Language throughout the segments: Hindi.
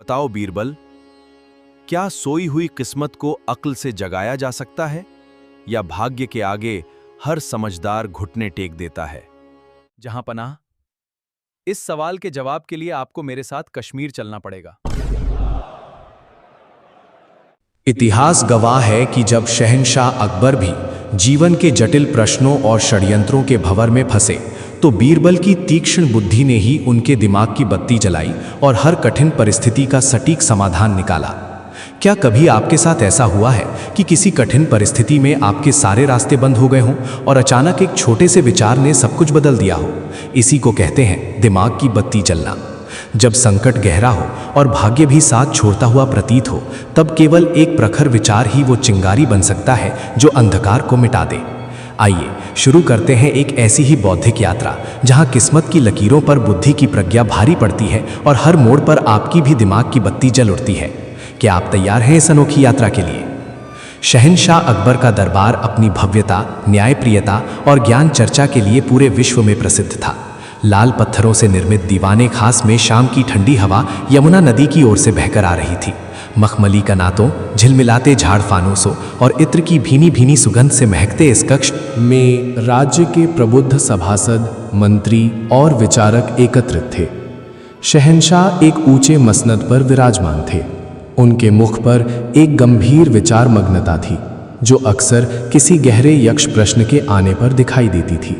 बताओ बीरबल, क्या सोई हुई किस्मत को अक्ल से जगाया जा सकता है या भाग्य के आगे हर समझदार घुटने टेक देता है? जहां पनाह, इस सवाल के जवाब के लिए आपको मेरे साथ कश्मीर चलना पड़ेगा। इतिहास गवाह है कि जब शहंशाह अकबर भी जीवन के जटिल प्रश्नों और षड्यंत्रों के भंवर में फंसे, तो बीरबल की तीक्ष्ण बुद्धि ने ही उनके दिमाग की बत्ती जलाई और हर कठिन परिस्थिति का सटीक समाधान निकाला। क्या कभी आपके साथ ऐसा हुआ है कि किसी कठिन परिस्थिति में आपके सारे रास्ते बंद हो गए हों और अचानक एक छोटे से विचार ने सब कुछ बदल दिया हो? इसी को कहते हैं दिमाग की बत्ती जलना। जब संकट गहरा हो और भाग्य भी साथ छोड़ता हुआ प्रतीत हो, तब केवल एक प्रखर विचार ही वो चिंगारी बन सकता है जो अंधकार को मिटा दे। आइए शुरू करते हैं एक ऐसी ही बौद्धिक यात्रा जहां किस्मत की लकीरों पर बुद्धि की प्रज्ञा भारी पड़ती है और हर मोड़ पर आपकी भी दिमाग की बत्ती जल उठती है। क्या आप तैयार हैं इस अनोखी यात्रा के लिए? शहंशाह अकबर का दरबार अपनी भव्यता, न्यायप्रियता और ज्ञान चर्चा के लिए पूरे विश्व में प्रसिद्ध था। लाल पत्थरों से निर्मित दीवाने खास में शाम की ठंडी हवा यमुना नदी की ओर से बहकर आ रही थी। मखमली कनातों, झिलमिलाते झाड़ फानूसों और इत्र की भीनी भीनी सुगंध से महकते इस कक्ष में राज्य के प्रबुद्ध सभासद, मंत्री और विचारक एकत्रित थे। शहंशाह एक ऊंचे मसनद पर विराजमान थे। उनके मुख पर एक गंभीर विचार मग्नता थी जो अक्सर किसी गहरे यक्ष प्रश्न के आने पर दिखाई देती थी।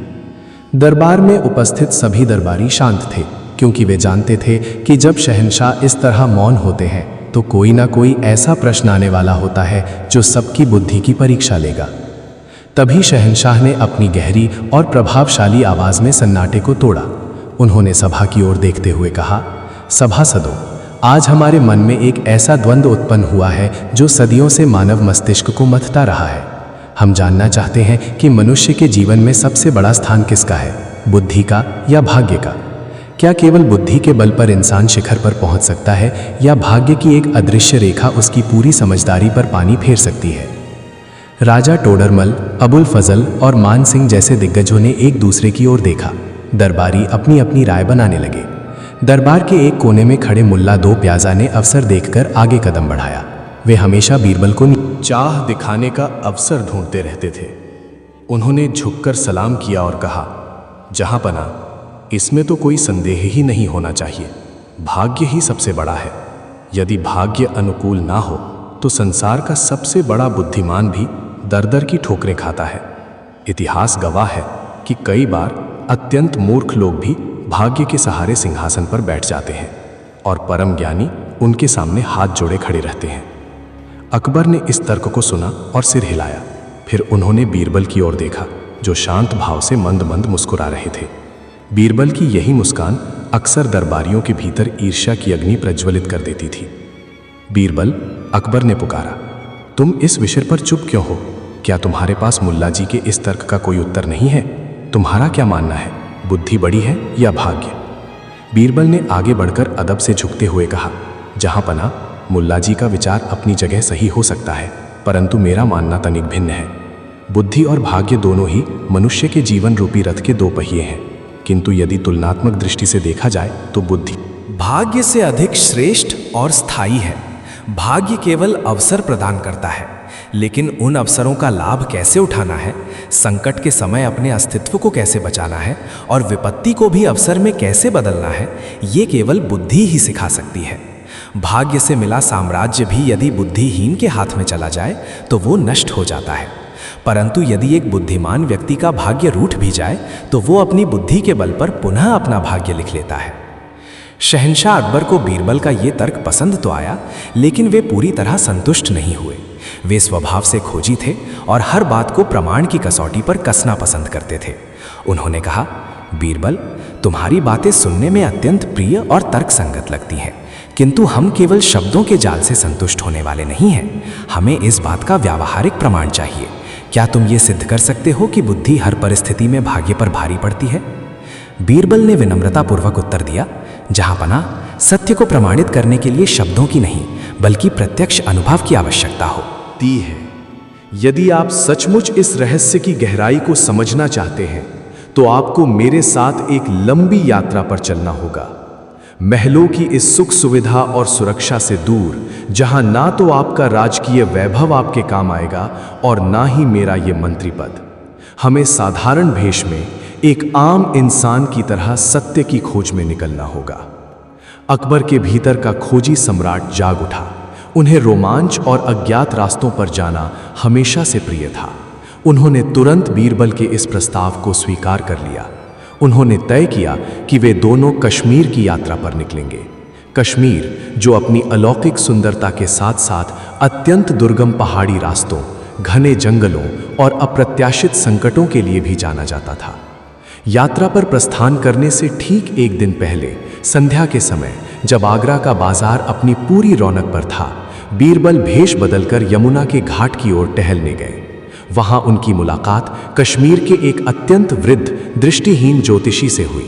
दरबार में उपस्थित सभी दरबारी शांत थे, क्योंकि वे जानते थे कि जब शहंशाह इस तरह मौन होते हैं तो कोई ना कोई ऐसा प्रश्न आने वाला होता है जो सबकी बुद्धि की परीक्षा लेगा। तभी शहंशाह ने अपनी गहरी और प्रभावशाली आवाज में सन्नाटे को तोड़ा। उन्होंने सभा की ओर देखते हुए कहा, सभासदों, आज हमारे मन में एक ऐसा द्वंद्व उत्पन्न हुआ है जो सदियों से मानव मस्तिष्क को मथता रहा है। हम जानना चाहते हैं कि मनुष्य के जीवन में सबसे बड़ा स्थान किसका है, बुद्धि का या भाग्य का? क्या केवल बुद्धि के बल पर इंसान शिखर पर पहुंच सकता है या भाग्य की एक अदृश्य रेखा उसकी पूरी समझदारी पर पानी फेर सकती है? राजा टोडरमल, अबुल फजल और मान सिंह जैसे दिग्गजों ने एक दूसरे की ओर देखा। दरबारी अपनी अपनी राय बनाने लगे। दरबार के एक कोने में खड़े मुल्ला दो प्याजा ने अवसर देखकर आगे कदम बढ़ाया। वे हमेशा बीरबल को चाह दिखाने का अवसर ढूंढते रहते थे। उन्होंने झुककर सलाम किया और कहा, जहां पना, इसमें तो कोई संदेह ही नहीं होना चाहिए। भाग्य ही सबसे बड़ा है। यदि भाग्य अनुकूल ना हो तो संसार का सबसे बड़ा बुद्धिमान भी दर दर की ठोकरें खाता है। इतिहास गवाह है कि कई बार अत्यंत मूर्ख लोग भी भाग्य के सहारे सिंहासन पर बैठ जाते हैं और परम ज्ञानी उनके सामने हाथ जोड़े खड़े रहते हैं। अकबर ने इस तर्क को सुना और सिर हिलाया। फिर उन्होंने बीरबल की ओर देखा, जो शांत भाव से मंद मंद मुस्कुरा रहे थे। बीरबल की यही मुस्कान अक्सर दरबारियों के भीतर ईर्ष्या की अग्नि प्रज्वलित कर देती थी। बीरबल, अकबर ने पुकारा, तुम इस विषय पर चुप क्यों हो? क्या तुम्हारे पास मुल्ला जी के इस तर्क का कोई उत्तर नहीं है? तुम्हारा क्या मानना है, बुद्धि बड़ी है या भाग्य? बीरबल ने आगे बढ़कर अदब से झुकते हुए कहा, जहां पना, मुल्ला जी का विचार अपनी जगह सही हो सकता है, परंतु मेरा मानना तनिक भिन्न है। बुद्धि और भाग्य दोनों ही मनुष्य के जीवन रूपी रथ के दो पहिए हैं, किंतु यदि तुलनात्मक दृष्टि से देखा जाए तो बुद्धि भाग्य से अधिक श्रेष्ठ और स्थायी है। भाग्य केवल अवसर प्रदान करता है, लेकिन उन अवसरों का लाभ कैसे उठाना है, संकट के समय अपने अस्तित्व को कैसे बचाना है और विपत्ति को भी अवसर में कैसे बदलना है, ये केवल बुद्धि ही सिखा सकती है। भाग्य से मिला साम्राज्य भी यदि बुद्धिहीन के हाथ में चला जाए तो वो नष्ट हो जाता है, परंतु यदि एक बुद्धिमान व्यक्ति का भाग्य रूठ भी जाए तो वो अपनी बुद्धि के बल पर पुनः अपना भाग्य लिख लेता है। शहंशाह अकबर को बीरबल का ये तर्क पसंद तो आया, लेकिन वे पूरी तरह संतुष्ट नहीं हुए। वे स्वभाव से खोजी थे और हर बात को प्रमाण की कसौटी पर कसना पसंद करते थे। उन्होंने कहा, बीरबल, तुम्हारी बातें सुनने में अत्यंत प्रिय और तर्कसंगत लगती हैं, किंतु हम केवल शब्दों के जाल से संतुष्ट होने वाले नहीं हैं। हमें इस बात का व्यावहारिक प्रमाण चाहिए। क्या तुम ये सिद्ध कर सकते हो कि बुद्धि हर परिस्थिति में भाग्य पर भारी पड़ती है? बीरबल ने विनम्रतापूर्वक उत्तर दिया, जहां पना, सत्य को प्रमाणित करने के लिए शब्दों की नहीं बल्कि प्रत्यक्ष अनुभव की आवश्यकता होती है। यदि आप सचमुच इस रहस्य की गहराई को समझना चाहते हैं तो आपको मेरे साथ एक लंबी यात्रा पर चलना होगा। महलों की इस सुख सुविधा और सुरक्षा से दूर, जहां ना तो आपका राजकीय वैभव आपके काम आएगा और ना ही मेरा ये मंत्री पद, हमें साधारण भेष में एक आम इंसान की तरह सत्य की खोज में निकलना होगा। अकबर के भीतर का खोजी सम्राट जाग उठा। उन्हें रोमांच और अज्ञात रास्तों पर जाना हमेशा से प्रिय था। उन्होंने तुरंत बीरबल के इस प्रस्ताव को स्वीकार कर लिया। उन्होंने तय किया कि वे दोनों कश्मीर की यात्रा पर निकलेंगे। कश्मीर, जो अपनी अलौकिक सुंदरता के साथ साथ अत्यंत दुर्गम पहाड़ी रास्तों, घने जंगलों और अप्रत्याशित संकटों के लिए भी जाना जाता था। यात्रा पर प्रस्थान करने से ठीक एक दिन पहले, संध्या के समय, जब आगरा का बाजार अपनी पूरी रौनक पर था, बीरबल भेष बदलकर यमुना के घाट की ओर टहलने गए। वहां उनकी मुलाकात कश्मीर के एक अत्यंत वृद्ध, दृष्टिहीन ज्योतिषी से हुई।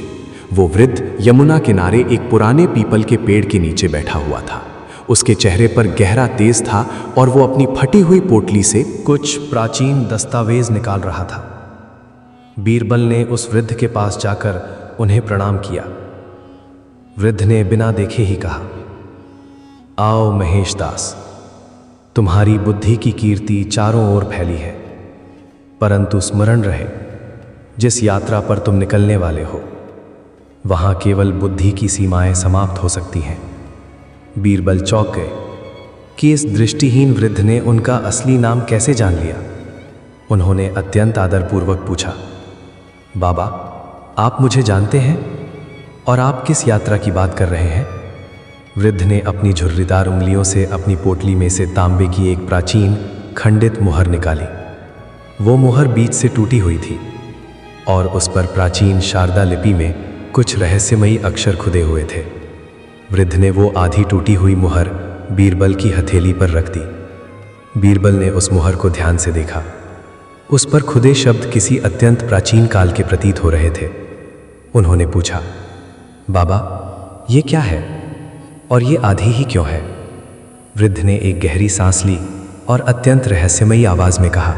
वो वृद्ध यमुना किनारे एक पुराने पीपल के पेड़ के नीचे बैठा हुआ था। उसके चेहरे पर गहरा तेज था और वो अपनी फटी हुई पोटली से कुछ प्राचीन दस्तावेज निकाल रहा था। बीरबल ने उस वृद्ध के पास जाकर उन्हें प्रणाम किया। वृद्ध ने बिना देखे ही कहा, आओ महेश दास, तुम्हारी बुद्धि की कीर्ति चारों ओर फैली है, परंतु स्मरण रहे, जिस यात्रा पर तुम निकलने वाले हो, वहां केवल बुद्धि की सीमाएं समाप्त हो सकती हैं। बीरबल चौंक गए कि इस दृष्टिहीन वृद्ध ने उनका असली नाम कैसे जान लिया। उन्होंने अत्यंत आदरपूर्वक पूछा, बाबा, आप मुझे जानते हैं और आप किस यात्रा की बात कर रहे हैं? वृद्ध ने अपनी झुर्रीदार उंगलियों से अपनी पोटली में से तांबे की एक प्राचीन खंडित मुहर निकाली। वो मुहर बीच से टूटी हुई थी और उस पर प्राचीन शारदा लिपि में कुछ रहस्यमयी अक्षर खुदे हुए थे। वृद्ध ने वो आधी टूटी हुई मुहर बीरबल की हथेली पर रख दी। बीरबल ने उस मुहर को ध्यान से देखा। उस पर खुदे शब्द किसी अत्यंत प्राचीन काल के प्रतीत हो रहे थे। उन्होंने पूछा, बाबा, ये क्या है और ये आधी ही क्यों है? वृद्ध ने एक गहरी सांस ली और अत्यंत रहस्यमयी आवाज में कहा,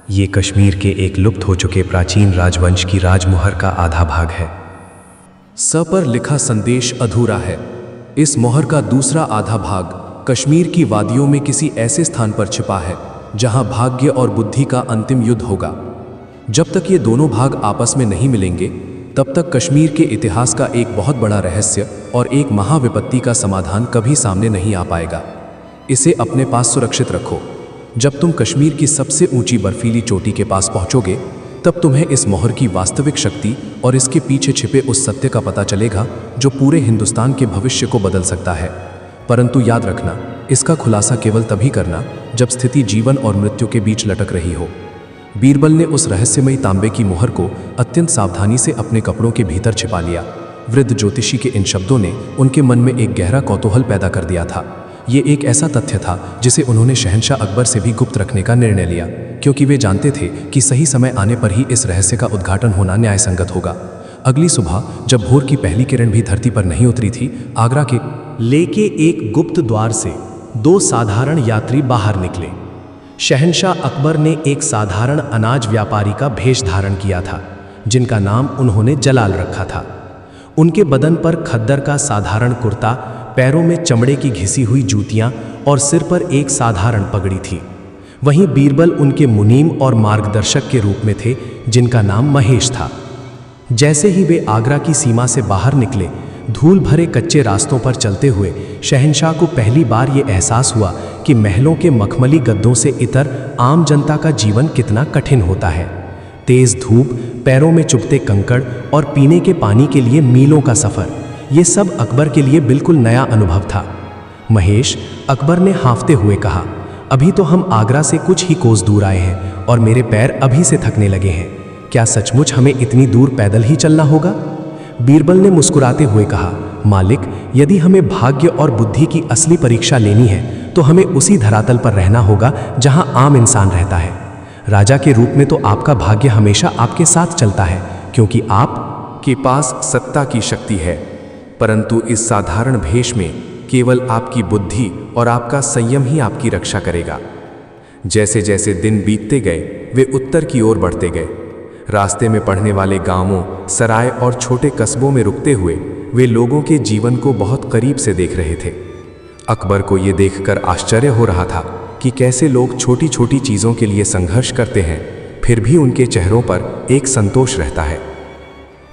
ये कश्मीर के एक लुप्त हो चुके प्राचीन राजवंश की राजमुहर का आधा भाग है। स पर लिखा संदेश अधूरा है। इस मोहर का दूसरा आधा भाग कश्मीर की वादियों में किसी ऐसे स्थान पर छिपा है जहां भाग्य और बुद्धि का अंतिम युद्ध होगा। जब तक ये दोनों भाग आपस में नहीं मिलेंगे, तब तक कश्मीर के इतिहास का एक बहुत बड़ा रहस्य और एक महाविपत्ति का समाधान कभी सामने नहीं आ पाएगा। इसे अपने पास सुरक्षित रखो। जब तुम कश्मीर की सबसे ऊंची बर्फीली चोटी के पास पहुंचोगे, तब तुम्हें इस मोहर की वास्तविक शक्ति और इसके पीछे छिपे उस सत्य का पता चलेगा जो पूरे हिंदुस्तान के भविष्य को बदल सकता है। परंतु याद रखना, इसका खुलासा केवल तभी करना जब स्थिति जीवन और मृत्यु के बीच लटक रही हो। बीरबल ने उस रहस्यमयी तांबे की मुहर को अत्यंत सावधानी से अपने कपड़ों के भीतर छिपा लिया। वृद्ध ज्योतिषी के इन शब्दों ने उनके मन में एक गहरा कौतूहल पैदा कर दिया था। ये एक ऐसा तथ्य था जिसे उन्होंने शहंशाह अकबर से भी गुप्त रखने का निर्णय लिया, क्योंकि वे जानते थे कि सही समय आने पर ही इस रहस्य का उद्घाटन होना न्यायसंगत होगा। अगली सुबह, जब भोर की पहली किरण भी धरती पर नहीं उतरी थी, आगरा के लेके एक गुप्त द्वार से दो साधारण यात्री बाहर निकले। शहंशाह अकबर ने एक साधारण अनाज व्यापारी का भेष धारण किया था, जिनका नाम उन्होंने जलाल रखा था। उनके बदन पर खद्दर का साधारण कुर्ता, पैरों में चमड़े की घिसी हुई जूतियां और सिर पर एक साधारण पगड़ी थी। वहीं बीरबल उनके मुनीम और मार्गदर्शक के रूप में थे, जिनका नाम महेश था। जैसे ही वे आगरा की सीमा से बाहर निकले, धूल भरे कच्चे रास्तों पर चलते हुए शहंशाह को पहली बार ये एहसास हुआ कि महलों के मखमली गद्दों से इतर आम जनता का जीवन कितना कठिन होता है। तेज धूप, पैरों में चुभते कंकड़ और पीने के पानी के लिए मीलों का सफर, ये सब अकबर के लिए बिल्कुल नया अनुभव था। महेश, अकबर ने हाँफते हुए कहा, अभी तो हम आगरा से कुछ ही कोस दूर आए हैं और मेरे पैर अभी से थकने लगे हैं। क्या सचमुच हमें इतनी दूर पैदल ही चलना होगा? बीरबल ने मुस्कुराते हुए कहा, मालिक, यदि हमें भाग्य और बुद्धि की असली परीक्षा लेनी है तो हमें उसी धरातल पर रहना होगा जहां आम इंसान रहता है। राजा के रूप में तो आपका भाग्य हमेशा आपके साथ चलता है, क्योंकि आपके पास सत्ता की शक्ति है, परंतु इस साधारण भेष में केवल आपकी बुद्धि और आपका संयम ही आपकी रक्षा करेगा। जैसे जैसे दिन बीतते गए, वे उत्तर की ओर बढ़ते गए। रास्ते में पड़ने वाले गांवों, सराय और छोटे कस्बों में रुकते हुए वे लोगों के जीवन को बहुत करीब से देख रहे थे। अकबर को ये देखकर आश्चर्य हो रहा था कि कैसे लोग छोटी छोटी चीज़ों के लिए संघर्ष करते हैं, फिर भी उनके चेहरों पर एक संतोष रहता है।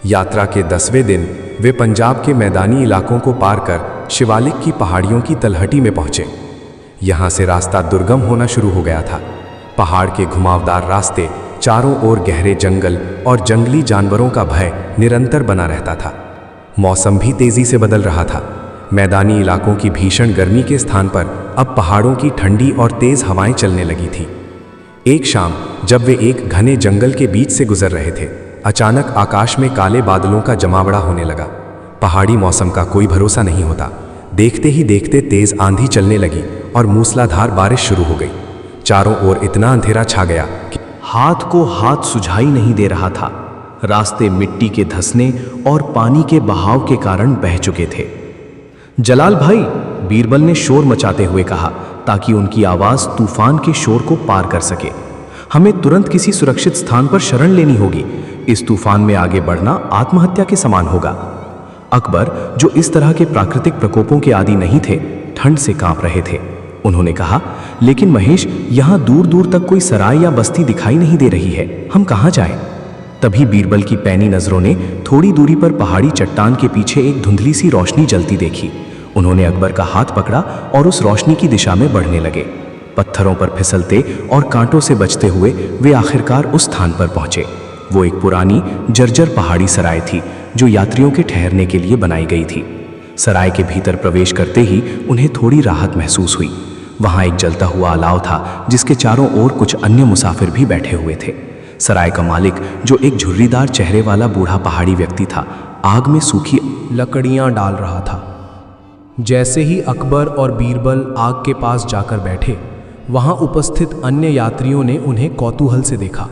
यात्रा के 10वें दिन वे पंजाब के मैदानी इलाकों को पार कर शिवालिक की पहाड़ियों की तलहटी में पहुंचे। यहाँ से रास्ता दुर्गम होना शुरू हो गया था। पहाड़ के घुमावदार रास्ते, चारों ओर गहरे जंगल और जंगली जानवरों का भय निरंतर बना रहता था। मौसम भी तेजी से बदल रहा था। मैदानी इलाकों की भीषण गर्मी के स्थान पर अब पहाड़ों की ठंडी और तेज हवाएं चलने लगी थी। एक शाम जब वे एक घने जंगल के बीच से गुजर रहे थे, अचानक आकाश में काले बादलों का जमावड़ा होने लगा। पहाड़ी मौसम का कोई भरोसा नहीं होता। देखते ही देखते तेज आंधी चलने लगी और मूसलाधार बारिश शुरू हो गई। चारों ओर इतना अंधेरा छा गया कि हाथ को हाथ सुझाई नहीं दे रहा था। रास्ते मिट्टी के धंसने और पानी के बहाव के कारण बह चुके थे। जलाल भाई, बीरबल ने शोर मचाते हुए कहा, ताकि उनकी आवाज तूफान के शोर को पार कर सके। हमें तुरंत किसी सुरक्षित स्थान पर शरण लेनी होगी। इस तूफान में आगे बढ़ना आत्महत्या के समान होगा। अकबर, जो इस तरह के प्राकृतिक प्रकोपों के आदी नहीं थे, ठंड से कांप रहे थे। उन्होंने कहा, लेकिन महेश, यहाँ दूर दूर तक कोई सराय या बस्ती दिखाई नहीं दे रही है। हम कहाँ जाएं? तभी बीरबल की पैनी नजरों ने थोड़ी दूरी पर पहाड़ी चट्टान के पीछे एक धुंधली सी रोशनी जलती देखी। उन्होंने अकबर का हाथ पकड़ा और उस रोशनी की दिशा में बढ़ने लगे। पत्थरों पर फिसलते और कांटों से बचते हुए वे आखिरकार उस स्थान पर पहुंचे। वो एक पुरानी जर्जर पहाड़ी सराय थी जो यात्रियों के ठहरने के लिए बनाई गई थी। सराय के भीतर प्रवेश करते ही उन्हें थोड़ी राहत महसूस हुई। वहां एक जलता हुआ अलाव था जिसके चारों ओर कुछ अन्य मुसाफिर भी बैठे हुए थे। सराय का मालिक, जो एक झुर्रीदार चेहरे वाला बूढ़ा पहाड़ी व्यक्ति था, आग में सूखी लकड़ियां डाल रहा था। जैसे ही अकबर और बीरबल आग के पास जाकर बैठे, वहां उपस्थित अन्य यात्रियों ने उन्हें कौतूहल से देखा।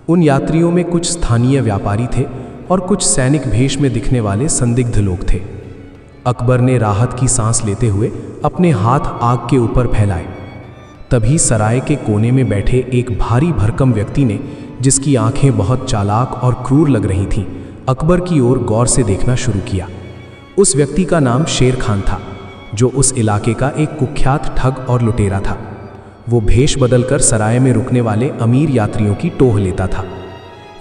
उन यात्रियों में कुछ स्थानीय व्यापारी थे और कुछ सैनिक भेष में दिखने वाले संदिग्ध लोग थे। अकबर ने राहत की सांस लेते हुए अपने हाथ आग के ऊपर फैलाए। तभी सराय के कोने में बैठे एक भारी भरकम व्यक्ति ने, जिसकी आंखें बहुत चालाक और क्रूर लग रही थीं, अकबर की ओर गौर से देखना शुरू किया। उस व्यक्ति का नाम शेर खान था, जो उस इलाके का एक कुख्यात ठग और लुटेरा था। वो भेष बदलकर सराय में रुकने वाले अमीर यात्रियों की टोह लेता था।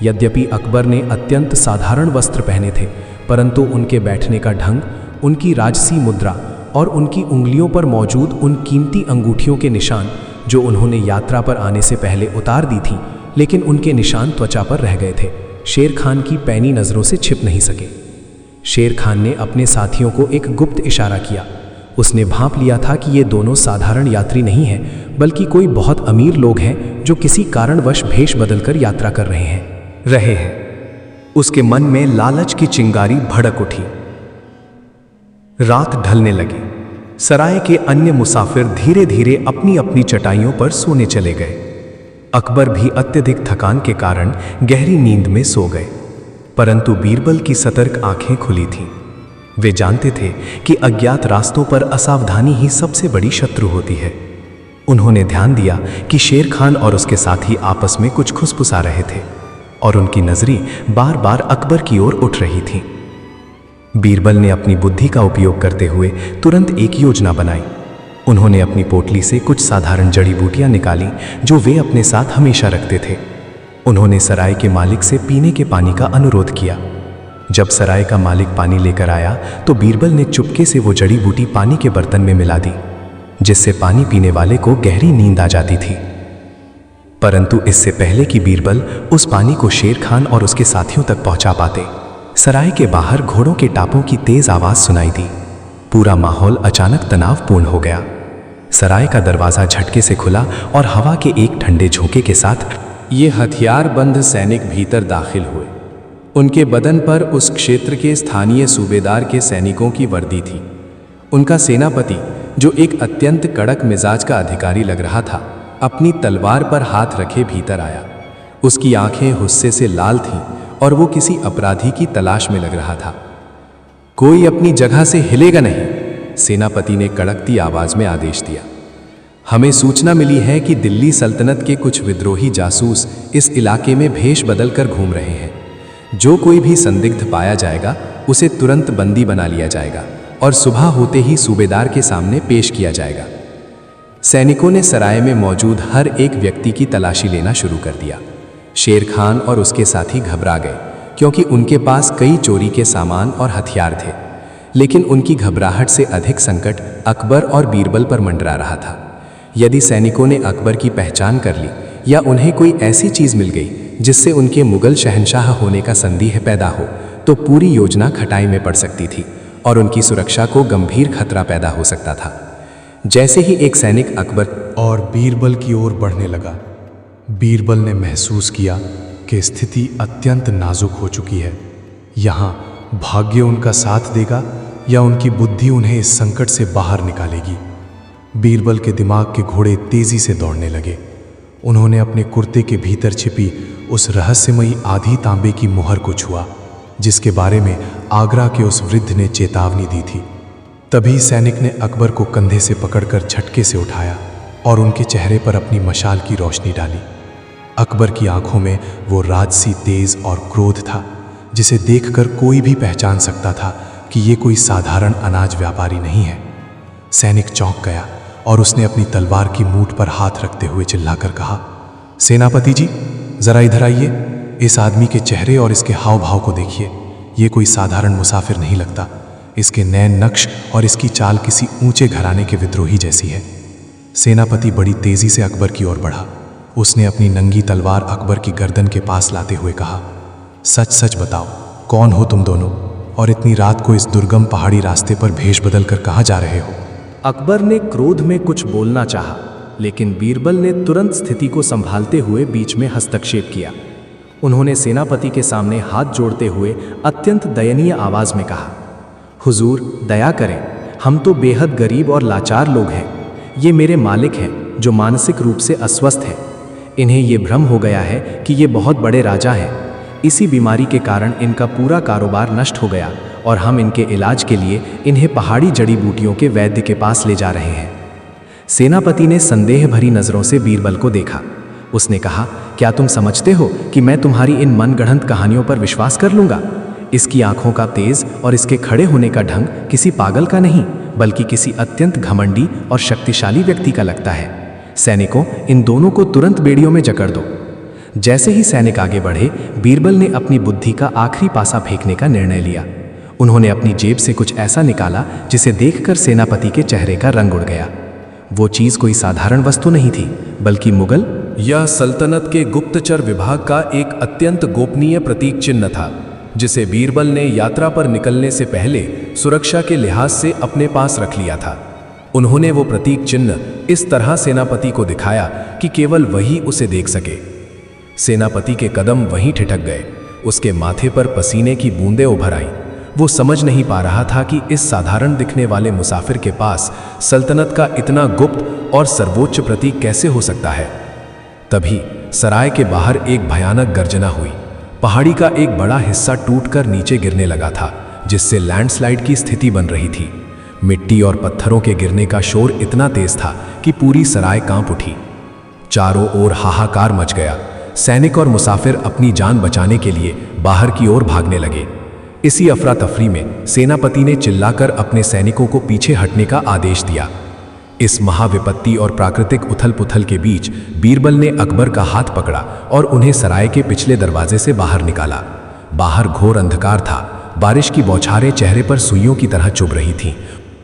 यद्यपि अकबर ने अत्यंत साधारण वस्त्र पहने थे, परंतु उनके बैठने का ढंग, उनकी राजसी मुद्रा और उनकी उंगलियों पर मौजूद उन कीमती अंगूठियों के निशान, जो उन्होंने यात्रा पर आने से पहले उतार दी थीं, लेकिन उनके निशान त्वचा पर रह गए थे, शेर खान की पैनी नज़रों से छिप नहीं सके। शेर खान ने अपने साथियों को एक गुप्त इशारा किया। उसने भांप लिया था कि ये दोनों साधारण यात्री नहीं हैं, बल्कि कोई बहुत अमीर लोग हैं जो किसी कारणवश भेष बदलकर यात्रा कर रहे हैं। उसके मन में लालच की चिंगारी भड़क उठी। रात ढलने लगी। सराय के अन्य मुसाफिर धीरे धीरे अपनी अपनी चटाइयों पर सोने चले गए। अकबर भी अत्यधिक थकान के कारण गहरी नींद में सो गए, परंतु बीरबल की सतर्क आंखें खुली थीं। वे जानते थे कि अज्ञात रास्तों पर असावधानी ही सबसे बड़ी शत्रु होती है। उन्होंने ध्यान दिया कि शेर खान और उसके साथी आपस में कुछ खुसफुसा रहे थे और उनकी नजरें बार बार अकबर की ओर उठ रही थीं। बीरबल ने अपनी बुद्धि का उपयोग करते हुए तुरंत एक योजना बनाई। उन्होंने अपनी पोटली से कुछ साधारण जड़ी बूटियां निकाली जो वे अपने साथ हमेशा रखते थे। उन्होंने सराय के मालिक से पीने के पानी का अनुरोध किया। जब सराय का मालिक पानी लेकर आया तो बीरबल ने चुपके से वो जड़ी बूटी पानी के बर्तन में मिला दी, जिससे पानी पीने वाले को गहरी नींद आ जाती थी। परंतु इससे पहले कि बीरबल उस पानी को शेर खान और उसके साथियों तक पहुंचा पाते, सराय के बाहर घोड़ों के टापों की तेज आवाज सुनाई दी। पूरा माहौल अचानक तनावपूर्ण हो गया। सराय का दरवाजा झटके से खुला और हवा के एक ठंडे झोंके के साथ ये हथियारबंद सैनिक भीतर दाखिल हुए। उनके बदन पर उस क्षेत्र के स्थानीय सूबेदार के सैनिकों की वर्दी थी। उनका सेनापति, जो एक अत्यंत कड़क मिजाज का अधिकारी लग रहा था, अपनी तलवार पर हाथ रखे भीतर आया। उसकी आंखें गुस्से से लाल थीं और वो किसी अपराधी की तलाश में लग रहा था। कोई अपनी जगह से हिलेगा नहीं, सेनापति ने कड़कती आवाज में आदेश दिया। हमें सूचना मिली है कि दिल्ली सल्तनत के कुछ विद्रोही जासूस इस इलाके में भेष बदलकर घूम रहे हैं। जो कोई भी संदिग्ध पाया जाएगा उसे तुरंत बंदी बना लिया जाएगा और सुबह होते ही सूबेदार के सामने पेश किया जाएगा। सैनिकों ने सराय में मौजूद हर एक व्यक्ति की तलाशी लेना शुरू कर दिया। शेर खान और उसके साथी घबरा गए क्योंकि उनके पास कई चोरी के सामान और हथियार थे, लेकिन उनकी घबराहट से अधिक संकट अकबर और बीरबल पर मंडरा रहा था। यदि सैनिकों ने अकबर की पहचान कर ली या उन्हें कोई ऐसी चीज़ मिल गई जिससे उनके मुगल शहंशाह होने का संदेह पैदा हो, तो पूरी योजना खटाई में पड़ सकती थी और उनकी सुरक्षा को गंभीर खतरा पैदा हो सकता था। जैसे ही एक सैनिक अकबर और बीरबल की ओर बढ़ने लगा, बीरबल ने महसूस किया कि स्थिति अत्यंत नाजुक हो चुकी है। यहाँ भाग्य उनका साथ देगा या उनकी बुद्धि उन्हें इस संकट से बाहर निकालेगी। बीरबल के दिमाग के घोड़े तेजी से दौड़ने लगे। उन्होंने अपने कुर्ते के भीतर छिपी उस रहस्यमयी आधी तांबे की मुहर को छुआ जिसके बारे में आगरा के उस वृद्ध ने चेतावनी दी थी। तभी सैनिक ने अकबर को कंधे से पकड़कर झटके से उठाया और उनके चेहरे पर अपनी मशाल की रोशनी डाली। अकबर की आंखों में वो राजसी तेज और क्रोध था जिसे देखकर कोई भी पहचान सकता था कि ये कोई साधारण अनाज व्यापारी नहीं है। सैनिक चौंक गया और उसने अपनी तलवार की मूठ पर हाथ रखते हुए चिल्लाकर कहा, सेनापति जी, जरा इधर आइए। इस आदमी के चेहरे और इसके हाव भाव को देखिए। ये कोई साधारण मुसाफिर नहीं लगता। इसके नैन नक्श और इसकी चाल किसी ऊंचे घराने के विद्रोही जैसी है। सेनापति बड़ी तेजी से अकबर की ओर बढ़ा। उसने अपनी नंगी तलवार अकबर की गर्दन के पास लाते हुए कहा, सच सच बताओ, कौन हो तुम दोनों और इतनी रात को इस दुर्गम पहाड़ी रास्ते पर भेष बदल कर कहाँ जा रहे हो? अकबर ने क्रोध में कुछ बोलना चाहा, लेकिन बीरबल ने तुरंत स्थिति को संभालते हुए बीच में हस्तक्षेप किया। उन्होंने सेनापति के सामने हाथ जोड़ते हुए अत्यंत दयनीय आवाज में कहा, हुजूर, दया करें, हम तो बेहद गरीब और लाचार लोग हैं। ये मेरे मालिक हैं जो मानसिक रूप से अस्वस्थ हैं। इन्हें ये भ्रम हो गया है कि ये बहुत बड़े राजा हैं। इसी बीमारी के कारण इनका पूरा कारोबार नष्ट हो गया और हम इनके इलाज के लिए इन्हें पहाड़ी जड़ी बूटियों के वैद्य के पास ले जा रहे हैं। सेनापति ने संदेह भरी नजरों से बीरबल को देखा। उसने कहा, क्या तुम समझते हो कि मैं तुम्हारी इन मनगढ़ंत कहानियों पर विश्वास कर लूंगा? इसकी आंखों का तेज और इसके खड़े होने का ढंग किसी पागल का नहीं, बल्कि किसी अत्यंत घमंडी और शक्तिशाली व्यक्ति का लगता है। सैनिकों, इन दोनों को तुरंत बेड़ियों में जकड़ दो। जैसे ही सैनिक आगे बढ़े, बीरबल ने अपनी बुद्धि का आखिरी पासा फेंकने का निर्णय लिया। उन्होंने अपनी जेब से कुछ ऐसा निकाला जिसे देखकर सेनापति के चेहरे का रंग उड़ गया। वो चीज कोई साधारण वस्तु नहीं थी, बल्कि मुगल यह सल्तनत के गुप्तचर विभाग का एक अत्यंत गोपनीय प्रतीक चिन्ह था, जिसे बीरबल ने यात्रा पर निकलने से पहले सुरक्षा के लिहाज से अपने पास रख लिया था। उन्होंने वो प्रतीक चिन्ह इस तरह सेनापति को दिखाया कि केवल वही उसे देख सके। सेनापति के कदम वहीं ठिठक गए। उसके माथे पर पसीने की बूंदें उभर आईं। वो समझ नहीं पा रहा था कि इस साधारण दिखने वाले मुसाफिर के पास सल्तनत का इतना गुप्त और सर्वोच्च प्रतीक कैसे हो सकता है। तभी सराय के बाहर एक भयानक गर्जना हुई। पहाड़ी का एक बड़ा हिस्सा टूटकर नीचे गिरने लगा था, जिससे लैंडस्लाइड की स्थिति बन रही थी। मिट्टी और पत्थरों के गिरने का शोर इतना तेज था कि पूरी सराय कांप उठी। चारों ओर हाहाकार मच गया। सैनिक और मुसाफिर अपनी जान बचाने के लिए बाहर की ओर भागने लगे। इसी अफरा तफरी में सेनापति ने चिल्लाकर अपने सैनिकों को पीछे हटने का आदेश दिया। इस महाविपत्ति और प्राकृतिक उथल पुथल के बीच बीरबल ने अकबर का हाथ पकड़ा और उन्हें सराय के पिछले दरवाजे से बाहर निकाला। बाहर घोर अंधकार था। बारिश की बौछारें चेहरे पर सुइयों की तरह चुभ रही थीं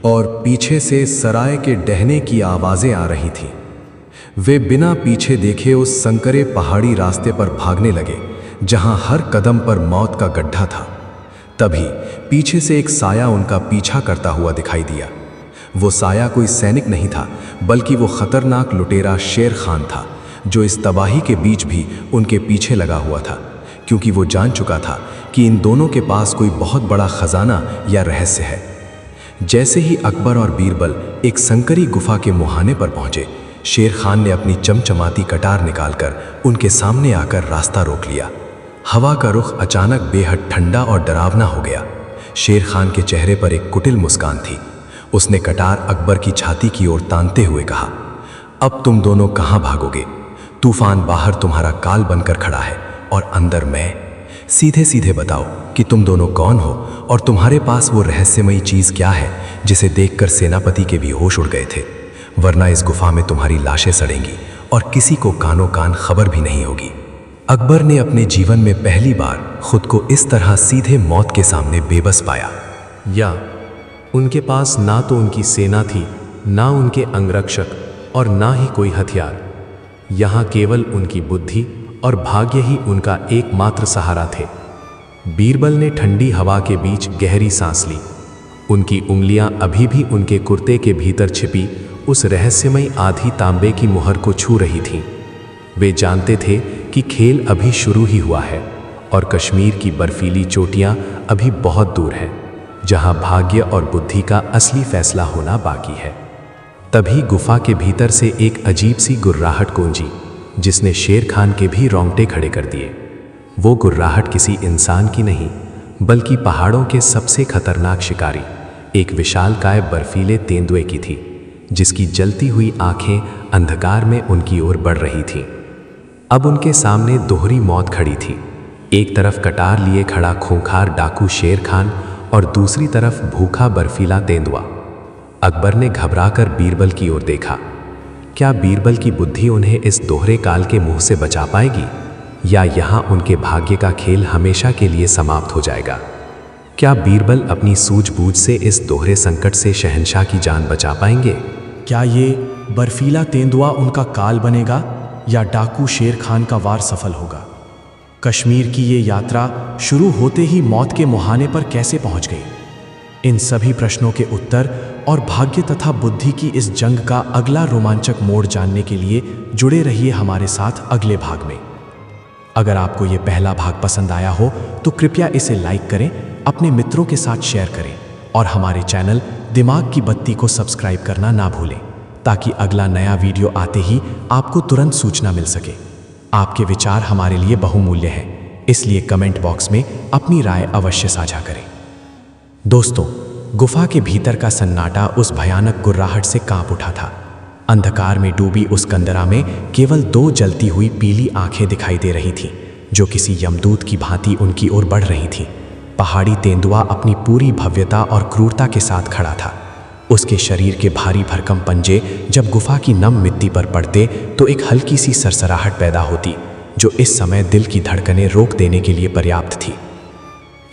और पीछे से सराय के डहने की आवाजें आ रही थीं। वे बिना पीछे देखे उस संकरे पहाड़ी रास्ते पर भागने लगे, जहां हर कदम पर मौत का गड्ढा था। तभी पीछे से एक साया उनका पीछा करता हुआ दिखाई दिया। वो साया कोई सैनिक नहीं था, बल्कि वो खतरनाक लुटेरा शेर खान था, जो इस तबाही के बीच भी उनके पीछे लगा हुआ था, क्योंकि वो जान चुका था कि इन दोनों के पास कोई बहुत बड़ा खजाना या रहस्य है। जैसे ही अकबर और बीरबल एक संकरी गुफा के मुहाने पर पहुंचे, शेर खान ने अपनी चमचमाती कटार निकालकर उनके सामने आकर रास्ता रोक लिया। हवा का रुख अचानक बेहद ठंडा और डरावना हो गया। शेर खान के चेहरे पर एक कुटिल मुस्कान थी। उसने कटार अकबर की छाती की ओर तानते हुए कहा, अब तुम दोनों कहाँ भागोगे? तूफान बाहर तुम्हारा काल बनकर खड़ा है और अंदर मैं। सीधे सीधे बताओ कि तुम दोनों कौन हो और तुम्हारे पास वो रहस्यमयी चीज़ क्या है जिसे देखकर सेनापति के भी होश उड़ गए थे, वरना इस गुफा में तुम्हारी लाशें सड़ेंगी और किसी को कानों कान खबर भी नहीं होगी। अकबर ने अपने जीवन में पहली बार खुद को इस तरह सीधे मौत के सामने बेबस पाया। या उनके पास ना तो उनकी सेना थी, ना उनके अंगरक्षक और ना ही कोई हथियार। यहाँ केवल उनकी बुद्धि और भाग्य ही उनका एकमात्र सहारा थे। बीरबल ने ठंडी हवा के बीच गहरी सांस ली। उनकी उंगलियां अभी भी उनके कुर्ते के भीतर छिपी उस रहस्यमयी आधी तांबे की मुहर को छू रही थीं। वे जानते थे कि खेल अभी शुरू ही हुआ है और कश्मीर की बर्फीली चोटियां अभी बहुत दूर हैं, जहां भाग्य और बुद्धि का असली फैसला होना बाकी है। तभी गुफा के भीतर से एक अजीब सी गुर्राहट गूंजी, जिसने शेर खान के भी रोंगटे खड़े कर दिए। वो गुर्राहट किसी इंसान की नहीं, बल्कि पहाड़ों के सबसे खतरनाक शिकारी, एक विशालकाय बर्फीले तेंदुए की थी, जिसकी जलती हुई आंखें अंधकार में उनकी ओर बढ़ रही थीं। अब उनके सामने दोहरी मौत खड़ी थी। एक तरफ कटार लिए खड़ा खूंखार डाकू शेर खान और दूसरी तरफ भूखा बर्फीला तेंदुआ। अकबर ने घबराकर बीरबल की ओर देखा। क्या बीरबल की बुद्धि उन्हें इस दोहरे काल के मुंह से बचा पाएगी, या यहाँ उनके भाग्य का खेल हमेशा के लिए समाप्त हो जाएगा? क्या बीरबल अपनी सूझबूझ से इस दोहरे संकट से शहंशाह की जान बचा पाएंगे? क्या ये बर्फीला तेंदुआ उनका काल बनेगा या डाकू शेर खान का वार सफल होगा? कश्मीर की ये यात्रा शुरू होते ही मौत के मुहाने पर कैसे पहुंच गई? इन सभी प्रश्नों के उत्तर और भाग्य तथा बुद्धि की इस जंग का अगला रोमांचक मोड़ जानने के लिए जुड़े रहिए हमारे साथ अगले भाग में। अगर आपको ये पहला भाग पसंद आया हो तो कृपया इसे लाइक करें, अपने मित्रों के साथ शेयर करें और हमारे चैनल दिमाग की बत्ती को सब्सक्राइब करना ना भूलें, ताकि अगला नया वीडियो आते ही आपको तुरंत सूचना मिल सके। आपके विचार हमारे लिए बहुमूल्य हैं, इसलिए कमेंट बॉक्स में अपनी राय अवश्य साझा करें। दोस्तों, गुफा के भीतर का सन्नाटा उस भयानक गुर्राहट से कांप उठा था। अंधकार में डूबी उस कंदरा में केवल दो जलती हुई पीली आंखें दिखाई दे रही थीं, जो किसी यमदूत की भांति उनकी ओर बढ़ रही थीं। पहाड़ी तेंदुआ अपनी पूरी भव्यता और क्रूरता के साथ खड़ा था। उसके शरीर के भारी भरकम पंजे जब गुफा की नम मिट्टी पर पड़ते तो एक हल्की सी सरसराहट पैदा होती, जो इस समय दिल की धड़कनें रोक देने के लिए पर्याप्त थी।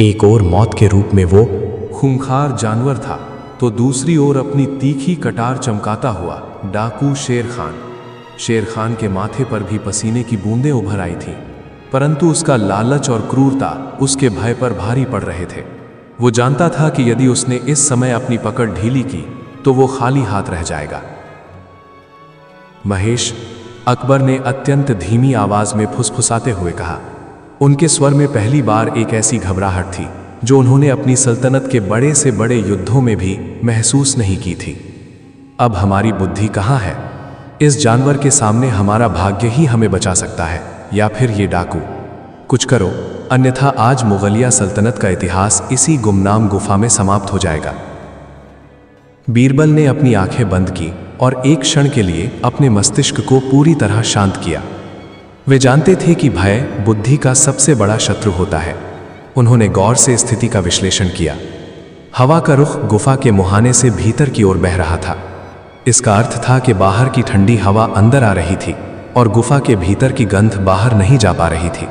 एक और मौत के रूप में वो खूंखार जानवर था, तो दूसरी ओर अपनी तीखी कटार चमकाता हुआ डाकू शेर खान। शेर खान के माथे पर भी पसीने की बूंदें उभर आई थीं, परंतु उसका लालच और क्रूरता उसके भय पर भारी पड़ रहे थे। वो जानता था कि यदि उसने इस समय अपनी पकड़ ढीली की तो वो खाली हाथ रह जाएगा। महेश, अकबर ने अत्यंत धीमी आवाज में फुसफुसाते हुए कहा। उनके स्वर में पहली बार एक ऐसी घबराहट थी जो उन्होंने अपनी सल्तनत के बड़े से बड़े युद्धों में भी महसूस नहीं की थी। अब हमारी बुद्धि कहाँ है? इस जानवर के सामने हमारा भाग्य ही हमें बचा सकता है, या फिर ये डाकू? कुछ करो, अन्यथा आज मुगलिया सल्तनत का इतिहास इसी गुमनाम गुफा में समाप्त हो जाएगा। बीरबल ने अपनी आंखें बंद की और एक क्षण के लिए अपने मस्तिष्क को पूरी तरह शांत किया। वे जानते थे कि भय बुद्धि का सबसे बड़ा शत्रु होता है। उन्होंने गौर से स्थिति का विश्लेषण किया। हवा का रुख गुफा के मुहाने से भीतर की ओर बह रहा था। इसका अर्थ था कि बाहर की ठंडी हवा अंदर आ रही थी और गुफा के भीतर की गंध बाहर नहीं जा पा रही थी।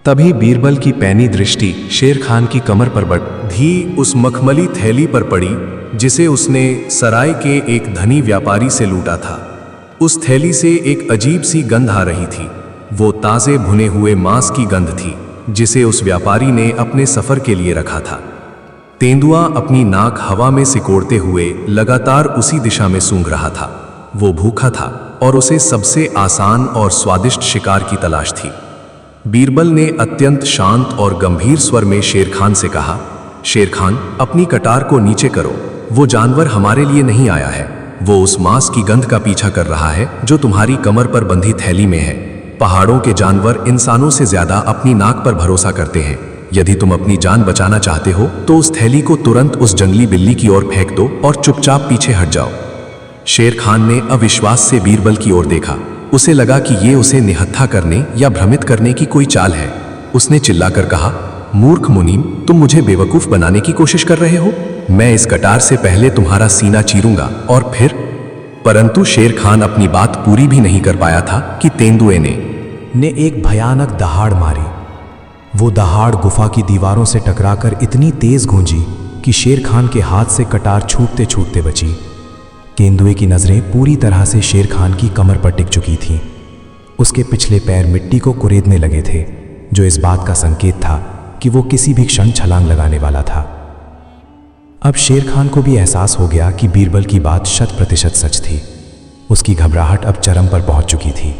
तभी बीरबल की पैनी दृष्टि शेर खान की कमर पर बढ़ी उस मखमली थैली पर पड़ी जिसे उसने सराय के एक धनी व्यापारी से लूटा था। उस थैली से एक अजीब सी गंध आ रही थी। वो ताजे भुने हुए मांस की गंध थी जिसे उस व्यापारी ने अपने सफर के लिए रखा था। तेंदुआ अपनी नाक हवा में सिकोड़ते हुए लगातार उसी दिशा में सूंघ रहा था। वो भूखा था और उसे सबसे आसान और स्वादिष्ट शिकार की तलाश थी। बीरबल ने अत्यंत शांत और गंभीर स्वर में शेर खान से कहा, शेर खान, अपनी कटार को नीचे करो। वो जानवर हमारे लिए नहीं आया है। वो उस मांस की गंध का पीछा कर रहा है जो तुम्हारी कमर पर बंधी थैली में है। पहाड़ों के जानवर इंसानों से ज्यादा अपनी नाक पर भरोसा करते हैं। यदि तुम अपनी जान बचाना चाहते हो तो उस थैली को तुरंत उस जंगली बिल्ली की ओर फेंक दो और चुपचाप पीछे हट जाओ। शेर खान ने अविश्वास से बीरबल की ओर देखा। उसे लगा कि ये उसे निहत्था करने या भ्रमित करने की कोई चाल है। उसने चिल्लाकर कहा, मूर्ख मुनीम, तुम मुझे बेवकूफ बनाने की कोशिश कर रहे हो। मैं इस कटार से पहले तुम्हारा सीना चीरूंगा और फिर। परंतु शेर खान अपनी बात पूरी भी नहीं कर पाया था कि तेंदुए ने एक भयानक दहाड़ मारी। वो दहाड़ गुफा की दीवारों से टकराकर इतनी तेज गूंजी कि शेर खान के हाथ से कटार छूटते छूटते बची। तेंदुए की नजरें पूरी तरह से शेर खान की कमर पर टिक चुकी थीं। उसके पिछले पैर मिट्टी को कुरेदने लगे थे, जो इस बात का संकेत था कि वो किसी भी क्षण छलांग लगाने वाला था। अब शेर खान को भी एहसास हो गया कि बीरबल की बात 100% सच थी। उसकी घबराहट अब चरम पर पहुंच चुकी थी।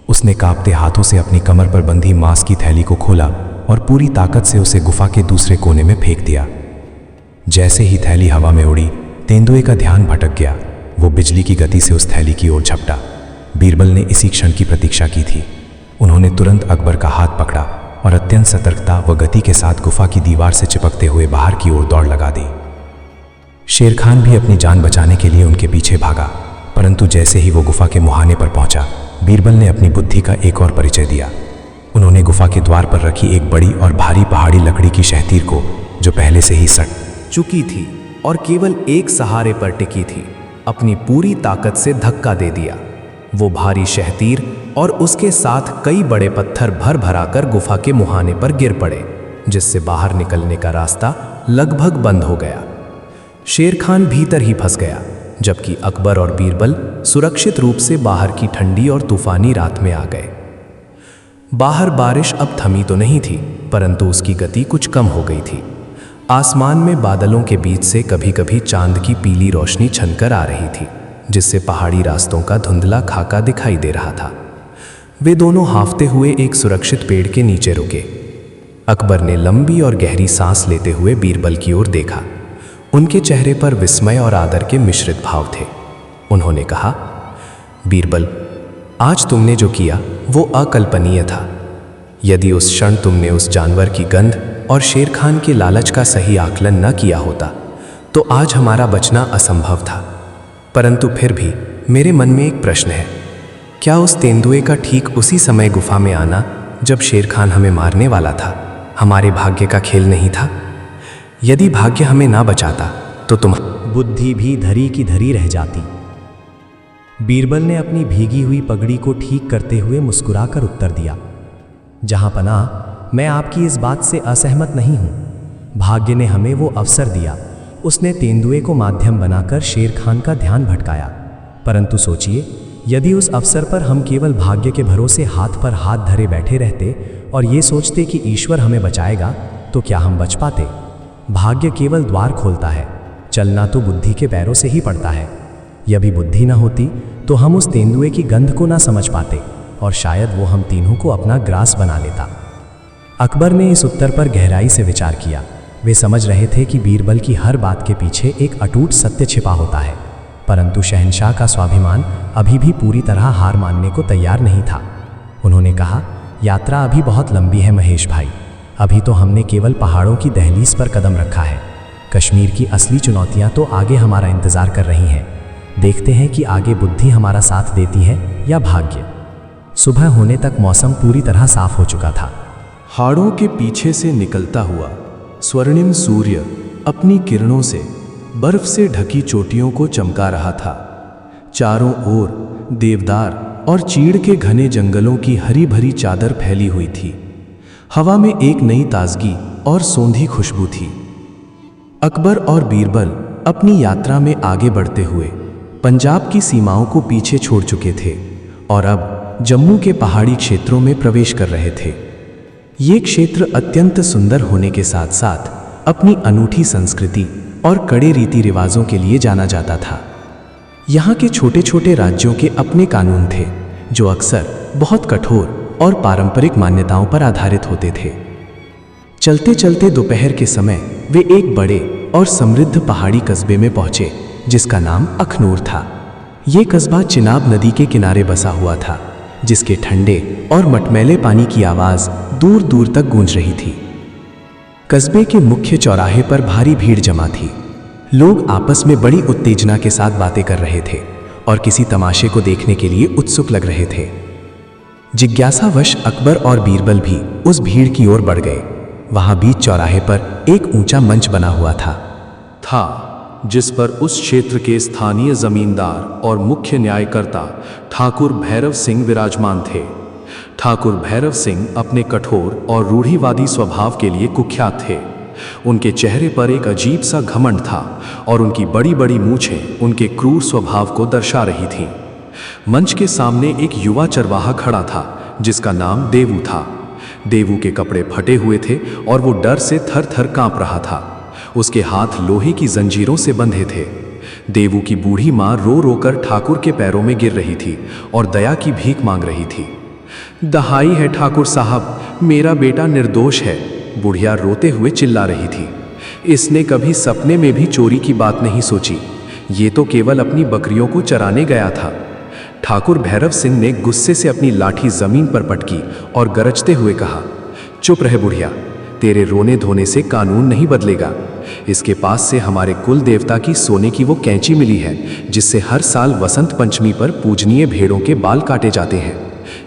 उसने कांपते हाथों से अपनी कमर पर बंधी मांस की थैली को खोला और पूरी ताकत से उसे गुफा के दूसरे कोने में फेंक दिया। जैसे ही थैली हवा में उड़ी, तेंदुए का ध्यान भटक गया। वो बिजली की गति से उस थैली की ओर झपटा। बीरबल ने इसी क्षण की प्रतीक्षा की थी। उन्होंने तुरंत अकबर का हाथ पकड़ा और अत्यंत सतर्कता व गति के साथ गुफा की दीवार से चिपकते हुए बाहर की ओर दौड़ लगा दी। शेर खान भी अपनी जान बचाने के लिए उनके पीछे भागा, परंतु जैसे ही वो गुफा के मुहाने पर पहुंचा, बीरबल ने अपनी बुद्धि का एक और परिचय दिया। उन्होंने गुफा के द्वार पर रखी एक बड़ी और भारी पहाड़ी लकड़ी की शहतीर को, जो पहले से ही सट चुकी थी और केवल एक सहारे पर टिकी थी, अपनी पूरी ताकत से धक्का दे दिया। वो भारी शहतीर और उसके साथ कई बड़े पत्थर भर भराकर गुफा के मुहाने पर गिर पड़े, जिससे बाहर निकलने का रास्ता लगभग बंद हो गया। शेर खान भीतर ही फंस गया, जबकि अकबर और बीरबल सुरक्षित रूप से बाहर की ठंडी और तूफानी रात में आ गए। बाहर बारिश अब थमी तो नहीं थी, परंतु उसकी गति कुछ कम हो गई थी। आसमान में बादलों के बीच से कभी कभी चांद की पीली रोशनी छनकर आ रही थी, जिससे पहाड़ी रास्तों का धुंधला खाका दिखाई दे रहा था। वे दोनों हांफते हुए एक सुरक्षित पेड़ के नीचे रुके। अकबर ने लंबी और गहरी सांस लेते हुए बीरबल की ओर देखा। उनके चेहरे पर विस्मय और आदर के मिश्रित भाव थे। उन्होंने कहा, बीरबल, आज तुमने जो किया वो अकल्पनीय था। यदि उस क्षण तुमने उस जानवर की गंध और शेर खान के लालच का सही आकलन न किया होता तो आज हमारा बचना असंभव था। परंतु फिर भी मेरे मन में एक प्रश्न है, क्या उस तेंदुए का ठीक उसी समय गुफा में आना जब शेर खान हमें मारने वाला था हमारे भाग्य का खेल नहीं था? यदि भाग्य हमें ना बचाता तो तुम बुद्धि भी धरी की धरी रह जाती। बीरबल ने अपनी भीगी हुई पगड़ी को ठीक करते हुए मुस्कुराकर उत्तर दिया, जहां पनाह, मैं आपकी इस बात से असहमत नहीं हूं। भाग्य ने हमें वो अवसर दिया। उसने तेंदुए को माध्यम बनाकर शेर खान का ध्यान भटकाया। परंतु सोचिए, यदि उस अवसर पर हम केवल भाग्य के भरोसे हाथ पर हाथ धरे बैठे रहते और ये सोचते कि ईश्वर हमें बचाएगा, तो क्या हम बच पाते? भाग्य केवल द्वार खोलता है, चलना तो बुद्धि के पैरों से ही पड़ता है। यदि बुद्धि न होती तो हम उस तेंदुए की गंध को ना समझ पाते और शायद वो हम तीनों को अपना ग्रास बना लेता। अकबर ने इस उत्तर पर गहराई से विचार किया। वे समझ रहे थे कि बीरबल की हर बात के पीछे एक अटूट सत्य छिपा होता है, परंतु शहंशाह का स्वाभिमान अभी भी पूरी तरह हार मानने को तैयार नहीं था। उन्होंने कहा, यात्रा अभी बहुत लंबी है महेश भाई। अभी तो हमने केवल पहाड़ों की दहलीज पर कदम रखा है। कश्मीर की असली चुनौतियां तो आगे हमारा इंतजार कर रही हैं। देखते हैं कि आगे बुद्धि हमारा साथ देती है या भाग्य। सुबह होने तक मौसम पूरी तरह साफ हो चुका था। हाड़ों के पीछे से निकलता हुआ स्वर्णिम सूर्य अपनी किरणों से बर्फ से ढकी चोटियों को चमका रहा था। चारों ओर देवदार और चीड़ के घने जंगलों की हरी भरी चादर फैली हुई थी। हवा में एक नई ताजगी और सौंधी खुशबू थी। अकबर और बीरबल अपनी यात्रा में आगे बढ़ते हुए पंजाब की सीमाओं को पीछे छोड़ चुके थे और अब जम्मू के पहाड़ी क्षेत्रों में प्रवेश कर रहे थे। ये क्षेत्र अत्यंत सुंदर होने के साथ साथ अपनी अनूठी संस्कृति और कड़े रीति रिवाजों के लिए जाना जाता था। यहाँ के छोटे छोटे राज्यों के अपने कानून थे, जो अक्सर बहुत कठोर और पारंपरिक मान्यताओं पर आधारित होते थे। चलते चलते दोपहर के समय वे एक बड़े और समृद्ध पहाड़ी कस्बे में पहुंचे, जिसका नाम अखनूर था। ये कस्बा चिनाब नदी के किनारे बसा हुआ था, जिसके ठंडे और मटमैले पानी की आवाज़ दूर दूर तक गूंज रही थी। कस्बे के मुख्य चौराहे पर भारी भीड़ जमा थी। लोग आपस में बड़ी उत्तेजना के साथ बातें कर रहे थे और किसी तमाशे को देखने के लिए उत्सुक लग रहे थे। जिज्ञासावश अकबर और बीरबल भी उस भीड़ की ओर बढ़ गए। वहां बीच चौराहे पर एक ऊंचा मंच बना हुआ था जिस पर उस क्षेत्र के स्थानीय जमींदार और मुख्य न्यायकर्ता ठाकुर भैरव सिंह विराजमान थे। ठाकुर भैरव सिंह अपने कठोर और रूढ़िवादी स्वभाव के लिए कुख्यात थे। उनके चेहरे पर एक अजीब सा घमंड था और उनकी बड़ी बड़ी मूछें उनके क्रूर स्वभाव को दर्शा रही थीं। मंच के सामने एक युवा चरवाहा खड़ा था जिसका नाम देवू था। देवू के कपड़े फटे हुए थे और वो डर से थर थर कांप रहा था। उसके हाथ लोहे की जंजीरों से बंधे थे। देवू की बूढ़ी माँ रो रो कर ठाकुर के पैरों में गिर रही थी और दया की भीख मांग रही थी। दहाई है ठाकुर साहब, मेरा बेटा निर्दोष है, बुढ़िया रोते हुए चिल्ला रही थी। इसने कभी सपने में भी चोरी की बात नहीं सोची, ये तो केवल अपनी बकरियों को चराने गया था। ठाकुर भैरव सिंह ने गुस्से से अपनी लाठी जमीन पर पटकी और गरजते हुए कहा, चुप रहे बुढ़िया, तेरे रोने धोने से कानून नहीं बदलेगा। इसके पास से हमारे कुल देवता की सोने की वो कैंची मिली है जिससे हर साल वसंत पंचमी पर पूजनीय भेड़ों के बाल काटे जाते हैं।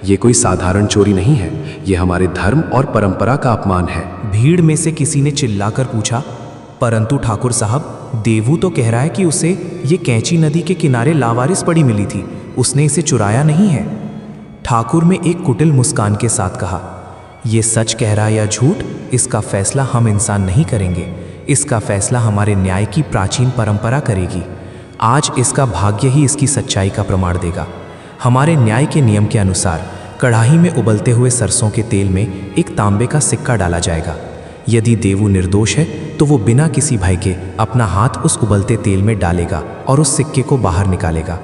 ये कोई साधारण चोरी नहीं है, ये हमारे धर्म और परंपरा का अपमान है। भीड़ में से किसी ने चिल्लाकर पूछा, परंतु ठाकुर साहब, देवू तो कह रहा है कि उसे ये कैंची नदी के किनारे लावारिस पड़ी मिली थी, उसने इसे चुराया नहीं है। ठाकुर ने एक कुटिल मुस्कान के साथ कहा, ये सच कह रहा है या झूठ, इसका फैसला हम इंसान नहीं करेंगे, इसका फैसला हमारे न्याय की प्राचीन परंपरा करेगी। आज इसका भाग्य ही इसकी सच्चाई का प्रमाण देगा। हमारे न्याय के नियम के अनुसार कढ़ाई में उबलते हुए सरसों के तेल में एक तांबे का सिक्का डाला जाएगा। यदि देवू निर्दोष है तो वो बिना किसी भय के अपना हाथ उस उबलते तेल में डालेगा और उस सिक्के को बाहर निकालेगा।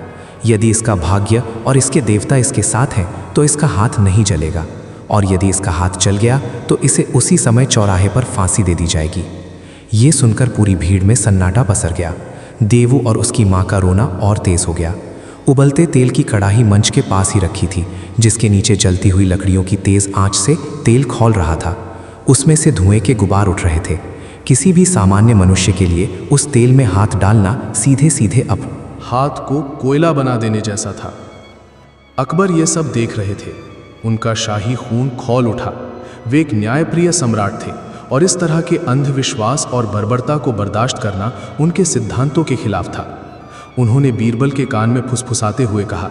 यदि इसका भाग्य और इसके देवता इसके साथ हैं तो इसका हाथ नहीं जलेगा, और यदि इसका हाथ जल गया तो इसे उसी समय चौराहे पर फांसी दे दी जाएगी। ये सुनकर पूरी भीड़ में सन्नाटा पसर गया। देवू और उसकी माँ का रोना और तेज हो गया। उबलते तेल की कढ़ाई मंच के पास ही रखी थी, जिसके नीचे जलती हुई लकड़ियों की तेज आंच से तेल खौल रहा था। उसमें से धुएं के गुबार उठ रहे थे। किसी भी सामान्य मनुष्य के लिए उस तेल में हाथ डालना सीधे सीधे हाथ को कोयला बना देने जैसा था। अकबर ये सब देख रहे थे। उनका शाही खून खौल उठा। वे एक न्यायप्रिय सम्राट थे और इस तरह के अंधविश्वास और बर्बरता को बर्दाश्त करना उनके सिद्धांतों के खिलाफ था। उन्होंने बीरबल के कान में फुसफुसाते हुए कहा,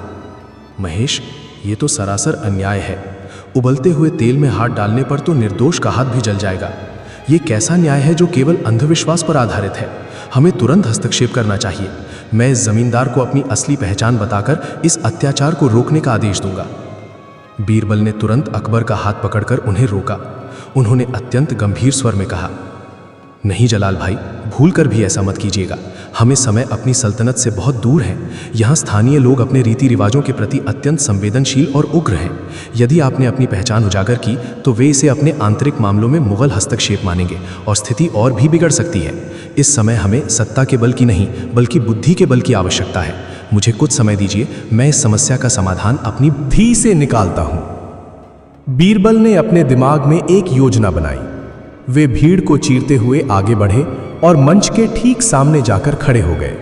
महेश, ये तो सरासर अन्याय है। उबलते हुए तेल में हाथ डालने पर तो निर्दोष का हाथ भी जल जाएगा। ये कैसा न्याय है जो केवल अंधविश्वास पर आधारित है? हमें तुरंत हस्तक्षेप करना चाहिए। मैं इस जमींदार को अपनी असली पहचान बताकर इस अत्याचार को रोकने का आदेश दूंगा। बीरबल ने तुरंत अकबर का हाथ पकड़कर उन्हें रोका। उन्होंने अत्यंत गंभीर स्वर में कहा, नहीं जलाल भाई, भूल कर भी ऐसा मत कीजिएगा। हमें समय अपनी सल्तनत से बहुत दूर है। यहाँ स्थानीय लोग अपने रीति रिवाजों के प्रति अत्यंत संवेदनशील और उग्र हैं। यदि आपने अपनी पहचान उजागर की तो वे इसे अपने आंतरिक मामलों में मुगल हस्तक्षेप मानेंगे और स्थिति और भी बिगड़ सकती है। इस समय हमें सत्ता के बल की नहीं बल्कि बुद्धि के बल की आवश्यकता है। मुझे कुछ समय दीजिए, मैं इस समस्या का समाधान अपनी बुद्धि से निकालता हूं। बीरबल ने अपने दिमाग में एक योजना बनाई। वे भीड़ को चीरते हुए आगे बढ़े और मंच के ठीक सामने जाकर खड़े हो गए।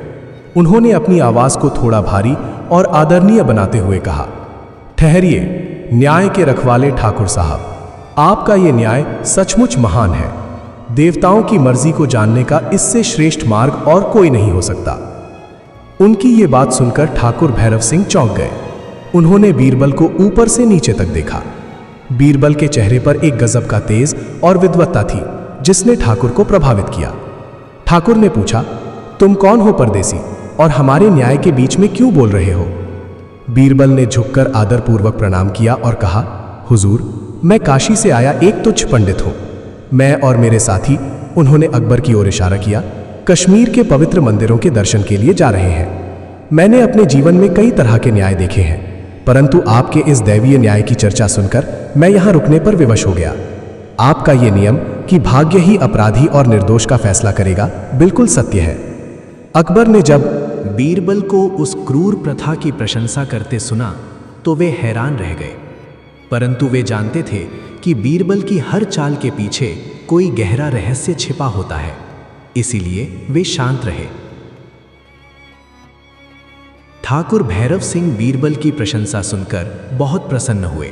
उन्होंने अपनी आवाज को थोड़ा भारी और आदरणीय बनाते हुए कहा, ठहरिए, न्याय के रखवाले ठाकुर साहब, आपका ये न्याय सचमुच महान है। देवताओं की मर्जी को जानने का इससे श्रेष्ठ मार्ग और कोई नहीं हो सकता। उनकी ये बात सुनकर ठाकुर भैरव सिंह चौंक गए। उन्होंने बीरबल को ऊपर से नीचे तक देखा। बीरबल के चेहरे पर एक गजब का तेज और विद्वत्ता थी जिसने ठाकुर को प्रभावित किया। ठाकुर ने पूछा, तुम कौन हो परदेसी, और हमारे न्याय के बीच में क्यों बोल रहे हो? बीरबल ने झुककर आदरपूर्वक प्रणाम किया और कहा, हुजूर, मैं काशी से आया एक तुच्छ पंडित हूं। मैं और मेरे साथी, उन्होंने अकबर की ओर इशारा किया, कश्मीर के पवित्र मंदिरों के दर्शन के लिए जा रहे हैं। मैंने अपने जीवन में कई तरह के न्याय देखे हैं, परंतु आपके इस दैवीय न्याय की चर्चा सुनकर मैं यहां रुकने पर विवश हो गया। आपका ये नियम कि भाग्य ही अपराधी और निर्दोष का फैसला करेगा, बिल्कुल सत्य है। अकबर ने जब बीरबल को उस क्रूर प्रथा की प्रशंसा करते सुना तो वे हैरान रह गए, परंतु वे जानते थे कि बीरबल की हर चाल के पीछे कोई गहरा रहस्य छिपा होता है, इसीलिए वे शांत रहे। ठाकुर भैरव सिंह बीरबल की प्रशंसा सुनकर बहुत प्रसन्न हुए।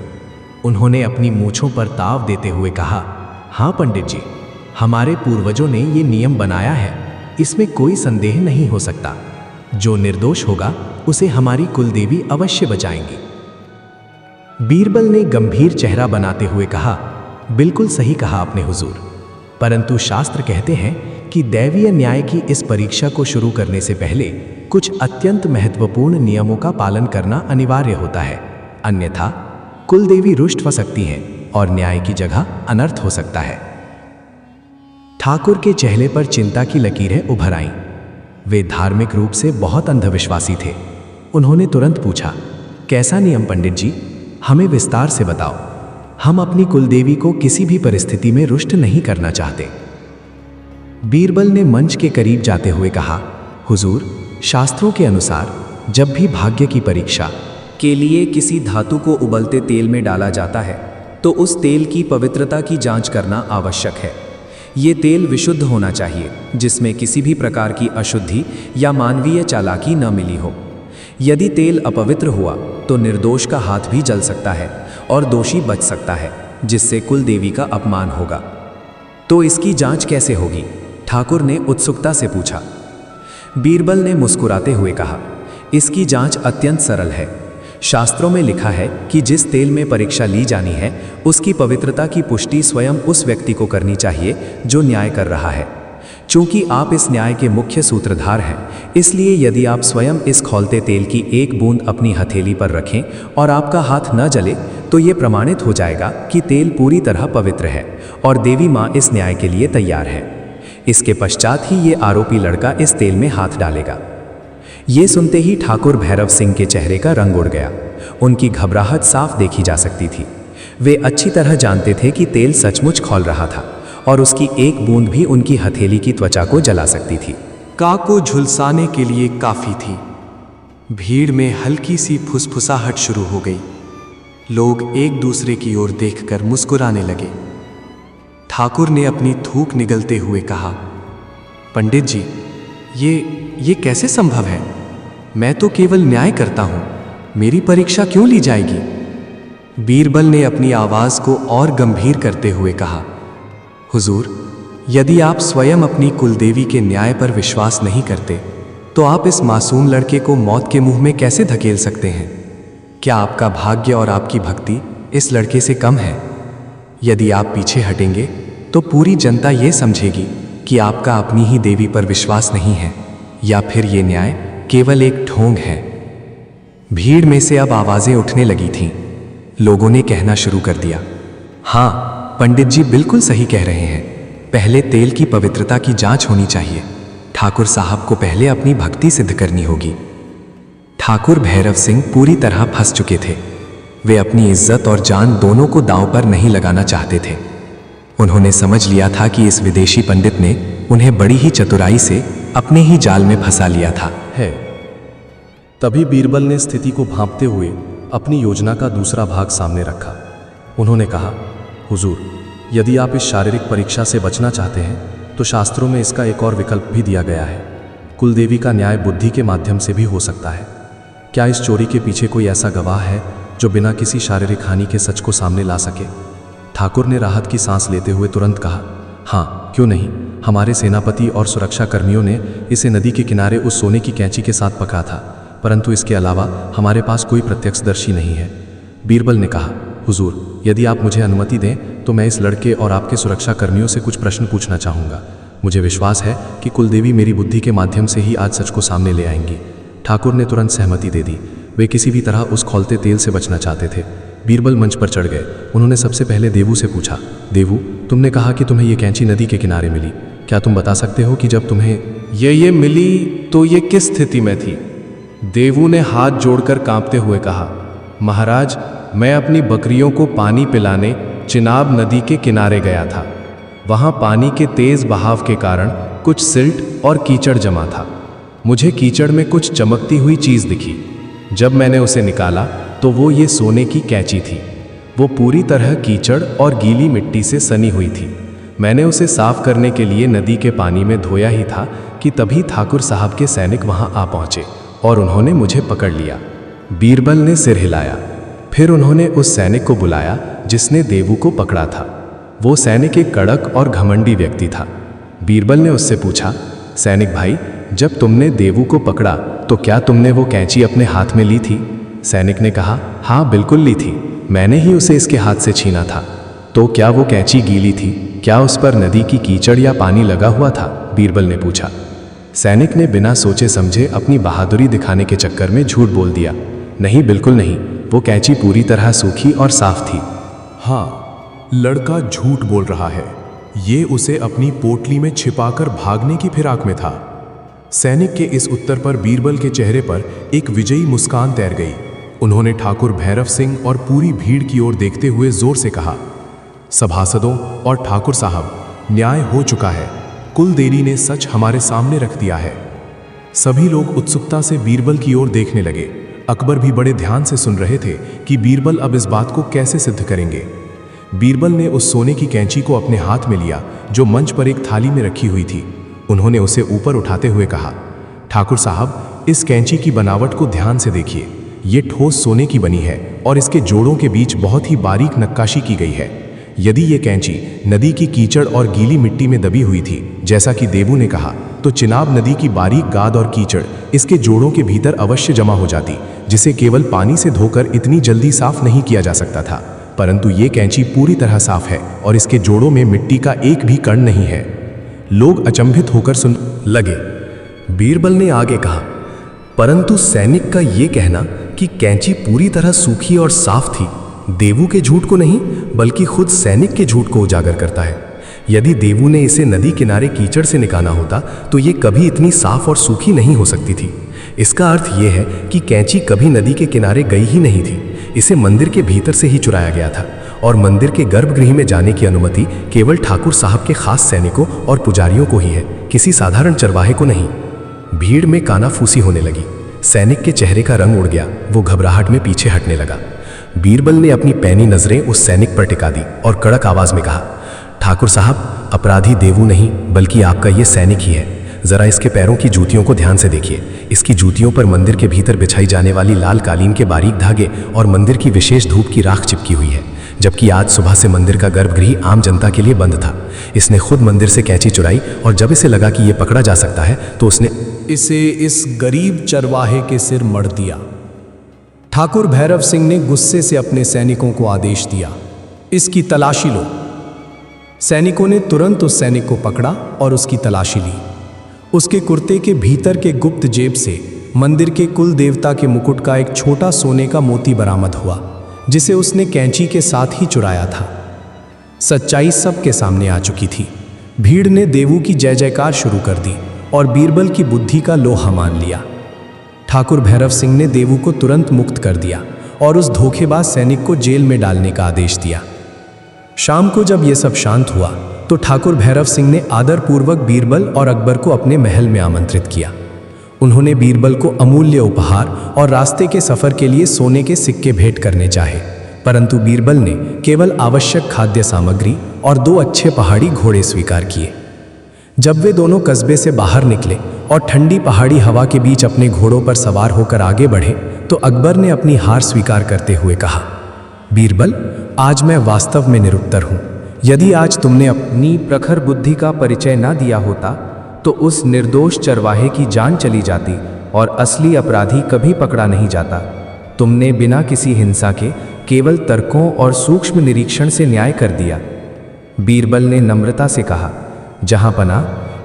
उन्होंने अपनी मूंछों पर ताव देते हुए कहा, हाँ पंडित जी, हमारे पूर्वजों ने ये नियम बनाया है, इसमें कोई संदेह नहीं हो सकता। जो निर्दोष होगा उसे हमारी कुलदेवी अवश्य बचाएंगी। बीरबल ने गंभीर चेहरा बनाते हुए कहा, बिल्कुल सही कहा आपने हुजूर, परंतु शास्त्र कहते हैं कि दैवीय न्याय की इस परीक्षा को शुरू करने से पहले कुछ अत्यंत महत्वपूर्ण नियमों का पालन करना अनिवार्य होता है, अन्यथा कुलदेवी रुष्ट हो सकती हैं और न्याय की जगह अनर्थ हो सकता है। ठाकुर के चेहरे पर चिंता की लकीरें उभर आईं। वे धार्मिक रूप से बहुत अंधविश्वासी थे। उन्होंने तुरंत पूछा, कैसा नियम पंडित जी, हमें विस्तार से बताओ। हम अपनी कुलदेवी को किसी भी परिस्थिति में रुष्ट नहीं करना चाहते। बीरबल ने मंच के करीब जाते हुए कहा, हुजूर, शास्त्रों के अनुसार जब भी भाग्य की परीक्षा के लिए किसी धातु को उबलते तेल में डाला जाता है तो उस तेल की पवित्रता की जांच करना आवश्यक है। ये तेल विशुद्ध होना चाहिए, जिसमें किसी भी प्रकार की अशुद्धि या मानवीय चालाकी न मिली हो। यदि तेल अपवित्र हुआ तो निर्दोष का हाथ भी जल सकता है और दोषी बच सकता है, जिससे कुल देवी का अपमान होगा। तो इसकी जांच कैसे होगी? ठाकुर ने उत्सुकता से पूछा। बीरबल ने मुस्कुराते हुए कहा, इसकी जांच अत्यंत सरल है। शास्त्रों में लिखा है कि जिस तेल में परीक्षा ली जानी है उसकी पवित्रता की पुष्टि स्वयं उस व्यक्ति को करनी चाहिए जो न्याय कर रहा है। चूंकि आप इस न्याय के मुख्य सूत्रधार हैं, इसलिए यदि आप स्वयं इस खौलते तेल की एक बूंद अपनी हथेली पर रखें और आपका हाथ न जले तो ये प्रमाणित हो जाएगा कि तेल पूरी तरह पवित्र है और देवी माँ इस न्याय के लिए तैयार है। इसके पश्चात ही ये आरोपी लड़का इस तेल में हाथ डालेगा। ये सुनते ही ठाकुर भैरव सिंह के चेहरे का रंग उड़ गया। उनकी घबराहट साफ देखी जा सकती थी। वे अच्छी तरह जानते थे कि तेल सचमुच खौल रहा था और उसकी एक बूंद भी उनकी हथेली की त्वचा को जला सकती थी। का को झुलसाने के लिए काफी थी। भीड़ में हल्की सी फुसफुसाहट शुरू हो गई। लोग एक दूसरे की ओर देखकर मुस्कुराने लगे। ठाकुर ने अपनी थूक निगलते हुए कहा, पंडित जी, ये कैसे संभव है? मैं तो केवल न्याय करता हूं, मेरी परीक्षा क्यों ली जाएगी? बीरबल ने अपनी आवाज को और गंभीर करते हुए कहा, हुजूर, यदि आप स्वयं अपनी कुलदेवी के न्याय पर विश्वास नहीं करते तो आप इस मासूम लड़के को मौत के मुंह में कैसे धकेल सकते हैं? क्या आपका भाग्य और आपकी भक्ति इस लड़के से कम है? यदि आप पीछे हटेंगे तो पूरी जनता ये समझेगी कि आपका अपनी ही देवी पर विश्वास नहीं है या फिर ये न्याय केवल एक ढोंग है। भीड़ में से अब आवाजें उठने लगी थीं। लोगों ने कहना शुरू कर दिया, हाँ, पंडित जी बिल्कुल सही कह रहे हैं। पहले तेल की पवित्रता की जांच होनी चाहिए। ठाकुर साहब को पहले अपनी भक्ति सिद्ध करनी होगी। ठाकुर भैरव सिंह पूरी तरह फंस चुके थे। वे अपनी इज्जत और जान दोनों को दांव पर नहीं लगाना चाहते थे। उन्होंने समझ लिया था कि इस विदेशी पंडित ने उन्हें बड़ी ही चतुराई से अपने ही जाल में फंसा लिया था। तभी बीरबल ने स्थिति को भांपते हुए अपनी योजना का दूसरा भाग सामने रखा। उन्होंने कहा, हुजूर, यदि आप इस शारीरिक परीक्षा से बचना चाहते हैं तो शास्त्रों में इसका एक और विकल्प भी दिया गया है। कुलदेवी का न्याय बुद्धि के माध्यम से भी हो सकता है। क्या इस चोरी के पीछे कोई ऐसा गवाह है जो बिना किसी शारीरिक हानि के सच को सामने ला सके? ठाकुर ने राहत की सांस लेते हुए तुरंत कहा, हाँ, क्यों नहीं। हमारे सेनापति और सुरक्षा कर्मियों ने इसे नदी के किनारे उस सोने की कैंची के साथ पकड़ा था, परंतु इसके अलावा हमारे पास कोई प्रत्यक्षदर्शी नहीं है। बीरबल ने कहा, हुजूर, यदि आप मुझे अनुमति दें तो मैं इस लड़के और आपके सुरक्षा कर्मियों से कुछ प्रश्न पूछना चाहूँगा। मुझे विश्वास है कि कुलदेवी मेरी बुद्धि के माध्यम से ही आज सच को सामने ले आएंगी। ठाकुर ने तुरंत सहमति दे दी। वे किसी भी तरह उस खौलते तेल से बचना चाहते थे। बीरबल मंच पर चढ़ गए। उन्होंने सबसे पहले देवू से पूछा, देवू, तुमने कहा कि तुम्हें ये कैंची नदी के किनारे मिली। क्या तुम बता सकते हो कि जब तुम्हें ये मिली तो ये किस स्थिति में थी? देवू ने हाथ जोड़कर कांपते हुए कहा, महाराज, मैं अपनी बकरियों को पानी पिलाने चिनाब नदी के किनारे गया था। वहाँ पानी के तेज बहाव के कारण कुछ सिल्ट और कीचड़ जमा था। मुझे कीचड़ में कुछ चमकती हुई चीज़ दिखी। जब मैंने उसे निकाला तो वो ये सोने की कैंची थी। वो पूरी तरह कीचड़ और गीली मिट्टी से सनी हुई थी। मैंने उसे साफ करने के लिए नदी के पानी में धोया ही था कि तभी ठाकुर साहब के सैनिक वहां आ पहुंचे और उन्होंने मुझे पकड़ लिया। बीरबल ने सिर हिलाया। फिर उन्होंने उस सैनिक को बुलाया जिसने देवू को पकड़ा था। वो सैनिक एक कड़क और घमंडी व्यक्ति था। बीरबल ने उससे पूछा, सैनिक भाई, जब तुमने देवू को पकड़ा तो क्या तुमने वो कैंची अपने हाथ में ली थी? सैनिक ने कहा, हाँ बिल्कुल ली थी, मैंने ही उसे इसके हाथ से छीना था। तो क्या वो कैंची गीली थी? क्या उस पर नदी की कीचड़ या पानी लगा हुआ था? बीरबल ने पूछा। सैनिक ने बिना सोचे समझे अपनी बहादुरी दिखाने के चक्कर में झूठ बोल दिया, नहीं बिल्कुल नहीं, वो कैंची पूरी तरह सूखी और साफ थी। हाँ, लड़का झूठ बोल रहा है। ये उसे अपनी पोटली में छिपाकर भागने की फिराक में था। सैनिक के इस उत्तर पर बीरबल के चेहरे पर एक विजयी मुस्कान तैर गई। उन्होंने ठाकुर भैरव सिंह और पूरी भीड़ की ओर देखते हुए जोर से कहा, सभासदों और ठाकुर साहब, न्याय हो चुका है। कुलदेवी ने सच हमारे सामने रख दिया है। सभी लोग उत्सुकता से बीरबल की ओर देखने लगे। अकबर भी बड़े ध्यान से सुन रहे थे कि बीरबल अब इस बात को कैसे सिद्ध करेंगे। बीरबल ने उस सोने की कैंची को अपने हाथ में लिया जो मंच पर एक थाली में रखी हुई थी। उन्होंने उसे ऊपर उठाते हुए कहा, ठाकुर साहब, इस कैंची की बनावट को ध्यान से देखिए। ये ठोस सोने की बनी है और इसके जोड़ों के बीच बहुत ही बारीक नक्काशी की गई है। यदि ये कैंची नदी की कीचड़ और गीली मिट्टी में दबी हुई थी, जैसा कि देवू ने कहा, तो चिनाब नदी की बारीक गाद और कीचड़ इसके जोड़ों के भीतर अवश्य जमा हो जाती, जिसे केवल पानी से धोकर इतनी जल्दी साफ नहीं किया जा सकता था। परंतु ये कैंची पूरी तरह साफ है और इसके जोड़ों में मिट्टी का एक भी कण नहीं है। लोग अचंभित होकर सुन लगे। बीरबल ने आगे कहा, परंतु सैनिक का ये कहना कि कैंची पूरी तरह सूखी और साफ थी, देवू के झूठ को नहीं बल्कि खुद सैनिक के झूठ को उजागर करता है। यदि देवू ने इसे नदी किनारे कीचड़ से निकाला होता तो ये कभी इतनी साफ और सूखी नहीं हो सकती थी। इसका अर्थ यह है कि कैंची कभी नदी के किनारे गई ही नहीं थी। इसे मंदिर के भीतर से ही चुराया गया था और मंदिर के गर्भगृह में जाने की अनुमति केवल ठाकुर साहब के खास सैनिकों और पुजारियों को ही है, किसी साधारण चरवाहे को नहीं। भीड़ में कानाफूसी होने लगी। सैनिक के चेहरे का रंग उड़ गया। वो घबराहट में पीछे हटने लगा। बीरबल ने अपनी पैनी नजरें उस सैनिक पर टिका दी और कड़क आवाज में कहा, ठाकुर साहब, अपराधी देवू नहीं बल्कि आपका ये सैनिक ही है। जरा इसके पैरों की जूतियों को ध्यान से देखिए। इसकी जूतियों पर मंदिर के भीतर बिछाई जाने वाली लाल कालीन के बारीक धागे और मंदिर की विशेष धूप की राख चिपकी हुई है, जबकि आज सुबह से मंदिर का गर्भगृह आम जनता के लिए बंद था। इसने खुद मंदिर से कैंची चुराई और जब इसे लगा कि यह पकड़ा जा सकता है तो उसने इसे इस गरीब चरवाहे के सिर मढ़ दिया। ठाकुर भैरव सिंह ने गुस्से से अपने सैनिकों को आदेश दिया, इसकी तलाशी लो। सैनिकों ने तुरंत उस सैनिक को पकड़ा और उसकी तलाशी ली। उसके कुर्ते के भीतर के गुप्त जेब से मंदिर के कुल देवता के मुकुट का एक छोटा सोने का मोती बरामद हुआ, जिसे उसने कैंची के साथ ही चुराया था। सच्चाई सबके सामने आ चुकी थी। भीड़ ने देवू की जय जयकार शुरू कर दी और बीरबल की बुद्धि का लोहा मान लिया। ठाकुर भैरव सिंह ने देवू को तुरंत मुक्त कर दिया और उस धोखेबाज सैनिक को जेल में डालने का आदेश दिया। शाम को जब यह सब शांत हुआ तो ठाकुर भैरव सिंह ने आदरपूर्वक बीरबल और अकबर को अपने महल में आमंत्रित किया। उन्होंने बीरबल को अमूल्य उपहार और रास्ते के सफर के लिए सोने के सिक्के भेंट करने चाहे, परंतु बीरबल ने केवल आवश्यक खाद्य सामग्री और 2 अच्छे पहाड़ी घोड़े स्वीकार किए। जब वे दोनों कस्बे से बाहर निकले और ठंडी पहाड़ी हवा के बीच अपने घोड़ों पर सवार होकर आगे बढ़े तो अकबर ने अपनी हार स्वीकार करते हुए कहा, बीरबल, आज मैं वास्तव में निरुत्तर हूं। यदि आज तुमने अपनी प्रखर बुद्धि का परिचय ना दिया होता तो उस निर्दोष चरवाहे की जान चली जाती और असली अपराधी कभी पकड़ा नहीं जाता। तुमने बिना किसी हिंसा के केवल तर्कों और सूक्ष्म निरीक्षण से न्याय कर दिया। बीरबल ने नम्रता से कहा, जहांपना,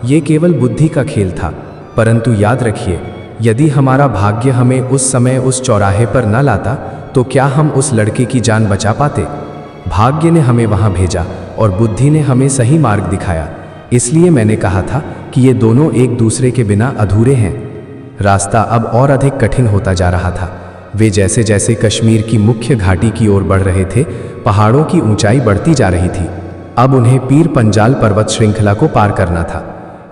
ये केवल बुद्धि का खेल था, परंतु याद रखिए, यदि हमारा भाग्य हमें उस समय उस चौराहे पर न लाता तो क्या हम उस लड़के की जान बचा पाते? भाग्य ने हमें वहां भेजा और बुद्धि ने हमें सही मार्ग दिखाया। इसलिए मैंने कहा था कि ये दोनों एक दूसरे के बिना अधूरे हैं। रास्ता अब और अधिक कठिन होता जा रहा था। वे जैसे जैसे कश्मीर की मुख्य घाटी की ओर बढ़ रहे थे, पहाड़ों की ऊंचाई बढ़ती जा रही थी। अब उन्हें पीर पंजाल पर्वत श्रृंखला को पार करना था।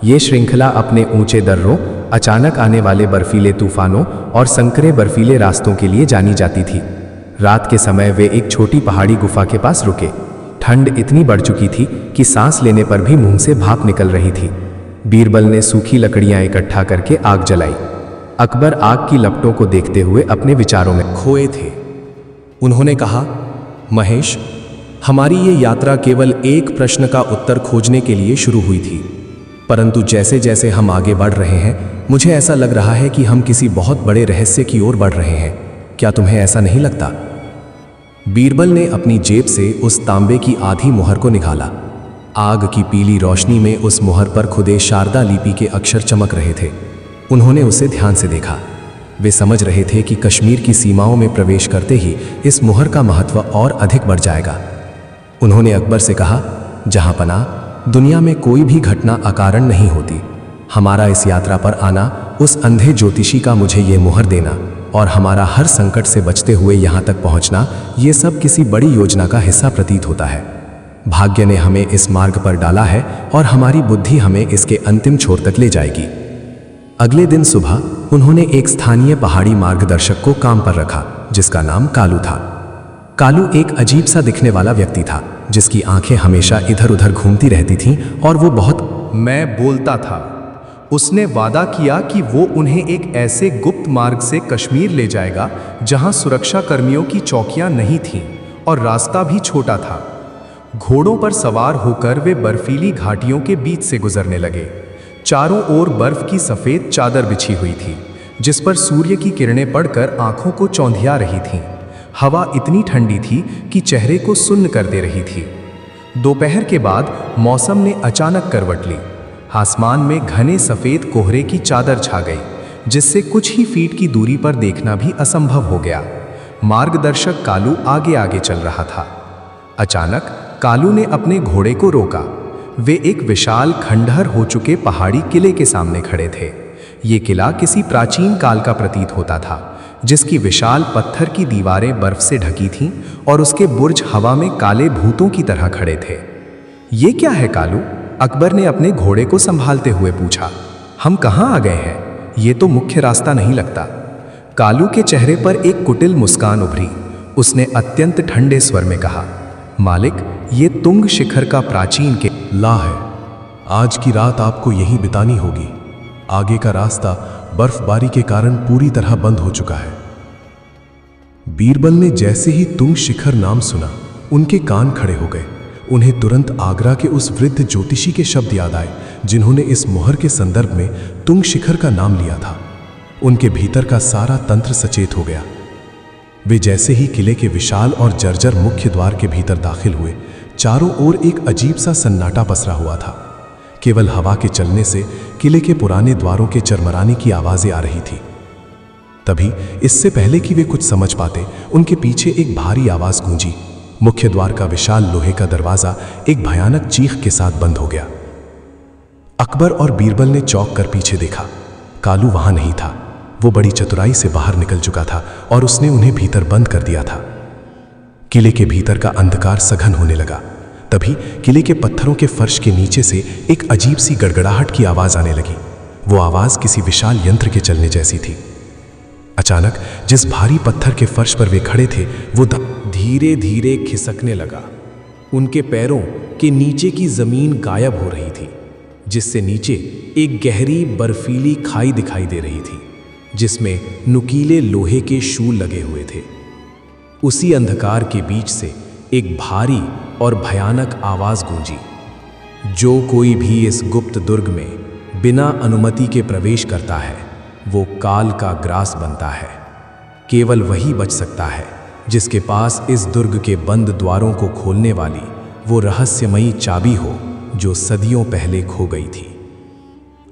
ये श्रृंखला अपने ऊंचे दर्रों, अचानक आने वाले बर्फीले तूफानों और संकरे बर्फीले रास्तों के लिए जानी जाती थी। रात के समय वे एक छोटी पहाड़ी गुफा के पास रुके। ठंड इतनी बढ़ चुकी थी कि सांस लेने पर भी मुंह से भाप निकल रही थी। बीरबल ने सूखी लकड़ियां इकट्ठा करके आग जलाई। अकबर आग की लपटों को देखते हुए अपने विचारों में खोए थे। उन्होंने कहा, महेश, हमारी ये यात्रा केवल एक प्रश्न का उत्तर खोजने के लिए शुरू हुई थी, परंतु जैसे जैसे हम आगे बढ़ रहे हैं मुझे ऐसा लग रहा है कि हम किसी बहुत बड़े रहस्य की ओर बढ़ रहे हैं। क्या तुम्हें ऐसा नहीं लगता? बीरबल ने अपनी जेब से उस तांबे की आधी मुहर को निकाला। आग की पीली रोशनी में उस मुहर पर खुदे शारदा लिपि के अक्षर चमक रहे थे। उन्होंने उसे ध्यान से देखा। वे समझ रहे थे कि कश्मीर की सीमाओं में प्रवेश करते ही इस मुहर का महत्व और अधिक बढ़ जाएगा। उन्होंने अकबर से कहा, जहां पनाह, दुनिया में कोई भी घटना अकारण नहीं होती। हमारा इस यात्रा पर आना, उस अंधे ज्योतिषी का मुझे ये मुहर देना और हमारा हर संकट से बचते हुए यहाँ तक पहुँचना, ये सब किसी बड़ी योजना का हिस्सा प्रतीत होता है। भाग्य ने हमें इस मार्ग पर डाला है और हमारी बुद्धि हमें इसके अंतिम छोर तक ले जाएगी। अगले दिन सुबह उन्होंने एक स्थानीय पहाड़ी मार्गदर्शक को काम पर रखा, जिसका नाम कालू था। कालू एक अजीब सा दिखने वाला व्यक्ति था, जिसकी आंखें हमेशा इधर उधर घूमती रहती थीं और वो बहुत मैं बोलता था। उसने वादा किया कि वो उन्हें एक ऐसे गुप्त मार्ग से कश्मीर ले जाएगा जहां सुरक्षा कर्मियों की चौकियां नहीं थीं और रास्ता भी छोटा था। घोड़ों पर सवार होकर वे बर्फीली घाटियों के बीच से गुजरने लगे। चारों ओर बर्फ की सफ़ेद चादर बिछी हुई थी, जिस पर सूर्य की किरणें पड़कर आंखों को चौंधिया रही थीं। हवा इतनी ठंडी थी कि चेहरे को सुन्न कर दे रही थी। दोपहर के बाद मौसम ने अचानक करवट ली। आसमान में घने सफ़ेद कोहरे की चादर छा गई, जिससे कुछ ही फीट की दूरी पर देखना भी असंभव हो गया। मार्गदर्शक कालू आगे आगे चल रहा था। अचानक कालू ने अपने घोड़े को रोका। वे एक विशाल खंडहर हो चुके पहाड़ी किले के सामने खड़े थे। ये किला किसी प्राचीन काल का प्रतीत होता था, जिसकी विशाल पत्थर की दीवारें बर्फ से ढकी थीं और उसके बुर्ज हवा में काले भूतों की तरह खड़े थे। ये क्या है कालू? अकबर ने अपने घोड़े को संभालते हुए पूछा। हम कहाँ आ गए हैं? ये तो मुख्य रास्ता नहीं लगता। कालू के चेहरे पर एक कुटिल मुस्कान उभरी। उसने अत्यंत ठंडे स्वर में कहा, मालिक, ये तुंग शिखर का प्राचीन किला है। आज की रात आपको यहीं बितानी होगी। आगे का रास्ता बर्फबारी के कारण पूरी तरह बंद हो चुका है। बीरबल ने जैसे ही तुंग शिखर नाम सुना, उनके कान खड़े हो गए। उन्हें तुरंत आगरा के उस वृद्ध ज्योतिषी के शब्द याद आए, जिन्होंने इस मुहर के संदर्भ में तुंग शिखर का नाम लिया था। उनके भीतर का सारा तंत्र सचेत हो गया। वे जैसे ही किले के विशाल और जर्जर मुख्य द्वार के भीतर दाखिल हुए, चारों ओर एक अजीब सा सन्नाटा पसरा हुआ था। केवल हवा के चलने से किले के पुराने द्वारों के चरमराने की आवाजें आ रही थी। तभी, इससे पहले कि वे कुछ समझ पाते, उनके पीछे एक भारी आवाज गूंजी। मुख्य द्वार का विशाल लोहे का दरवाजा एक भयानक चीख के साथ बंद हो गया। अकबर और बीरबल ने चौंक कर पीछे देखा। कालू वहां नहीं था। वो बड़ी चतुराई से बाहर निकल चुका था और उसने उन्हें भीतर बंद कर दिया था। किले के भीतर का अंधकार सघन होने लगा। तभी किले के पत्थरों के फर्श के नीचे से एक अजीब सी गड़गड़ाहट की आवाज आने लगी। वो आवाज किसी विशाल यंत्र के चलने जैसी थी। अचानक जिस भारी पत्थर के फर्श पर वे खड़े थे, वो धीरे धीरे खिसकने लगा। उनके पैरों के नीचे की जमीन गायब हो रही थी, जिससे नीचे एक गहरी बर्फीली खाई दिखाई दे रही थी, जिसमें नुकीले लोहे के शूल लगे हुए थे। उसी अंधकार के बीच से एक भारी और भयानक आवाज गूंजी, जो कोई भी इस गुप्त दुर्ग में बिना अनुमति के प्रवेश करता है, वो काल का ग्रास बनता है। केवल वही बच सकता है जिसके पास इस दुर्ग के बंद द्वारों को खोलने वाली वो रहस्यमयी चाबी हो, जो सदियों पहले खो गई थी।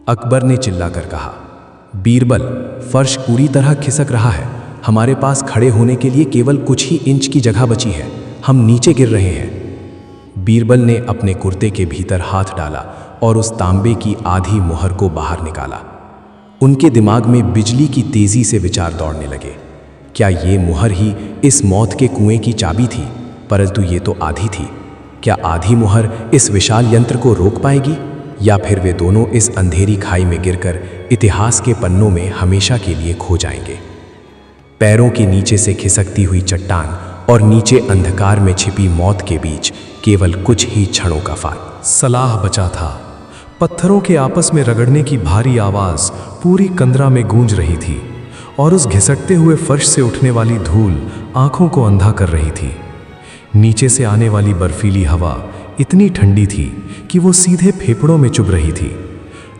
अकबर ने चिल्लाकर कहा, बीरबल, फर्श पूरी तरह खिसक रहा है। हमारे पास खड़े होने के लिए केवल कुछ ही इंच की जगह बची है। हम नीचे गिर रहे हैं। बीरबल ने अपने कुर्ते के भीतर हाथ डाला और उस तांबे की आधी मुहर को बाहर निकाला। उनके दिमाग में बिजली की तेजी से विचार दौड़ने लगे। क्या ये मुहर ही इस मौत के कुएं की चाबी थी? परंतु ये तो आधी थी। क्या आधी मुहर इस विशाल यंत्र को रोक पाएगी, या फिर वे दोनों इस अंधेरी खाई में गिरकर इतिहास के पन्नों में हमेशा के लिए खो जाएंगे? पैरों के नीचे से खिसकती हुई चट्टान और नीचे अंधकार में छिपी मौत के बीच केवल कुछ ही क्षणों का फासला। सलाह बचा था। पत्थरों के आपस में रगड़ने की भारी आवाज पूरी कंदरा में गूंज रही थी और उस घिसकते हुए फर्श से उठने वाली धूल आंखों को अंधा कर रही थी। नीचे से आने वाली बर्फीली हवा इतनी ठंडी थी कि वो सीधे फेफड़ों में चुभ रही थी।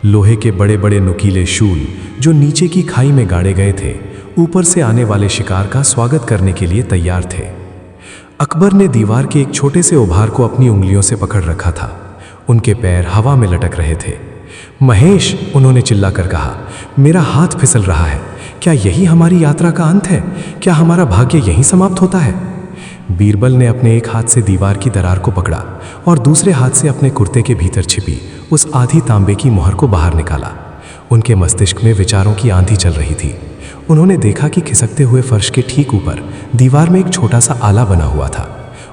लोहे के बड़े बड़े नुकीले शूल जो नीचे की खाई में गाड़े गए थे, ऊपर से आने वाले शिकार का स्वागत करने के लिए तैयार थे। अकबर ने दीवार के एक छोटे से उभार को अपनी उंगलियों से पकड़ रखा था। उनके पैर हवा में लटक रहे थे। महेश, उन्होंने चिल्लाकर कहा, मेरा हाथ फिसल रहा है। क्या यही हमारी यात्रा का अंत है? क्या हमारा भाग्य यहीं समाप्त होता है? बीरबल ने अपने एक हाथ से दीवार की दरार को पकड़ा और दूसरे हाथ से अपने कुर्ते के भीतर छिपी उस आधी तांबे की मोहर को बाहर निकाला। उनके मस्तिष्क में विचारों की आंधी चल रही थी। उन्होंने देखा कि खिसकते हुए फर्श के ठीक ऊपर दीवार में एक छोटा सा आला बना हुआ था।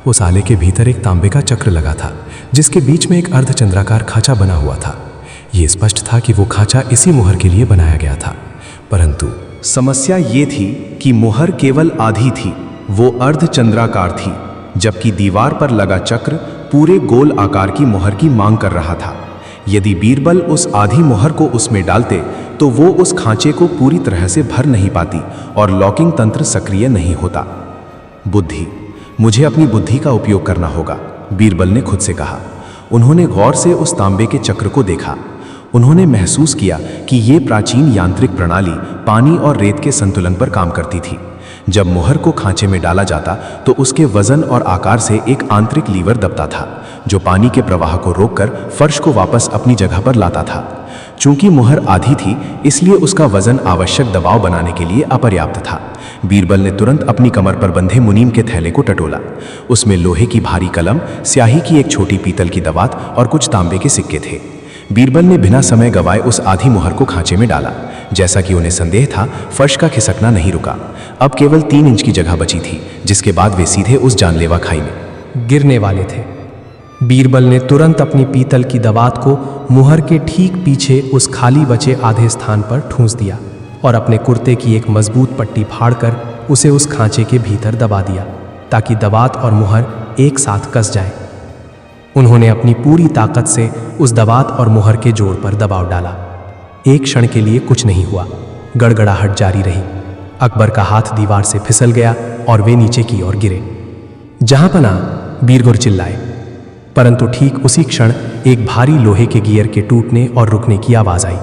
उस आले के भीतर एक तांबे का चक्र लगा था, जिसके बीच में एक अर्धचंद्राकार खांचा बना हुआ था। ये स्पष्ट था कि वो खांचा इसी मोहर के लिए बनाया गया था। परंतु समस्या ये थी कि मोहर केवल आधी थी, वो अर्धचंद्राकार थी, जबकि दीवार पर लगा चक्र पूरे गोल आकार की मोहर की मांग कर रहा था। यदि बीरबल उस आधी मोहर को उसमें डालते तो वो उस खांचे को पूरी तरह से भर नहीं पाती और लॉकिंग तंत्र सक्रिय नहीं होता। बुद्धि, मुझे अपनी बुद्धि का उपयोग करना होगा, बीरबल ने खुद से कहा। उन्होंने गौर से उस तांबे के चक्र को देखा। उन्होंने महसूस किया कि ये प्राचीन यांत्रिक प्रणाली पानी और रेत के संतुलन पर काम करती थी। जब मोहर को खांचे में डाला जाता तो उसके वजन और आकार से एक आंतरिक लीवर दबता था, जो पानी के प्रवाह को रोककर फर्श को वापस अपनी जगह पर लाता था। चूंकि मोहर आधी थी, इसलिए उसका वजन आवश्यक दबाव बनाने के लिए अपर्याप्त था। बीरबल ने तुरंत अपनी कमर पर बंधे मुनीम के थैले को टटोला। उसमें लोहे की भारी कलम, स्याही की एक छोटी पीतल की दवात और कुछ तांबे के सिक्के थे। बीरबल ने बिना समय गवाए उस आधी मोहर को खांचे में डाला। जैसा कि उन्हें संदेह था, फर्श का खिसकना नहीं रुका। अब केवल 3 इंच की जगह बची थी, जिसके बाद वे सीधे उस जानलेवा खाई में गिरने वाले थे। बीरबल ने तुरंत अपनी पीतल की दवात को मुहर के ठीक पीछे उस खाली बचे आधे स्थान पर ठूंस दिया और अपने कुर्ते की एक मजबूत पट्टी फाड़कर उसे उस खांचे के भीतर दबा दिया, ताकि दवात और मुहर एक साथ कस जाए। उन्होंने अपनी पूरी ताकत से उस दवात और मुहर के जोड़ पर दबाव डाला। एक क्षण के लिए कुछ नहीं हुआ, गड़गड़ाहट जारी रही। अकबर का हाथ दीवार से फिसल गया और वे नीचे की ओर गिरे। जहां पना, बीरबल चिल्लाए। परंतु ठीक उसी क्षण एक भारी लोहे के गियर के टूटने और रुकने की आवाज आई।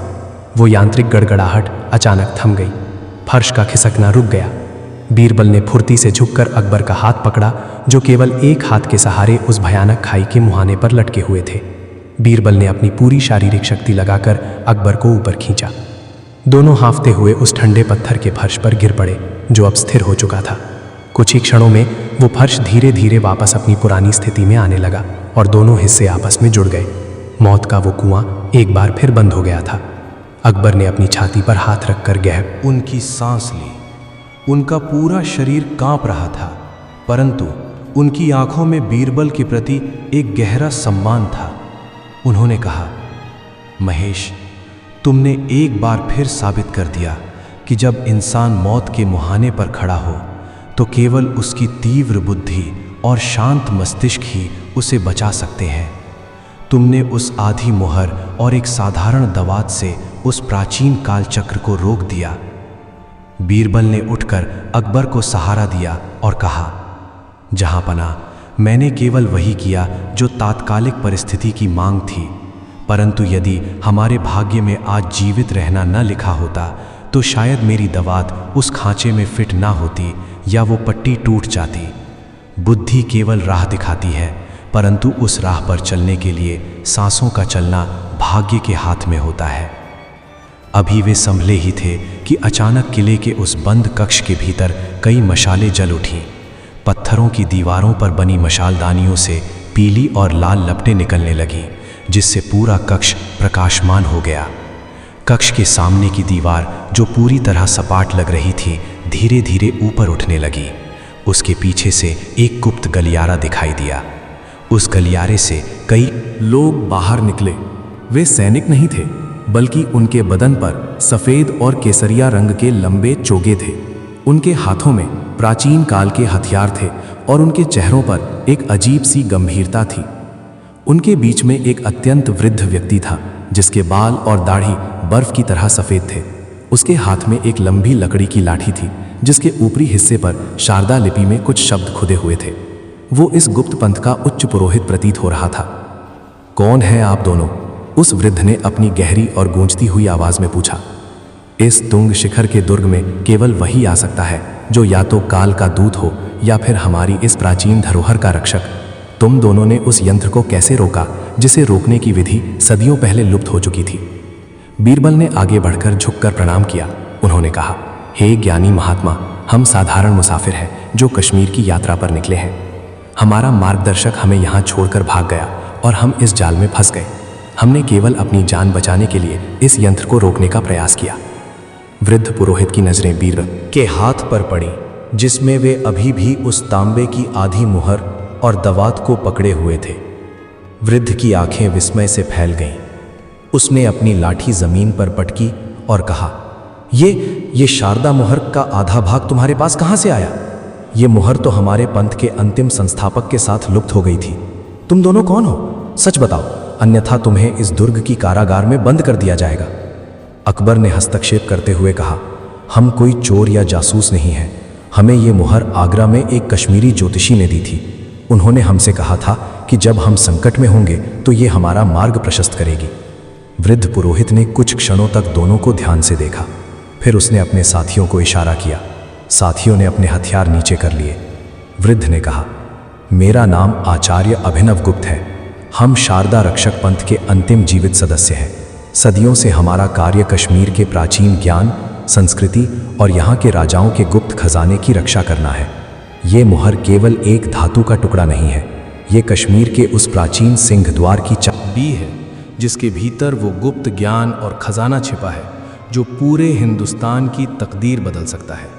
वो यांत्रिक गड़गड़ाहट अचानक थम गई। फर्श का खिसकना रुक गया। बीरबल ने फुर्ती से झुककर अकबर का हाथ पकड़ा, जो केवल एक हाथ के सहारे उस भयानक खाई के मुहाने पर लटके हुए थे। बीरबल ने अपनी पूरी शारीरिक शक्ति लगाकर अकबर को ऊपर खींचा। दोनों हांफते हुए उस ठंडे पत्थर के फर्श पर गिर पड़े, जो अब स्थिर हो चुका था। कुछ ही क्षणों में वो फर्श धीरे धीरे वापस अपनी पुरानी स्थिति में आने लगा और दोनों हिस्से आपस में जुड़ गए। मौत का वो कुआं एक बार फिर बंद हो गया था। अकबर ने अपनी छाती पर हाथ रखकर गहर उनकी सांस ली। उनका पूरा शरीर कांप रहा था, परंतु उनकी आंखों में बीरबल के प्रति एक गहरा सम्मान था। उन्होंने कहा, महेश, तुमने एक बार फिर साबित कर दिया कि जब इंसान मौत के मुहाने पर खड़ा हो तो केवल उसकी तीव्र बुद्धि और शांत मस्तिष्क ही उसे बचा सकते हैं। तुमने उस आधी मोहर और एक साधारण दवात से उस प्राचीन काल चक्र को रोक दिया। बीरबल ने उठकर अकबर को सहारा दिया और कहा, जहांपना, मैंने केवल वही किया जो तात्कालिक परिस्थिति की मांग थी, परंतु यदि हमारे भाग्य में आज जीवित रहना न लिखा होता तो शायद मेरी दवात उस खांचे में फिट ना होती या वो पट्टी टूट जाती। बुद्धि केवल राह दिखाती है, परंतु उस राह पर चलने के लिए सांसों का चलना भाग्य के हाथ में होता है। अभी वे संभले ही थे कि अचानक किले के उस बंद कक्ष के भीतर कई मशालें जल उठीं। पत्थरों की दीवारों पर बनी मशालदानियों से पीली और लाल लपटें निकलने लगीं, जिससे पूरा कक्ष प्रकाशमान हो गया। कक्ष के सामने की दीवार, जो पूरी तरह सपाट लग रही थी, धीरे धीरे ऊपर उठने लगी। उसके पीछे से एक गुप्त गलियारा दिखाई दिया। उस गलियारे से कई लोग बाहर निकले। वे सैनिक नहीं थे, बल्कि उनके बदन पर सफ़ेद और केसरिया रंग के लंबे चोगे थे। उनके हाथों में प्राचीन काल के हथियार थे और उनके चेहरों पर एक अजीब सी गंभीरता थी। उनके बीच में एक अत्यंत वृद्ध व्यक्ति था, जिसके बाल और दाढ़ी बर्फ की तरह सफ़ेद थे। उसके हाथ में एक लंबी लकड़ी की लाठी थी, जिसके ऊपरी हिस्से पर शारदा लिपि में कुछ शब्द खुदे हुए थे। वो इस गुप्त पंथ का उच्च पुरोहित प्रतीत हो रहा था। कौन है आप दोनों? उस वृद्ध ने अपनी गहरी और गूंजती हुई आवाज में पूछा। इस तुंग शिखर के दुर्ग में केवल वही आ सकता है जो या तो काल का दूत हो या फिर हमारी इस प्राचीन धरोहर का रक्षक। तुम दोनों ने उस यंत्र को कैसे रोका जिसे रोकने की विधि सदियों पहले लुप्त हो चुकी थी? बीरबल ने आगे बढ़कर झुककर प्रणाम किया। उन्होंने कहा, हे ज्ञानी महात्मा, हम साधारण मुसाफिर हैं जो कश्मीर की यात्रा पर निकले हैं। हमारा मार्गदर्शक हमें यहाँ छोड़कर भाग गया और हम इस जाल में फंस गए। हमने केवल अपनी जान बचाने के लिए इस यंत्र को रोकने का प्रयास किया। वृद्ध पुरोहित की नजरें बीरबल के हाथ पर पड़ी, जिसमें वे अभी भी उस तांबे की आधी मुहर और दवात को पकड़े हुए थे। वृद्ध की आंखें विस्मय से फैल गईं। उसने अपनी लाठी जमीन पर पटकी और कहा, ये शारदा मुहर का आधा भाग तुम्हारे पास कहाँ से आया? ये मुहर तो हमारे पंथ के अंतिम संस्थापक के साथ लुप्त हो गई थी। तुम दोनों कौन हो? सच बताओ, अन्यथा तुम्हें इस दुर्ग की कारागार में बंद कर दिया जाएगा। अकबर ने हस्तक्षेप करते हुए कहा, हम कोई चोर या जासूस नहीं हैं। हमें ये मुहर आगरा में एक कश्मीरी ज्योतिषी ने दी थी। उन्होंने हमसे कहा था कि जब हम संकट में होंगे तो ये हमारा मार्ग प्रशस्त करेगी। वृद्ध पुरोहित ने कुछ क्षणों तक दोनों को ध्यान से देखा। फिर उसने अपने साथियों को इशारा किया। साथियों ने अपने हथियार नीचे कर लिए। वृद्ध ने कहा, मेरा नाम आचार्य अभिनव गुप्त है। हम शारदा रक्षक पंथ के अंतिम जीवित सदस्य हैं। सदियों से हमारा कार्य कश्मीर के प्राचीन ज्ञान, संस्कृति और यहाँ के राजाओं के गुप्त खजाने की रक्षा करना है। ये मुहर केवल एक धातु का टुकड़ा नहीं है। ये कश्मीर के उस प्राचीन सिंह द्वार की चाबी है जिसके भीतर वो गुप्त ज्ञान और खजाना छिपा है जो पूरे हिंदुस्तान की तकदीर बदल सकता है।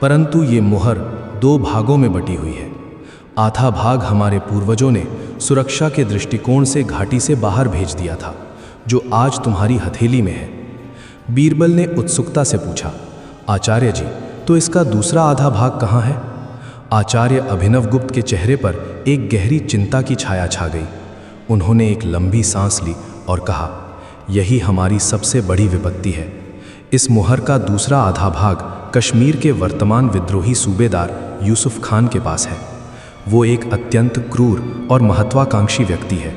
परंतु ये मुहर दो भागों में बटी हुई है। आधा भाग हमारे पूर्वजों ने सुरक्षा के दृष्टिकोण से घाटी से बाहर भेज दिया था, जो आज तुम्हारी हथेली में है। बीरबल ने उत्सुकता से पूछा, आचार्य जी, तो इसका दूसरा आधा भाग कहाँ है? आचार्य अभिनव गुप्त के चेहरे पर एक गहरी चिंता की छाया छा गई। उन्होंने एक लंबी सांस ली और कहा, यही हमारी सबसे बड़ी विपत्ति है। इस मुहर का दूसरा आधा भाग कश्मीर के वर्तमान विद्रोही सूबेदार यूसुफ खान के पास है। वो एक अत्यंत क्रूर और महत्वाकांक्षी व्यक्ति है।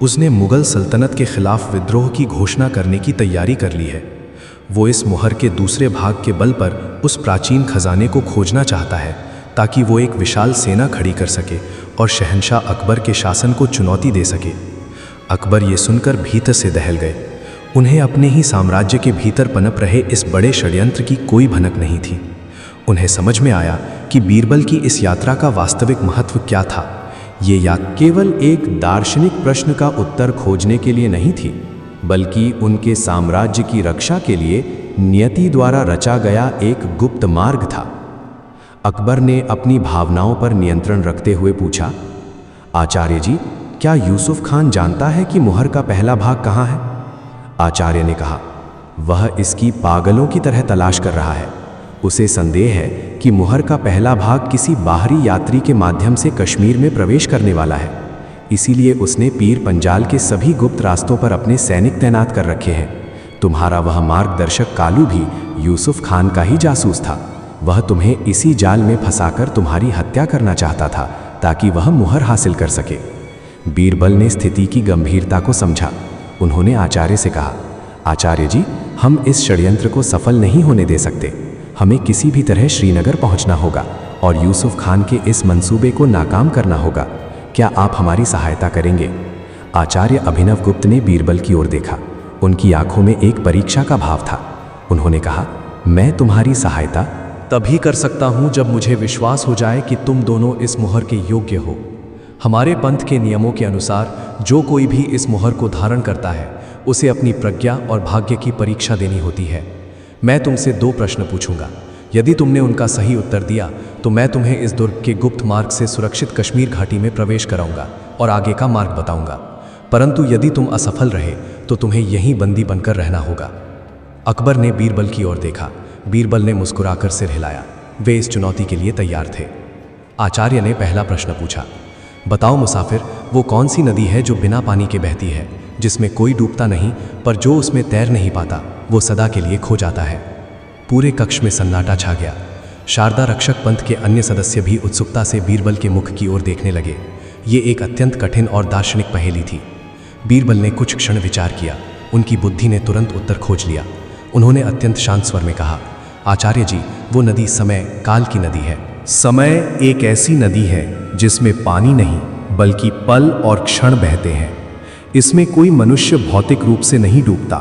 उसने मुगल सल्तनत के खिलाफ विद्रोह की घोषणा करने की तैयारी कर ली है। वो इस मुहर के दूसरे भाग के बल पर उस प्राचीन खजाने को खोजना चाहता है ताकि वो एक विशाल सेना खड़ी कर सके और शहंशाह अकबर के शासन को चुनौती दे सके। अकबर ये सुनकर भीतर से दहल गए। उन्हें अपने ही साम्राज्य के भीतर पनप रहे इस बड़े षड्यंत्र की कोई भनक नहीं थी। उन्हें समझ में आया कि बीरबल की इस यात्रा का वास्तविक महत्व क्या था। ये यात्रा केवल एक दार्शनिक प्रश्न का उत्तर खोजने के लिए नहीं थी, बल्कि उनके साम्राज्य की रक्षा के लिए नियति द्वारा रचा गया एक गुप्त मार्ग था। अकबर ने अपनी भावनाओं पर नियंत्रण रखते हुए पूछा, आचार्य जी, क्या यूसुफ खान जानता है कि मुहर का पहला भाग कहाँ है? आचार्य ने कहा, वह इसकी पागलों की तरह तलाश कर रहा है। उसे संदेह है कि मुहर का पहला भाग किसी बाहरी यात्री के माध्यम से कश्मीर में प्रवेश करने वाला है। इसीलिए उसने पीर पंजाल के सभी गुप्त रास्तों पर अपने सैनिक तैनात कर रखे हैं। तुम्हारा वह मार्गदर्शक कालू भी यूसुफ खान का ही जासूस था। वह तुम्हें इसी जाल में फंसाकर तुम्हारी हत्या करना चाहता था ताकि वह मुहर हासिल कर सके। बीरबल ने स्थिति की गंभीरता को समझा। उन्होंने आचार्य से कहा, आचार्य जी, हम इस षड्यंत्र को सफल नहीं होने दे सकते। हमें किसी भी तरह श्रीनगर पहुंचना होगा और यूसुफ खान के इस मंसूबे को नाकाम करना होगा। क्या आप हमारी सहायता करेंगे? आचार्य अभिनव गुप्त ने बीरबल की ओर देखा। उनकी आंखों में एक परीक्षा का भाव था। उन्होंने कहा, मैं तुम्हारी सहायता तभी कर सकता हूं जब मुझे विश्वास हो जाए कि तुम दोनों इस मुहर के योग्य हो। हमारे पंथ के नियमों के अनुसार जो कोई भी इस मुहर को धारण करता है उसे अपनी प्रज्ञा और भाग्य की परीक्षा देनी होती है। मैं तुमसे 2 प्रश्न पूछूंगा। यदि तुमने उनका सही उत्तर दिया तो मैं तुम्हें इस दुर्ग के गुप्त मार्ग से सुरक्षित कश्मीर घाटी में प्रवेश कराऊंगा और आगे का मार्ग बताऊंगा। परंतु यदि तुम असफल रहे तो तुम्हें यहीं बंदी बनकर रहना होगा। अकबर ने बीरबल की ओर देखा। बीरबल ने मुस्कुराकर सिर हिलाया। वे इस चुनौती के लिए तैयार थे। आचार्य ने पहला प्रश्न पूछा, बताओ मुसाफिर, वो कौन सी नदी है जो बिना पानी के बहती है, जिसमें कोई डूबता नहीं, पर जो उसमें तैर नहीं पाता वो सदा के लिए खो जाता है। पूरे कक्ष में सन्नाटा छा गया। शारदा रक्षक पंथ के अन्य सदस्य भी उत्सुकता से बीरबल के मुख की ओर देखने लगे। ये एक अत्यंत कठिन और दार्शनिक पहेली थी। बीरबल ने कुछ क्षण विचार किया। उनकी बुद्धि ने तुरंत उत्तर खोज लिया। उन्होंने अत्यंत शांत स्वर में कहा, आचार्य जी, वो नदी समय काल की नदी है। समय एक ऐसी नदी है जिसमें पानी नहीं बल्कि पल और क्षण बहते हैं। इसमें कोई मनुष्य भौतिक रूप से नहीं डूबता,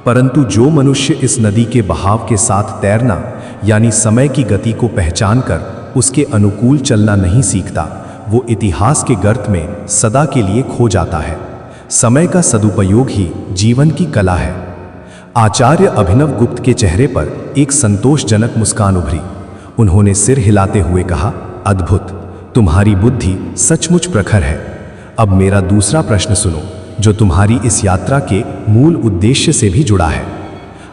परंतु जो मनुष्य इस नदी के बहाव के साथ तैरना यानी समय की गति को पहचान कर उसके अनुकूल चलना नहीं सीखता, वो इतिहास के गर्त में सदा के लिए खो जाता है। समय का सदुपयोग ही जीवन की कला है। आचार्य अभिनव गुप्त के चेहरे पर एक संतोषजनक मुस्कान उभरी। उन्होंने सिर हिलाते हुए कहा, अद्भुत, तुम्हारी बुद्धि सचमुच प्रखर है। अब मेरा दूसरा प्रश्न सुनो, जो तुम्हारी इस यात्रा के मूल उद्देश्य से भी जुड़ा है।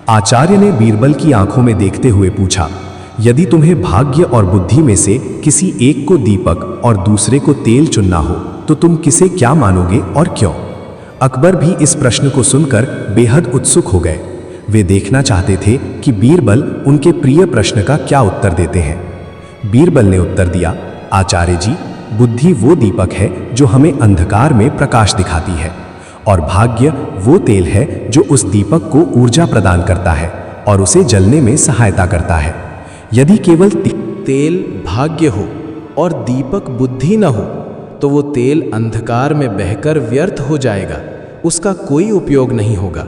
आचार्य ने बीरबल की आंखों में देखते हुए पूछा, यदि तुम्हें भाग्य और बुद्धि में से किसी एक को दीपक और दूसरे को तेल चुनना हो तो तुम किसे क्या मानोगे और क्यों? अकबर भी इस प्रश्न को सुनकर बेहद उत्सुक हो गए। वे देखना चाहते थे कि बीरबल उनके प्रिय प्रश्न का क्या उत्तर देते हैं। बीरबल ने उत्तर दिया, आचार्य जी, बुद्धि वो दीपक है जो हमें अंधकार में प्रकाश दिखाती है, और भाग्य वो तेल है जो उस दीपक को ऊर्जा प्रदान करता है और उसे जलने में सहायता करता है। यदि केवल तेल भाग्य हो और दीपक बुद्धि न हो तो वो तेल अंधकार में बहकर व्यर्थ हो जाएगा, उसका कोई उपयोग नहीं होगा।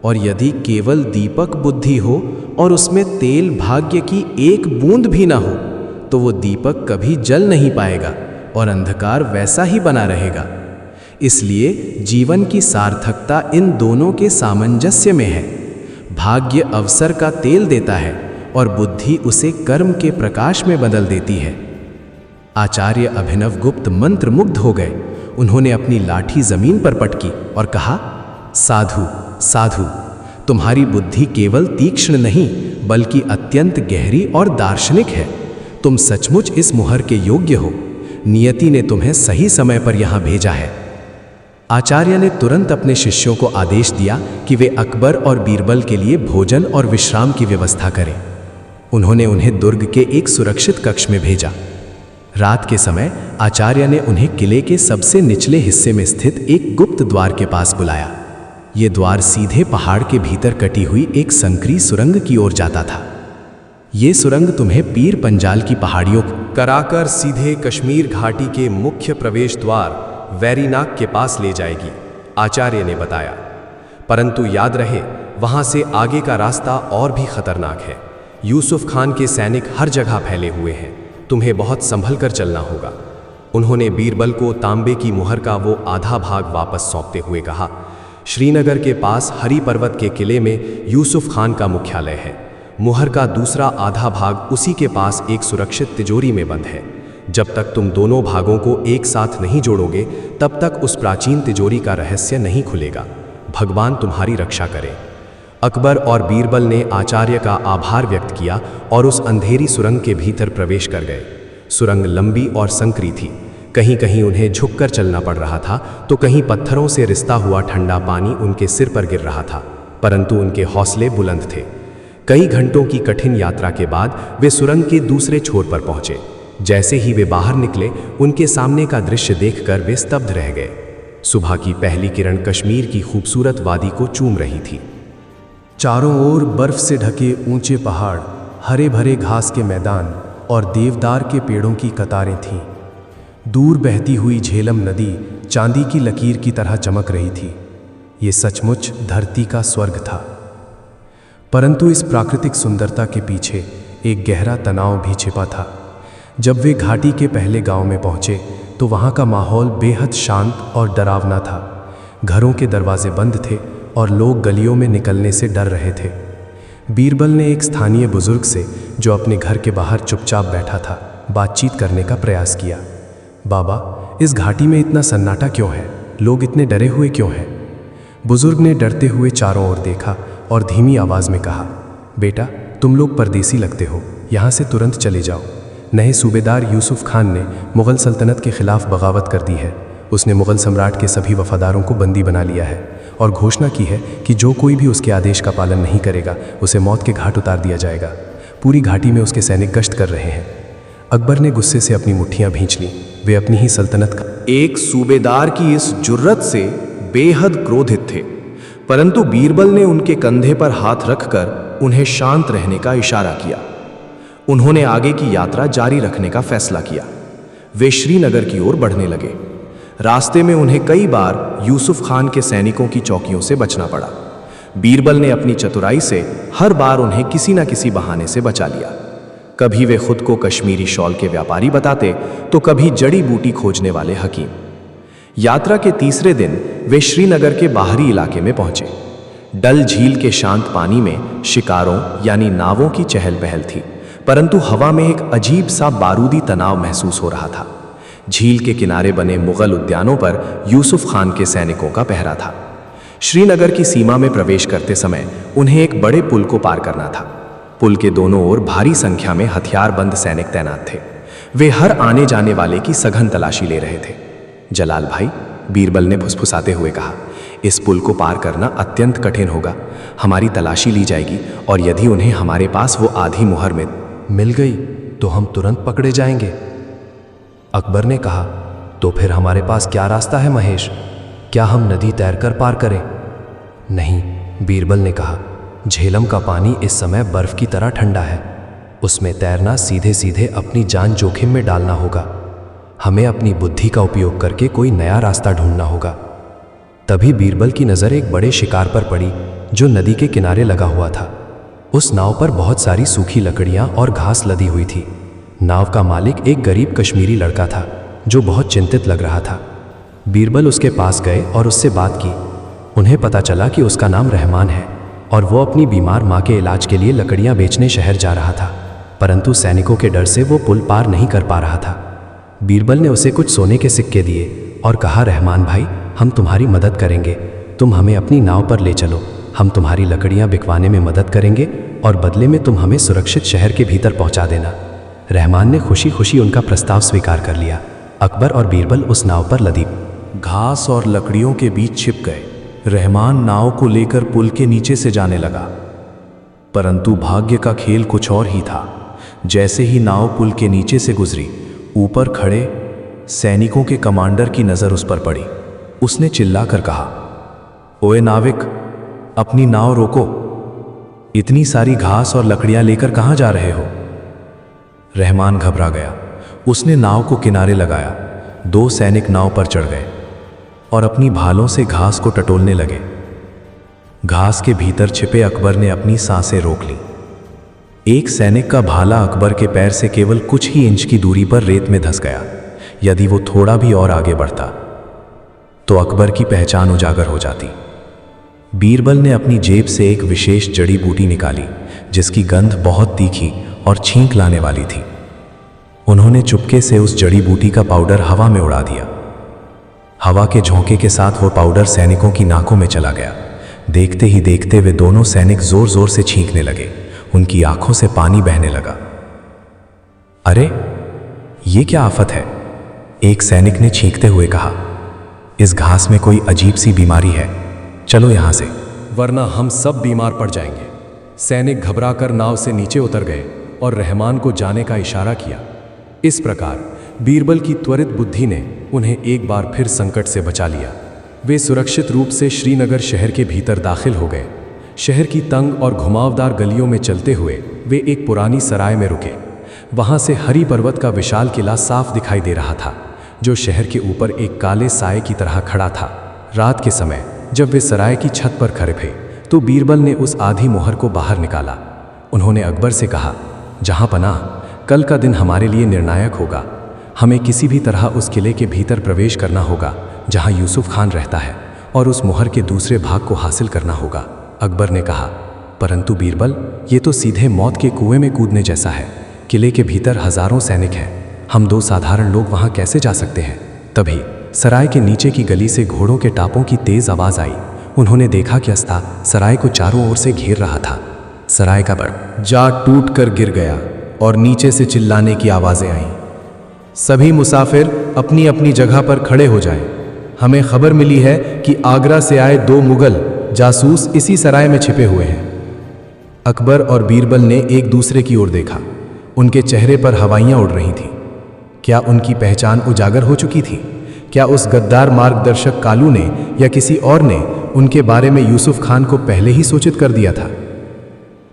और यदि केवल दीपक बुद्धि हो और उसमें तेल भाग्य की एक बूंद भी ना हो तो वो दीपक कभी जल नहीं पाएगा और अंधकार वैसा ही बना रहेगा। इसलिए जीवन की सार्थकता इन दोनों के सामंजस्य में है। भाग्य अवसर का तेल देता है और बुद्धि उसे कर्म के प्रकाश में बदल देती है। आचार्य अभिनव गुप्त मंत्रमुग्ध हो गए। उन्होंने अपनी लाठी जमीन पर पटकी और कहा, साधु साधु, तुम्हारी बुद्धि केवल तीक्ष्ण नहीं बल्कि अत्यंत गहरी और दार्शनिक है। तुम सचमुच इस मुहर के योग्य हो। नियति ने तुम्हें सही समय पर यहाँ भेजा है। आचार्य ने तुरंत अपने शिष्यों को आदेश दिया कि वे अकबर और बीरबल के लिए भोजन और विश्राम की व्यवस्था करें। उन्होंने उन्हें दुर्ग के एक सुरक्षित कक्ष में भेजा। रात के समय आचार्य ने उन्हें किले के सबसे निचले हिस्से में स्थित एक गुप्त द्वार के पास बुलाया। ये द्वार सीधे पहाड़ के भीतर कटी हुई एक संकरी सुरंग की ओर जाता था। ये सुरंग तुम्हें पीर पंजाल की पहाड़ियों कराकर सीधे कश्मीर घाटी के मुख्य प्रवेश द्वार वैरीनाग के पास ले जाएगी, आचार्य ने बताया। परंतु याद रहे, वहां से आगे का रास्ता और भी खतरनाक है। यूसुफ खान के सैनिक हर जगह फैले हुए हैं, तुम्हें बहुत संभल कर चलना होगा। उन्होंने बीरबल को तांबे की मुहर का वो आधा भाग वापस सौंपते हुए कहा, श्रीनगर के पास हरी पर्वत के किले में यूसुफ खान का मुख्यालय है। मुहर का दूसरा आधा भाग उसी के पास एक सुरक्षित तिजोरी में बंद है। जब तक तुम दोनों भागों को एक साथ नहीं जोड़ोगे तब तक उस प्राचीन तिजोरी का रहस्य नहीं खुलेगा। भगवान तुम्हारी रक्षा करे। अकबर और बीरबल ने आचार्य का आभार व्यक्त किया और उस अंधेरी सुरंग के भीतर प्रवेश कर गए। सुरंग लंबी और संकरी थी। कहीं कहीं उन्हें झुककर चलना पड़ रहा था तो कहीं पत्थरों से रिसता हुआ ठंडा पानी उनके सिर पर गिर रहा था, परंतु उनके हौसले बुलंद थे। कई घंटों की कठिन यात्रा के बाद वे सुरंग के दूसरे छोर पर पहुंचे। जैसे ही वे बाहर निकले, उनके सामने का दृश्य देखकर वे स्तब्ध रह गए। सुबह की पहली किरण कश्मीर की खूबसूरत वादी को चूम रही थी। चारों ओर बर्फ से ढके ऊंचे पहाड़, हरे भरे घास के मैदान और देवदार के पेड़ों की कतारें थीं। दूर बहती हुई झेलम नदी चांदी की लकीर की तरह चमक रही थी। ये सचमुच धरती का स्वर्ग था। परंतु इस प्राकृतिक सुंदरता के पीछे एक गहरा तनाव भी छिपा था। जब वे घाटी के पहले गांव में पहुंचे तो वहां का माहौल बेहद शांत और डरावना था। घरों के दरवाजे बंद थे और लोग गलियों में निकलने से डर रहे थे। बीरबल ने एक स्थानीय बुजुर्ग से, जो अपने घर के बाहर चुपचाप बैठा था, बातचीत करने का प्रयास किया। बाबा, इस घाटी में इतना सन्नाटा क्यों है? लोग इतने डरे हुए क्यों हैं? बुजुर्ग ने डरते हुए चारों ओर देखा और धीमी आवाज में कहा, बेटा, तुम लोग परदेसी लगते हो, यहाँ से तुरंत चले जाओ। नए सूबेदार यूसुफ खान ने मुग़ल सल्तनत के खिलाफ बगावत कर दी है। उसने मुग़ल सम्राट के सभी वफादारों को बंदी बना लिया है और घोषणा की है कि जो कोई भी उसके आदेश का पालन नहीं करेगा उसे मौत के घाट उतार दिया जाएगा। पूरी घाटी में उसके सैनिक गश्त कर रहे हैं। अकबर ने गुस्से से अपनी मुट्ठियां भींच लीं। वे अपनी ही सल्तनत का एक सूबेदार की इस जुर्रत से बेहद क्रोधित थे, परंतु बीरबल ने उनके कंधे पर हाथ रखकर उन्हें शांत रहने का इशारा किया। उन्होंने आगे की यात्रा जारी रखने का फैसला किया। वे श्रीनगर की ओर बढ़ने लगे। रास्ते में उन्हें कई बार यूसुफ खान के सैनिकों की चौकियों से बचना पड़ा। बीरबल ने अपनी चतुराई से हर बार उन्हें किसी न किसी बहाने से बचा लिया। कभी वे खुद को कश्मीरी शॉल के व्यापारी बताते, तो कभी जड़ी बूटी खोजने वाले हकीम। यात्रा के तीसरे दिन वे श्रीनगर के बाहरी इलाके में पहुंचे। डल झील के शांत पानी में शिकारों यानी नावों की चहल पहल थी, परंतु हवा में एक अजीब सा बारूदी तनाव महसूस हो रहा था। झील के किनारे बने मुगल उद्यानों पर यूसुफ खान के सैनिकों का पहरा था। श्रीनगर की सीमा में प्रवेश करते समय उन्हें एक बड़े पुल को पार करना था। पुल के दोनों ओर भारी संख्या में हथियारबंद सैनिक तैनात थे। वे हर आने जाने वाले की सघन तलाशी ले रहे थे। जलाल भाई, बीरबल ने फुसफुसाते हुए कहा, इस पुल को पार करना अत्यंत कठिन होगा। हमारी तलाशी ली जाएगी और यदि उन्हें हमारे पास वो आधी मुहर में मिल गई तो हम तुरंत पकड़े जाएंगे। अकबर ने कहा, तो फिर हमारे पास क्या रास्ता है महेश? क्या हम नदी तैरकर पार करें? नहीं, बीरबल ने कहा, झेलम का पानी इस समय बर्फ की तरह ठंडा है। उसमें तैरना सीधे सीधे अपनी जान जोखिम में डालना होगा। हमें अपनी बुद्धि का उपयोग करके कोई नया रास्ता ढूंढना होगा। तभी बीरबल की नज़र एक बड़े शिकार पर पड़ी जो नदी के किनारे लगा हुआ था। उस नाव पर बहुत सारी सूखी लकड़ियां और घास लदी हुई थी। नाव का मालिक एक गरीब कश्मीरी लड़का था जो बहुत चिंतित लग रहा था। बीरबल उसके पास गए और उससे बात की। उन्हें पता चला कि उसका नाम रहमान है और वो अपनी बीमार माँ के इलाज के लिए लकड़ियाँ बेचने शहर जा रहा था, परंतु सैनिकों के डर से वो पुल पार नहीं कर पा रहा था। बीरबल ने उसे कुछ सोने के सिक्के दिए और कहा, रहमान भाई, हम तुम्हारी मदद करेंगे। तुम हमें अपनी नाव पर ले चलो। हम तुम्हारी लकड़ियाँ बिकवाने में मदद करेंगे और बदले में तुम हमें सुरक्षित शहर के भीतर पहुँचा देना। रहमान ने खुशी खुशी उनका प्रस्ताव स्वीकार कर लिया। अकबर और बीरबल उस नाव पर लदी घास और लकड़ियों के बीच छिप गए। रहमान नाव को लेकर पुल के नीचे से जाने लगा, परंतु भाग्य का खेल कुछ और ही था। जैसे ही नाव पुल के नीचे से गुजरी, ऊपर खड़े सैनिकों के कमांडर की नज़र उस पर पड़ी। उसने चिल्लाकर कहा, ओए नाविक, अपनी नाव रोको। इतनी सारी घास और लकड़ियां लेकर कहाँ जा रहे हो? रहमान घबरा गया। उसने नाव को किनारे लगाया। 2 सैनिक नाव पर चढ़ गए और अपनी भालों से घास को टटोलने लगे। घास के भीतर छिपे अकबर ने अपनी सांसें रोक लीं। एक सैनिक का भाला अकबर के पैर से केवल कुछ ही इंच की दूरी पर रेत में धंस गया। यदि वो थोड़ा भी और आगे बढ़ता तो अकबर की पहचान उजागर हो जाती। बीरबल ने अपनी जेब से एक विशेष जड़ी बूटी निकाली जिसकी गंध बहुत तीखी और छींक लाने वाली थी। उन्होंने चुपके से उस जड़ी बूटी का पाउडर हवा में उड़ा दिया। हवा के झोंके के साथ वो पाउडर सैनिकों की नाकों में चला गया। देखते ही देखते वे दोनों सैनिक जोर जोर से छींकने लगे। उनकी आंखों से पानी बहने लगा। अरे, ये क्या आफत है? एक सैनिक ने छींकते हुए कहा, इस घास में कोई अजीब सी बीमारी है, चलो यहां से, वरना हम सब बीमार पड़ जाएंगे। सैनिक घबराकर नाव से नीचे उतर गए और रहमान को जाने का इशारा किया। इस प्रकार बीरबल की त्वरित बुद्धि ने उन्हें एक बार फिर संकट से बचा लिया। वे सुरक्षित रूप से श्रीनगर शहर के भीतर दाखिल हो गए। शहर की तंग और घुमावदार गलियों में चलते हुए वे एक पुरानी सराय में रुके। वहां से हरी पर्वत का विशाल किला साफ दिखाई दे रहा था, जो शहर के ऊपर एक काले साए की तरह खड़ा था। रात के समय जब वे सराय की छत पर खड़े थे तो बीरबल ने उस आधी मोहर को बाहर निकाला। उन्होंने अकबर से कहा, जहां पनाह, कल का दिन हमारे लिए निर्णायक होगा। हमें किसी भी तरह उस किले के भीतर प्रवेश करना होगा जहां यूसुफ खान रहता है और उस मोहर के दूसरे भाग को हासिल करना होगा। अकबर ने कहा, परंतु बीरबल, ये तो सीधे मौत के कुएं में कूदने जैसा है। किले के भीतर हजारों सैनिक हैं, हम 2 साधारण लोग वहां कैसे जा सकते हैं? तभी सराय के नीचे की गली से घोड़ों के टापों की तेज आवाज आई। उन्होंने देखा कि अस्ता सराय को चारों ओर से घेर रहा था। सराय का बड़ जा टूट कर गिर गया और नीचे से चिल्लाने की आवाजें आईं। सभी मुसाफिर अपनी अपनी जगह पर खड़े हो जाएं। हमें खबर मिली है कि आगरा से आए 2 मुगल जासूस इसी सराय में छिपे हुए हैं। अकबर और बीरबल ने एक दूसरे की ओर देखा। उनके चेहरे पर हवाइयां उड़ रही थीं। क्या उनकी पहचान उजागर हो चुकी थी? क्या उस गद्दार मार्गदर्शक कालू ने या किसी और ने उनके बारे में यूसुफ खान को पहले ही सूचित कर दिया था?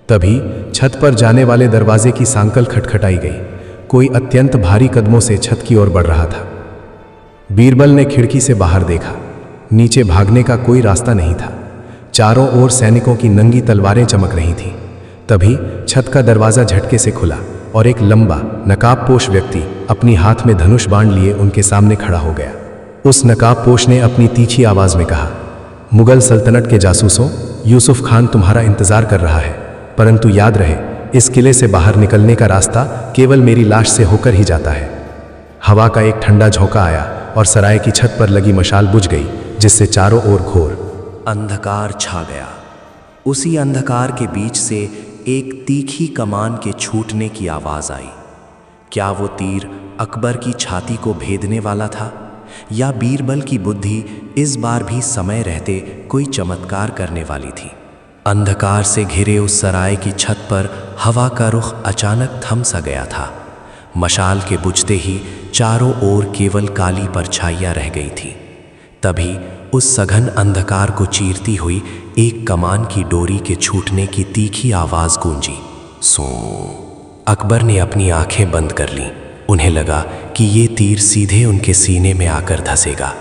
तभी छत पर जाने वाले दरवाजे की सांकल खटखटाई गई। कोई अत्यंत भारी कदमों से छत की ओर बढ़ रहा था। बीरबल ने खिड़की से बाहर देखा। नीचे भागने का कोई रास्ता नहीं था। चारों ओर सैनिकों की नंगी तलवारें चमक रही थीं। तभी छत का दरवाजा झटके से खुला और एक लंबा नकाबपोश व्यक्ति अपनी हाथ में धनुष बाण लिए उनके सामने खड़ा हो गया। उस नकाबपोश ने अपनी तीखी आवाज में कहा, मुगल सल्तनत के जासूसों, यूसुफ खान तुम्हारा इंतजार कर रहा है, परंतु याद रहे, इस किले से बाहर निकलने का रास्ता केवल मेरी लाश से होकर ही जाता है। हवा का एक ठंडा झोंका आया और सराय की छत पर लगी मशाल बुझ गई, जिससे चारों ओर घोर अंधकार छा गया। उसी अंधकार के बीच से एक तीखी कमान के छूटने की आवाज आई। क्या वो तीर अकबर की छाती को भेदने वाला था, या बीरबल की बुद्धि इस बार भी समय रहते कोई चमत्कार करने वाली थी? अंधकार से घिरे उस सराय की छत पर हवा का रुख अचानक थम सा गया था। मशाल के बुझते ही चारों ओर केवल काली परछाइयां रह गई थी। तभी उस सघन अंधकार को चीरती हुई एक कमान की डोरी के छूटने की तीखी आवाज गूंजी। सो अकबर ने अपनी आंखें बंद कर लीं। उन्हें लगा कि ये तीर सीधे उनके सीने में आकर धंसेगा,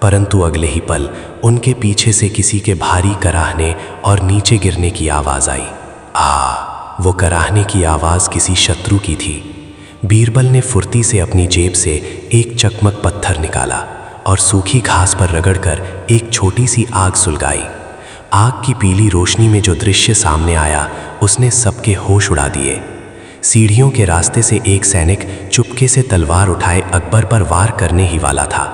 परंतु अगले ही पल उनके पीछे से किसी के भारी कराहने और नीचे गिरने की आवाज आई। वो कराहने की आवाज किसी शत्रु की थी। बीरबल ने फुर्ती से अपनी जेब से एक चकमक पत्थर निकाला और सूखी घास पर रगड़कर एक छोटी सी आग सुलगाई। आग की पीली रोशनी में जो दृश्य सामने आया, उसने सबके होश उड़ा दिए। सीढ़ियों के रास्ते से एक सैनिक चुपके से तलवार उठाए अकबर पर वार करने ही वाला था,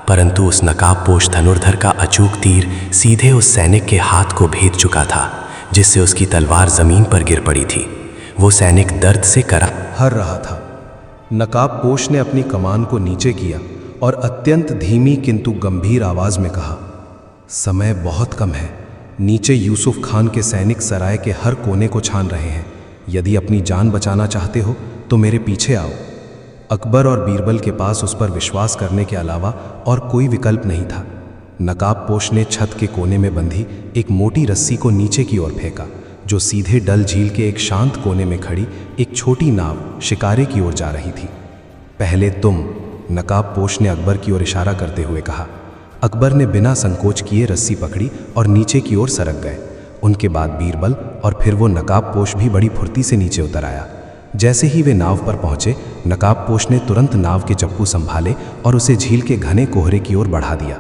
परंतु उस नकाबपोश धनुर्धर का अचूक तीर सीधे उस सैनिक के हाथ को भेद चुका था, जिससे उसकी तलवार जमीन पर गिर पड़ी थी। वो सैनिक दर्द से हर रहा था। नकाबपोश ने अपनी कमान को नीचे किया और अत्यंत धीमी किंतु गंभीर आवाज में कहा, समय बहुत कम है। नीचे यूसुफ खान के सैनिक सराय के हर कोने को छान रहे हैं। यदि अपनी जान बचाना चाहते हो तो मेरे पीछे आओ। अकबर और बीरबल के पास उस पर विश्वास करने के अलावा और कोई विकल्प नहीं था। नकाबपोश ने छत के कोने में बंधी एक मोटी रस्सी को नीचे की ओर फेंका, जो सीधे डल झील के एक शांत कोने में खड़ी एक छोटी नाव शिकारे की ओर जा रही थी। पहले तुम, नकाबपोश ने अकबर की ओर इशारा करते हुए कहा। अकबर ने बिना संकोच किए रस्सी पकड़ी और नीचे की ओर सरक गए। उनके बाद बीरबल और फिर वो नकाबपोश भी बड़ी फुर्ती से नीचे उतर आया। जैसे ही वे नाव पर पहुंचे, नकाबपोश ने तुरंत नाव के चप्पू संभाले और उसे झील के घने कोहरे की ओर बढ़ा दिया।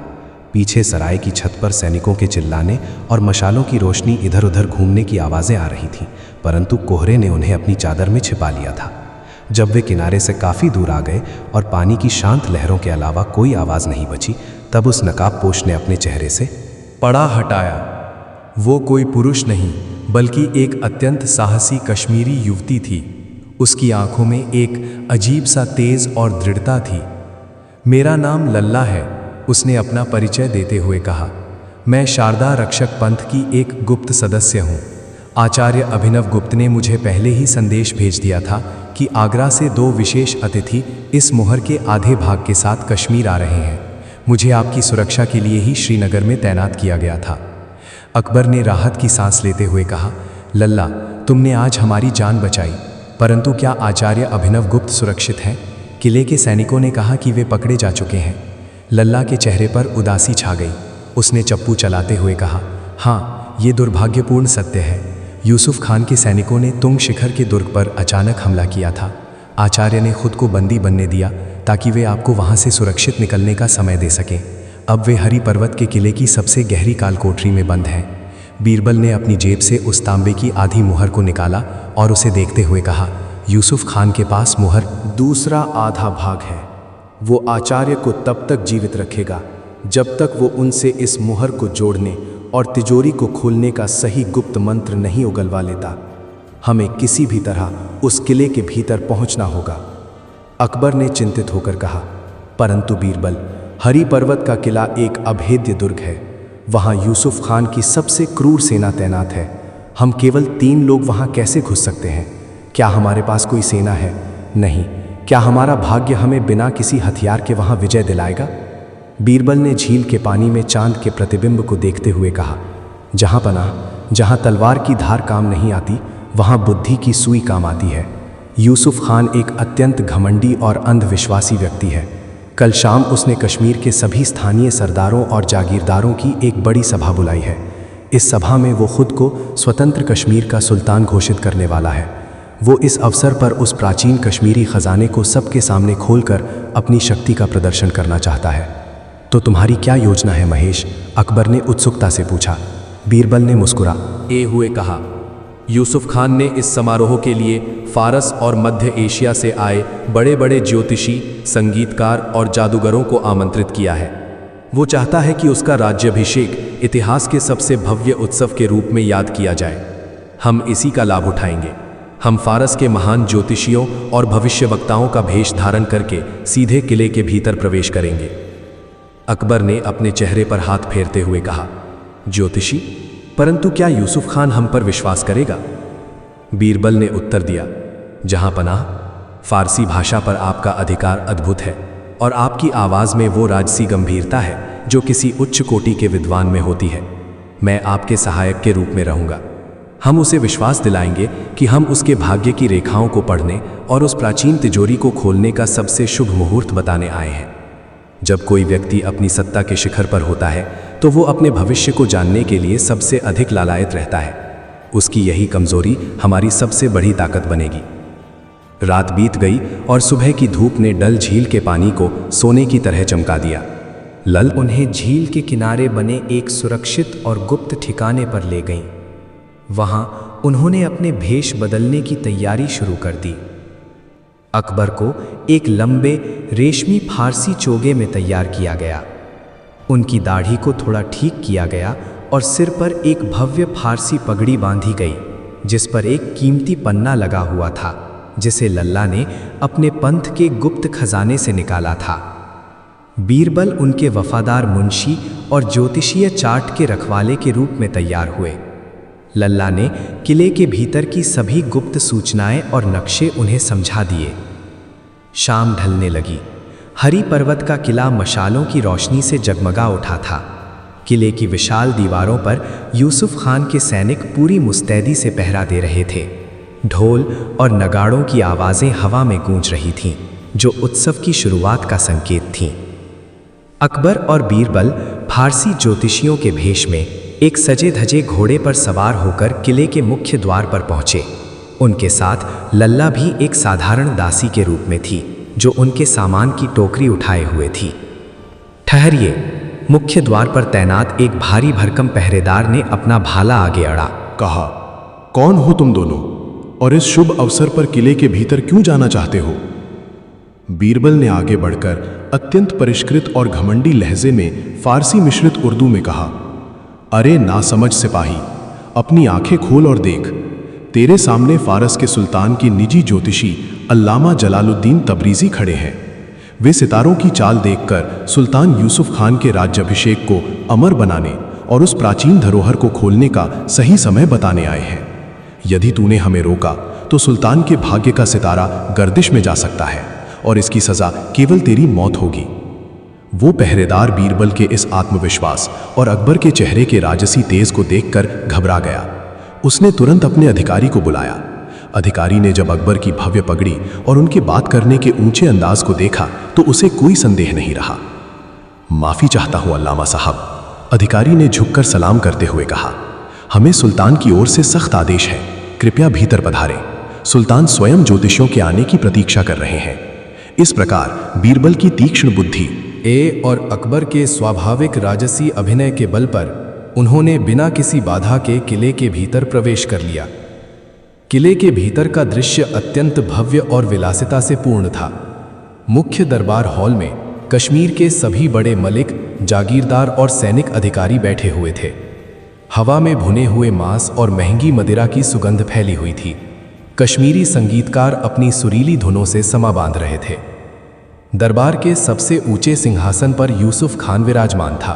पीछे सराय की छत पर सैनिकों के चिल्लाने और मशालों की रोशनी इधर उधर घूमने की आवाज़ें आ रही थीं, परंतु कोहरे ने उन्हें अपनी चादर में छिपा लिया था। जब वे किनारे से काफ़ी दूर आ गए और पानी की शांत लहरों के अलावा कोई आवाज़ नहीं बची, तब उस नकाबपोश ने अपने चेहरे से पड़ा हटाया। वो कोई पुरुष नहीं, बल्कि एक अत्यंत साहसी कश्मीरी युवती थी। उसकी आंखों में एक अजीब सा तेज और दृढ़ता थी। मेरा नाम लल्ला है, उसने अपना परिचय देते हुए कहा। मैं शारदा रक्षक पंथ की एक गुप्त सदस्य हूँ। आचार्य अभिनव गुप्त ने मुझे पहले ही संदेश भेज दिया था कि आगरा से 2 विशेष अतिथि इस मुहर के आधे भाग के साथ कश्मीर आ रहे हैं। मुझे आपकी सुरक्षा के लिए ही श्रीनगर में तैनात किया गया था। अकबर ने राहत की सांस लेते हुए कहा, लल्ला, तुमने आज हमारी जान बचाई, परंतु क्या आचार्य अभिनव गुप्त सुरक्षित हैं? किले के सैनिकों ने कहा कि वे पकड़े जा चुके हैं। लल्ला के चेहरे पर उदासी छा गई। उसने चप्पू चलाते हुए कहा, हाँ, ये दुर्भाग्यपूर्ण सत्य है। यूसुफ खान के सैनिकों ने तुंग शिखर के दुर्ग पर अचानक हमला किया था। आचार्य ने खुद को बंदी बनने दिया ताकि वे आपको वहाँ से सुरक्षित निकलने का समय दे सकें। अब वे हरी पर्वत के किले की सबसे गहरी कालकोठरी में बंद हैं। बीरबल ने अपनी जेब से उस तांबे की आधी मुहर को निकाला और उसे देखते हुए कहा, यूसुफ खान के पास मुहर दूसरा आधा भाग है। वो आचार्य को तब तक जीवित रखेगा जब तक वो उनसे इस मुहर को जोड़ने और तिजोरी को खोलने का सही गुप्त मंत्र नहीं उगलवा लेता। हमें किसी भी तरह उस किले के भीतर पहुंचना होगा। अकबर ने चिंतित होकर कहा, परंतु बीरबल, हरी पर्वत का किला एक अभेद्य दुर्ग है। वहां यूसुफ खान की सबसे क्रूर सेना तैनात है। हम केवल 3 लोग वहाँ कैसे घुस सकते हैं? क्या हमारे पास कोई सेना है? नहीं। क्या हमारा भाग्य हमें बिना किसी हथियार के वहाँ विजय दिलाएगा? बीरबल ने झील के पानी में चांद के प्रतिबिंब को देखते हुए कहा, जहाँ पनाह, जहाँ तलवार की धार काम नहीं आती, वहाँ बुद्धि की सुई काम आती है। यूसुफ खान एक अत्यंत घमंडी और अंधविश्वासी व्यक्ति है। कल शाम उसने कश्मीर के सभी स्थानीय सरदारों और जागीरदारों की एक बड़ी सभा बुलाई है। इस सभा में वो खुद को स्वतंत्र कश्मीर का सुल्तान घोषित करने वाला है। वो इस अवसर पर उस प्राचीन कश्मीरी खजाने को सबके सामने खोलकर अपनी शक्ति का प्रदर्शन करना चाहता है। तो तुम्हारी क्या योजना है महेश? अकबर ने उत्सुकता से पूछा। बीरबल ने मुस्कुरा हुए कहा, यूसुफ खान ने इस समारोह के लिए फारस और मध्य एशिया से आए बड़े बड़े ज्योतिषी, संगीतकार और जादूगरों को आमंत्रित किया है। वो चाहता है कि उसका राज्याभिषेक इतिहास के सबसे भव्य उत्सव के रूप में याद किया जाए। हम इसी का लाभ उठाएंगे। हम फारस के महान ज्योतिषियों और भविष्यवक्ताओं का भेष धारण करके सीधे किले के भीतर प्रवेश करेंगे। अकबर ने अपने चेहरे पर हाथ फेरते हुए कहा, ज्योतिषी? परंतु क्या यूसुफ खान हम पर विश्वास करेगा? बीरबल ने उत्तर दिया, जहां पनाह, फारसी भाषा पर आपका अधिकार अद्भुत है और आपकी आवाज़ में वो राजसी गंभीरता है जो किसी उच्च कोटि के विद्वान में होती है। मैं आपके सहायक के रूप में रहूंगा। हम उसे विश्वास दिलाएंगे कि हम उसके भाग्य की रेखाओं को पढ़ने और उस प्राचीन तिजोरी को खोलने का सबसे शुभ मुहूर्त बताने आए हैं। जब कोई व्यक्ति अपनी सत्ता के शिखर पर होता है तो वो अपने भविष्य को जानने के लिए सबसे अधिक लालायत रहता है। उसकी यही कमजोरी हमारी सबसे बड़ी ताकत बनेगी। रात बीत गई और सुबह की धूप ने डल झील के पानी को सोने की तरह चमका दिया। लल उन्हें झील के किनारे बने एक सुरक्षित और गुप्त ठिकाने पर ले गईं। वहां उन्होंने अपने भेष बदलने की तैयारी शुरू कर दी। अकबर को एक लंबे रेशमी फारसी चोगे में तैयार किया गया। उनकी दाढ़ी को थोड़ा ठीक किया गया और सिर पर एक भव्य फारसी पगड़ी बांधी गई, जिस पर एक कीमती पन्ना लगा हुआ था, जिसे लल्ला ने अपने पंथ के गुप्त खजाने से निकाला था। बीरबल उनके वफादार मुंशी और ज्योतिषीय चार्ट के रखवाले के रूप में तैयार हुए। लल्ला ने किले के भीतर की सभी गुप्त सूचनाएं और नक्शे उन्हें समझा दिए। शाम ढलने लगी। हरी पर्वत का किला मशालों की रोशनी से जगमगा उठा था। किले की विशाल दीवारों पर यूसुफ खान के सैनिक पूरी मुस्तैदी से पहरा दे रहे थे। ढोल और नगाड़ों की आवाज़ें हवा में गूंज रही थीं, जो उत्सव की शुरुआत का संकेत थीं। अकबर और बीरबल फारसी ज्योतिषियों के भेष में एक सजे धजे घोड़े पर सवार होकर किले के मुख्य द्वार पर पहुंचे। उनके साथ लल्ला भी एक साधारण दासी के रूप में थी, जो उनके सामान की टोकरी उठाए हुए थी। ठहरिए, मुख्य द्वार पर तैनात एक भारी भरकम पहरेदार ने अपना भाला आगे अड़ा। कहा, कौन हो तुम दोनों और इस शुभ अवसर पर किले के भीतर क्यों जाना चाहते हो? बीरबल ने आगे बढ़कर अत्यंत परिष्कृत और घमंडी लहजे में फारसी मिश्रित उर्दू में कहा, अरे नासमझ सिपाही, अपनी आंखें खोल और देख। तेरे सामने फारस के सुल्तान की निजी ज्योतिषी अल्लामा जलालुद्दीन तबरीजी खड़े हैं। वे सितारों की चाल देखकर सुल्तान यूसुफ खान के राज्याभिषेक को अमर बनाने और उस प्राचीन धरोहर को खोलने का सही समय बताने आए हैं। यदि तूने हमें रोका तो सुल्तान के भाग्य का सितारा गर्दिश में जा सकता है और इसकी सजा केवल तेरी मौत होगी। वो पहरेदार बीरबल के इस आत्मविश्वास और अकबर के चेहरे के राजसी तेज को देखकर घबरा गया। उसने तुरंत अपने अधिकारी को बुलाया। अधिकारी ने जब अकबर की भव्य पगड़ी और उनके बात करने के ऊंचे अंदाज को देखा तो उसे कोई संदेह नहीं रहा। माफी चाहता हूं अल्लामा साहब, अधिकारी ने झुककर सलाम करते हुए कहा। हमें सुल्तान की ओर से सख्त आदेश है, कृपया भीतर पधारें। सुल्तान स्वयं ज्योतिषियों के आने की प्रतीक्षा कर रहे हैं। इस प्रकार बीरबल की तीक्ष्ण बुद्धि और अकबर के स्वाभाविक राजसी अभिनय के बल पर उन्होंने बिना किसी बाधा के किले के भीतर प्रवेश कर लिया। किले के भीतर का दृश्य अत्यंत भव्य और विलासिता से पूर्ण था। मुख्य दरबार हॉल में कश्मीर के सभी बड़े मलिक, जागीरदार और सैनिक अधिकारी बैठे हुए थे। हवा में भुने हुए मांस और महंगी मदिरा की सुगंध फैली हुई थी। कश्मीरी संगीतकार अपनी सुरीली धुनों से समा बांध रहे थे। दरबार के सबसे ऊंचे सिंहासन पर यूसुफ खान विराजमान था।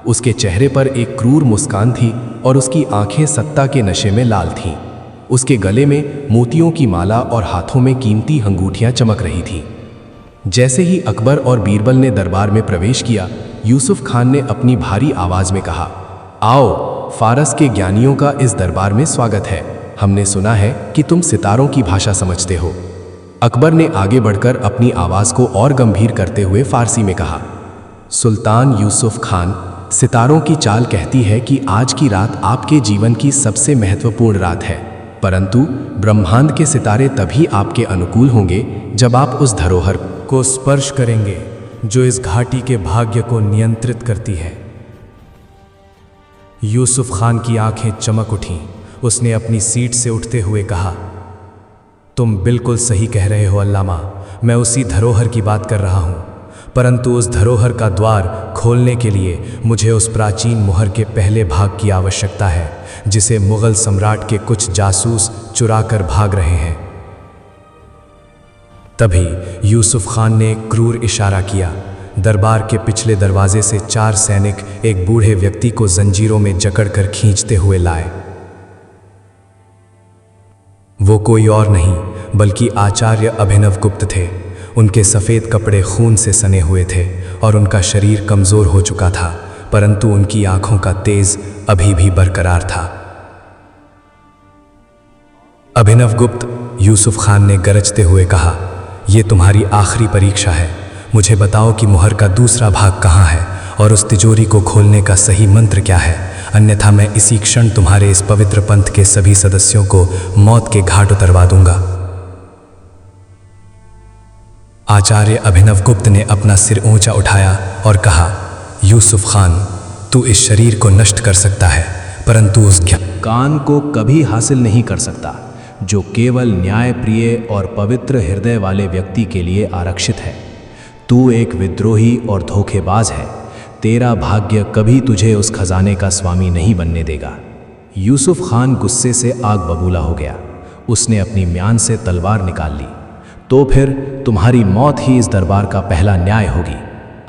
उसके चेहरे पर एक क्रूर मुस्कान थी और उसकी आंखें सत्ता के नशे में लाल थीं। उसके गले में मोतियों की माला और हाथों में कीमती अंगूठियां चमक रही थीं। जैसे ही अकबर और बीरबल ने दरबार में प्रवेश किया, यूसुफ खान ने अपनी भारी आवाज में कहा, आओ, फारस के ज्ञानियों का इस दरबार में स्वागत है। हमने सुना है कि तुम सितारों की भाषा समझते हो। अकबर ने आगे बढ़कर अपनी आवाज को और गंभीर करते हुए फारसी में कहा, सुल्तान यूसुफ खान, सितारों की चाल कहती है कि आज की रात आपके जीवन की सबसे महत्वपूर्ण रात है, परंतु ब्रह्मांड के सितारे तभी आपके अनुकूल होंगे जब आप उस धरोहर को स्पर्श करेंगे जो इस घाटी के भाग्य को नियंत्रित करती है। यूसुफ खान की आंखें चमक उठीं। उसने अपनी सीट से उठते हुए कहा, तुम बिल्कुल सही कह रहे हो अल्लामा, मैं उसी धरोहर की बात कर रहा हूं, परंतु उस धरोहर का द्वार खोलने के लिए मुझे उस प्राचीन मुहर के पहले भाग की आवश्यकता है जिसे मुगल सम्राट के कुछ जासूस चुरा कर भाग रहे हैं। तभी यूसुफ खान ने एक क्रूर इशारा किया। दरबार के पिछले दरवाजे से 4 सैनिक एक बूढ़े व्यक्ति को जंजीरों में जकड़कर खींचते हुए लाए। वो कोई और नहीं बल्कि आचार्य अभिनव गुप्त थे। उनके सफ़ेद कपड़े खून से सने हुए थे और उनका शरीर कमज़ोर हो चुका था, परंतु उनकी आंखों का तेज अभी भी बरकरार था। अभिनव गुप्त, यूसुफ खान ने गरजते हुए कहा, यह तुम्हारी आखिरी परीक्षा है। मुझे बताओ कि मुहर का दूसरा भाग कहाँ है और उस तिजोरी को खोलने का सही मंत्र क्या है, अन्यथा मैं इसी क्षण तुम्हारे इस पवित्र पंथ के सभी सदस्यों को मौत के घाट उतरवा दूंगा। आचार्य अभिनव गुप्त ने अपना सिर ऊंचा उठाया और कहा, यूसुफ खान, तू इस शरीर को नष्ट कर सकता है, परंतु उस ज्ञान को कभी हासिल नहीं कर सकता जो केवल न्यायप्रिय और पवित्र हृदय वाले व्यक्ति के लिए आरक्षित है। तू एक विद्रोही और धोखेबाज है। तेरा भाग्य कभी तुझे उस खजाने का स्वामी नहीं बनने देगा। यूसुफ खान गुस्से से आग बबूला हो गया। उसने अपनी म्यान से तलवार निकाल ली। तो फिर तुम्हारी मौत ही इस दरबार का पहला न्याय होगी।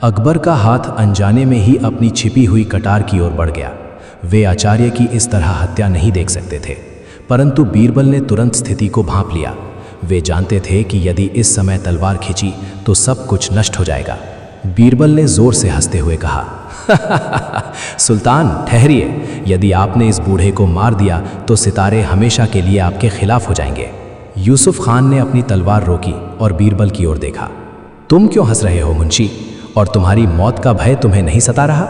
अकबर का हाथ अनजाने में ही अपनी छिपी हुई कटार की ओर बढ़ गया। वे आचार्य की इस तरह हत्या नहीं देख सकते थे, परंतु बीरबल ने तुरंत स्थिति को भांप लिया। वे जानते थे कि यदि इस समय तलवार खींची तो सब कुछ नष्ट हो जाएगा। बीरबल ने जोर से हंसते हुए कहा, सुल्तान ठहरिए, यदि आपने इस बूढ़े को मार दिया तो सितारे हमेशा के लिए आपके खिलाफ हो जाएंगे। यूसुफ खान ने अपनी तलवार रोकी और बीरबल की ओर देखा। तुम क्यों हंस रहे हो मुंशी, और तुम्हारी मौत का भय तुम्हें नहीं सता रहा?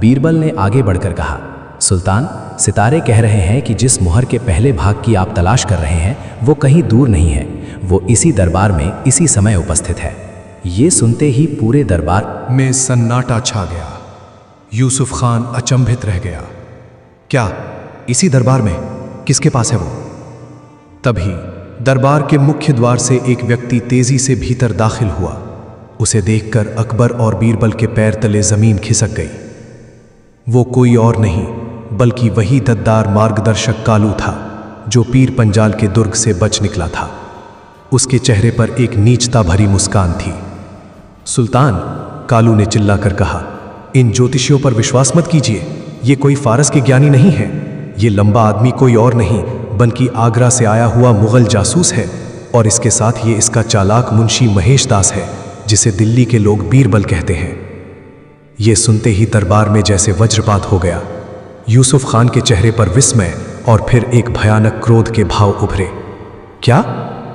बीरबल ने आगे बढ़कर कहा, सुल्तान, सितारे कह रहे हैं कि जिस मुहर के पहले भाग की आप तलाश कर रहे हैं वो कहीं दूर नहीं है, वो इसी दरबार में इसी समय उपस्थित है। ये सुनते ही पूरे दरबार में सन्नाटा छा गया। यूसुफ खान अचंभित रह गया। क्या इसी दरबार में? किसके पास है वो? तभी दरबार के मुख्य द्वार से एक व्यक्ति तेजी से भीतर दाखिल हुआ। उसे देखकर अकबर और बीरबल के पैर तले जमीन खिसक गई। वो कोई और नहीं बल्कि वही दद्दार मार्गदर्शक कालू था जो पीर पंजाल के दुर्ग से बच निकला था। उसके चेहरे पर एक नीचता भरी मुस्कान थी। सुल्तान, कालू ने चिल्लाकर कहा, इन ज्योतिषियों पर विश्वास मत कीजिए। ये कोई फारस के ज्ञानी नहीं है। ये लंबा आदमी कोई और नहीं बल्कि आगरा से आया हुआ मुगल जासूस है, और इसके साथ ये इसका चालाक मुंशी महेश दास है जिसे दिल्ली के लोग बीरबल कहते हैं। ये सुनते ही दरबार में जैसे वज्रपात हो गया। यूसुफ खान के चेहरे पर विस्मय और फिर एक भयानक क्रोध के भाव उभरे। क्या?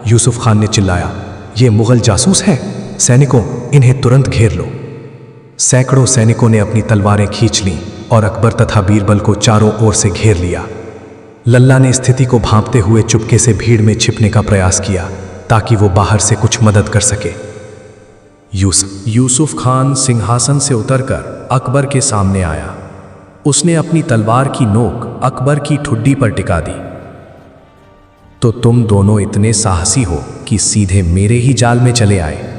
यूसुफ खान ने चिल्लाया, ये मुगल जासूस हैं? सैनिकों, इन्हें तुरंत घेर लो। सैकड़ों सैनिकों ने अपनी तलवारें खींच लीं और अकबर तथा बीरबल को चारों ओर से घेर लिया। लल्ला ने स्थिति को भांपते हुए चुपके से भीड़ में छिपने का प्रयास किया ताकि वो बाहर से कुछ मदद कर सके। यूसुफ खान सिंहासन से उतरकर अकबर के सामने आया। उसने अपनी तलवार की नोक अकबर की ठुड्डी पर टिका दी। तो तुम दोनों इतने साहसी हो कि सीधे मेरे ही जाल में चले आए।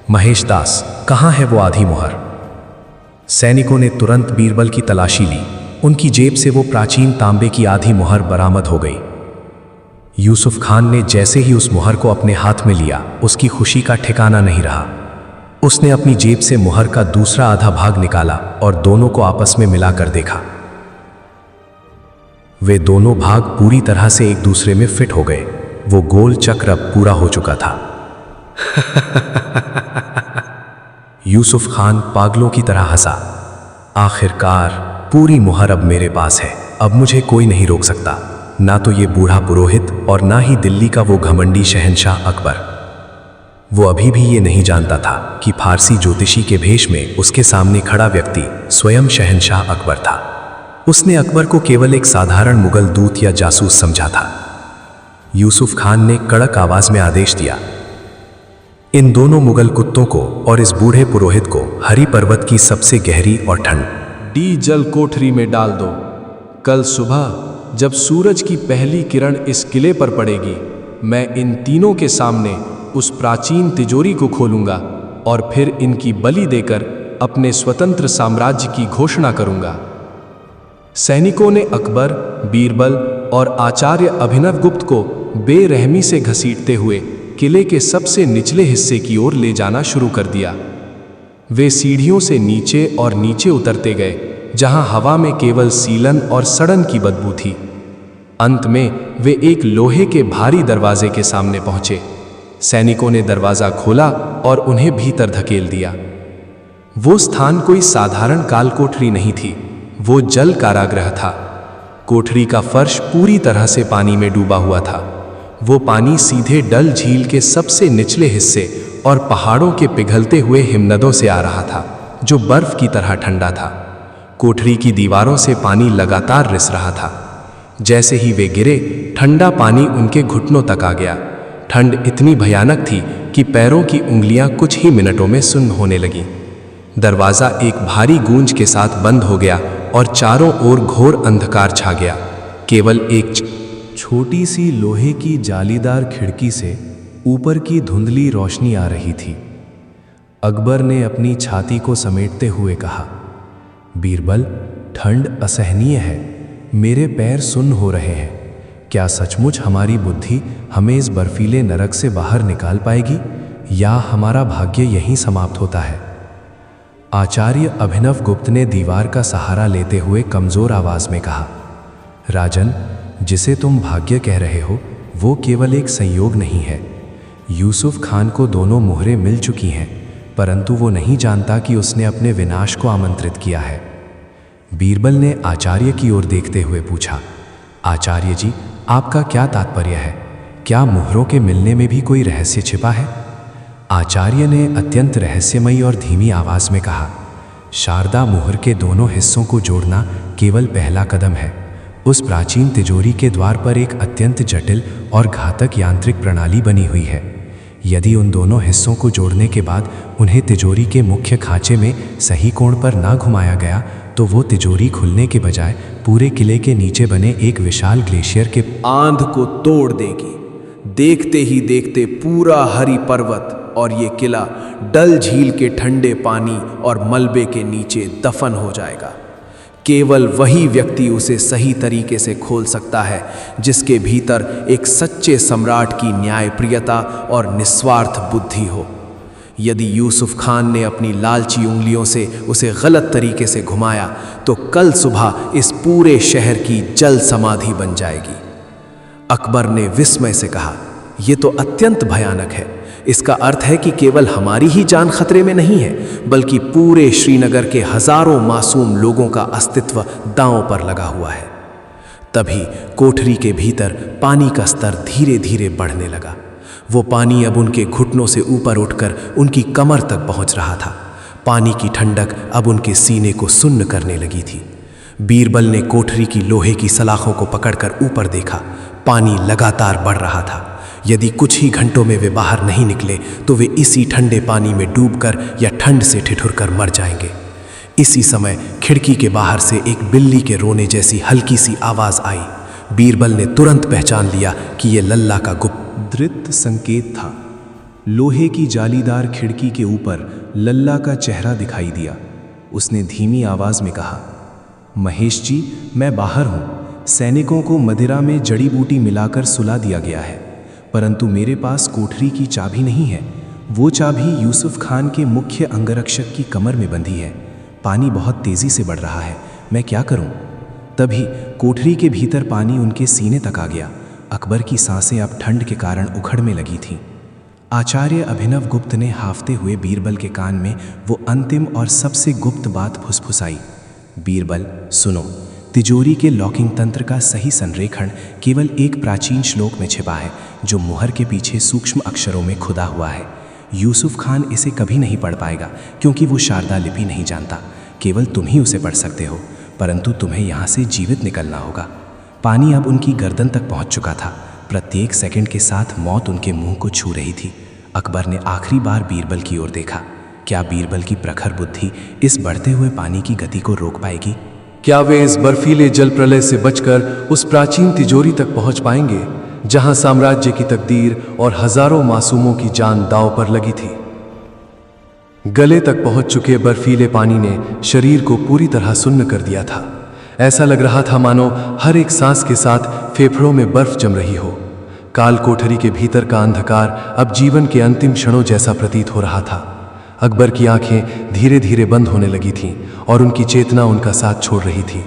महेश दास, कहाँ है वो आधी मुहर? सैनिकों ने तुरंत बीरबल की तलाशी ली। उनकी जेब से वो प्राचीन तांबे की आधी मुहर बरामद हो गई। यूसुफ खान ने जैसे ही उस मुहर को अपने हाथ में लिया, उसकी खुशी का ठिकाना नहीं रहा। उसने अपनी जेब से मुहर का दूसरा आधा भाग निकाला और दोनों को आपस में मिलाकर देखा। वे दोनों भाग पूरी तरह से एक दूसरे में फिट हो गए। वो गोल चक्र अब पूरा हो चुका था। यूसुफ खान पागलों की तरह हंसा। आखिरकार पूरी मुहर अब मेरे पास है। अब मुझे कोई नहीं रोक सकता, ना तो ये बूढ़ा पुरोहित और ना ही दिल्ली का वो घमंडी शहंशाह अकबर। वो अभी भी ये नहीं जानता था कि फारसी ज्योतिषी के भेष में उसके सामने खड़ा व्यक्ति स्वयं शहंशाह अकबर था। उसने अकबर को केवल एक साधारण मुगल दूत या जासूस समझा था। यूसुफ खान ने कड़क आवाज में आदेश दिया, इन दोनों मुगल कुत्तों को और इस बूढ़े पुरोहित को हरी पर्वत की सबसे गहरी और ठंडी जल कोठरी में डाल दो। कल सुबह जब सूरज की पहली किरण इस किले पर पड़ेगी, मैं इन तीनों के सामने उस प्राचीन तिजोरी को खोलूंगा और फिर इनकी बलि देकर अपने स्वतंत्र साम्राज्य की घोषणा करूंगा। सैनिकों ने अकबर, बीरबल और आचार्य अभिनवगुप्त को बेरहमी से घसीटते हुए किले के सबसे निचले हिस्से की ओर ले जाना शुरू कर दिया। वे सीढ़ियों से नीचे और नीचे उतरते गए, जहां हवा में केवल सीलन और सड़न की बदबू थी। अंत में वे एक लोहे के भारी दरवाजे के सामने पहुंचे। सैनिकों ने दरवाजा खोला और उन्हें भीतर धकेल दिया। वो स्थान कोई साधारण काल कोठरी नहीं थी, वो जल कारागृह था। कोठरी का फर्श पूरी तरह से पानी में डूबा हुआ था। वो पानी सीधे डल झील के सबसे निचले हिस्से और पहाड़ों के पिघलते हुए हिमनदों से आ रहा था, जो बर्फ की तरह ठंडा था। कोठरी की दीवारों से पानी लगातार रिस रहा था। जैसे ही वे गिरे, ठंडा पानी उनके घुटनों तक आ गया। ठंड इतनी भयानक थी कि पैरों की उंगलियां कुछ ही मिनटों में सुन्न होने लगीं। दरवाजा एक भारी गूंज के साथ बंद हो गया और चारों ओर घोर अंधकार छा गया। केवल एक छोटी सी लोहे की जालीदार खिड़की से ऊपर की धुंधली रोशनी आ रही थी। अकबर ने अपनी छाती को समेटते हुए कहा, बीरबल, ठंड असहनीय है, मेरे पैर सुन्न हो रहे हैं। क्या सचमुच हमारी बुद्धि हमें इस बर्फीले नरक से बाहर निकाल पाएगी, या हमारा भाग्य यहीं समाप्त होता है? आचार्य अभिनवगुप्त ने दीवार का सहारा लेते हुए कमजोर आवाज में कहा, राजन, जिसे तुम भाग्य कह रहे हो वो केवल एक संयोग नहीं है। यूसुफ खान को दोनों मोहरें मिल चुकी हैं, परंतु वो नहीं जानता कि उसने अपने विनाश को आमंत्रित किया है। बीरबल ने आचार्य की ओर देखते हुए पूछा, आचार्य जी, आपका क्या तात्पर्य है? क्या मोहरों के मिलने में भी कोई रहस्य छिपा है? आचार्य ने अत्यंत रहस्यमयी और धीमी आवाज में कहा, शारदा मोहर के दोनों हिस्सों को जोड़ना केवल पहला कदम है। उस प्राचीन तिजोरी के द्वार पर एक अत्यंत जटिल और घातक यांत्रिक प्रणाली बनी हुई है। यदि उन दोनों हिस्सों को जोड़ने के बाद उन्हें तिजोरी के मुख्य खांचे में सही कोण पर ना घुमाया गया तो वो तिजोरी खुलने के बजाय पूरे किले के नीचे बने एक विशाल ग्लेशियर के आंध को तोड़ देगी। देखते ही देखते पूरा हरी पर्वत और ये किला डल झील के ठंडे पानी और मलबे के नीचे दफन हो जाएगा। केवल वही व्यक्ति उसे सही तरीके से खोल सकता है जिसके भीतर एक सच्चे सम्राट की न्यायप्रियता और निस्वार्थ बुद्धि हो। यदि यूसुफ खान ने अपनी लालची उंगलियों से उसे गलत तरीके से घुमाया तो कल सुबह इस पूरे शहर की जल समाधि बन जाएगी। अकबर ने विस्मय से कहा, यह तो अत्यंत भयानक है। इसका अर्थ है कि केवल हमारी ही जान खतरे में नहीं है, बल्कि पूरे श्रीनगर के हजारों मासूम लोगों का अस्तित्व दांव पर लगा हुआ है। तभी कोठरी के भीतर पानी का स्तर धीरे धीरे बढ़ने लगा। वो पानी अब उनके घुटनों से ऊपर उठकर उनकी कमर तक पहुंच रहा था। पानी की ठंडक अब उनके सीने को सुन्न करने लगी थी। बीरबल ने कोठरी की लोहे की सलाखों को पकड़कर ऊपर देखा। पानी लगातार बढ़ रहा था। यदि कुछ ही घंटों में वे बाहर नहीं निकले तो वे इसी ठंडे पानी में डूबकर या ठंड से ठिठुरकर मर जाएंगे। इसी समय खिड़की के बाहर से एक बिल्ली के रोने जैसी हल्की सी आवाज आई। बीरबल ने तुरंत पहचान लिया कि यह लल्ला का गुप्त संकेत था। लोहे की जालीदार खिड़की के ऊपर लल्ला का चेहरा दिखाई दिया। उसने धीमी आवाज में कहा, महेश जी, मैं बाहर हूं। सैनिकों को मदिरा में जड़ी बूटी मिलाकर सुला दिया गया है, परंतु मेरे पास कोठरी की चाबी नहीं है। वो चाबी यूसुफ खान के मुख्य अंगरक्षक की कमर में बंधी है। पानी बहुत तेजी से बढ़ रहा है, मैं क्या करूं? तभी कोठरी के भीतर पानी उनके सीने तक आ गया। अकबर की सांसें अब ठंड के कारण उखड़ने लगी थीं। आचार्य अभिनव गुप्त ने हाफते हुए बीरबल के कान में वो अंतिम और सबसे गुप्त बात फुसफुसाई। बीरबल, सुनो, तिजोरी के लॉकिंग तंत्र का सही संरेखण केवल एक प्राचीन श्लोक में छिपा है, जो मुहर के पीछे सूक्ष्म अक्षरों में खुदा हुआ है। यूसुफ खान इसे कभी नहीं पढ़ पाएगा, क्योंकि वो शारदा लिपि नहीं जानता। केवल तुम ही उसे पढ़ सकते हो, परंतु तुम्हें यहाँ से जीवित निकलना होगा। पानी अब उनकी गर्दन तक पहुँच चुका था। प्रत्येक सेकंड के साथ मौत उनके मुंह को छू रही थी। अकबर ने आखिरी बार बीरबल की ओर देखा। क्या बीरबल की प्रखर बुद्धि इस बढ़ते हुए पानी की गति को रोक पाएगी? क्या वे इस बर्फीले जल प्रलय से बचकर उस प्राचीन तिजोरी तक पहुंच पाएंगे, जहां साम्राज्य की तकदीर और हजारों मासूमों की जान दांव पर लगी थी? गले तक पहुंच चुके बर्फीले पानी ने शरीर को पूरी तरह सुन्न कर दिया था। ऐसा लग रहा था मानो हर एक सांस के साथ फेफड़ों में बर्फ जम रही हो। काल कोठरी के भीतर का अंधकार अब जीवन के अंतिम क्षणों जैसा प्रतीत हो रहा था। अकबर की आंखें धीरे धीरे बंद होने लगी थीं और उनकी चेतना उनका साथ छोड़ रही थी।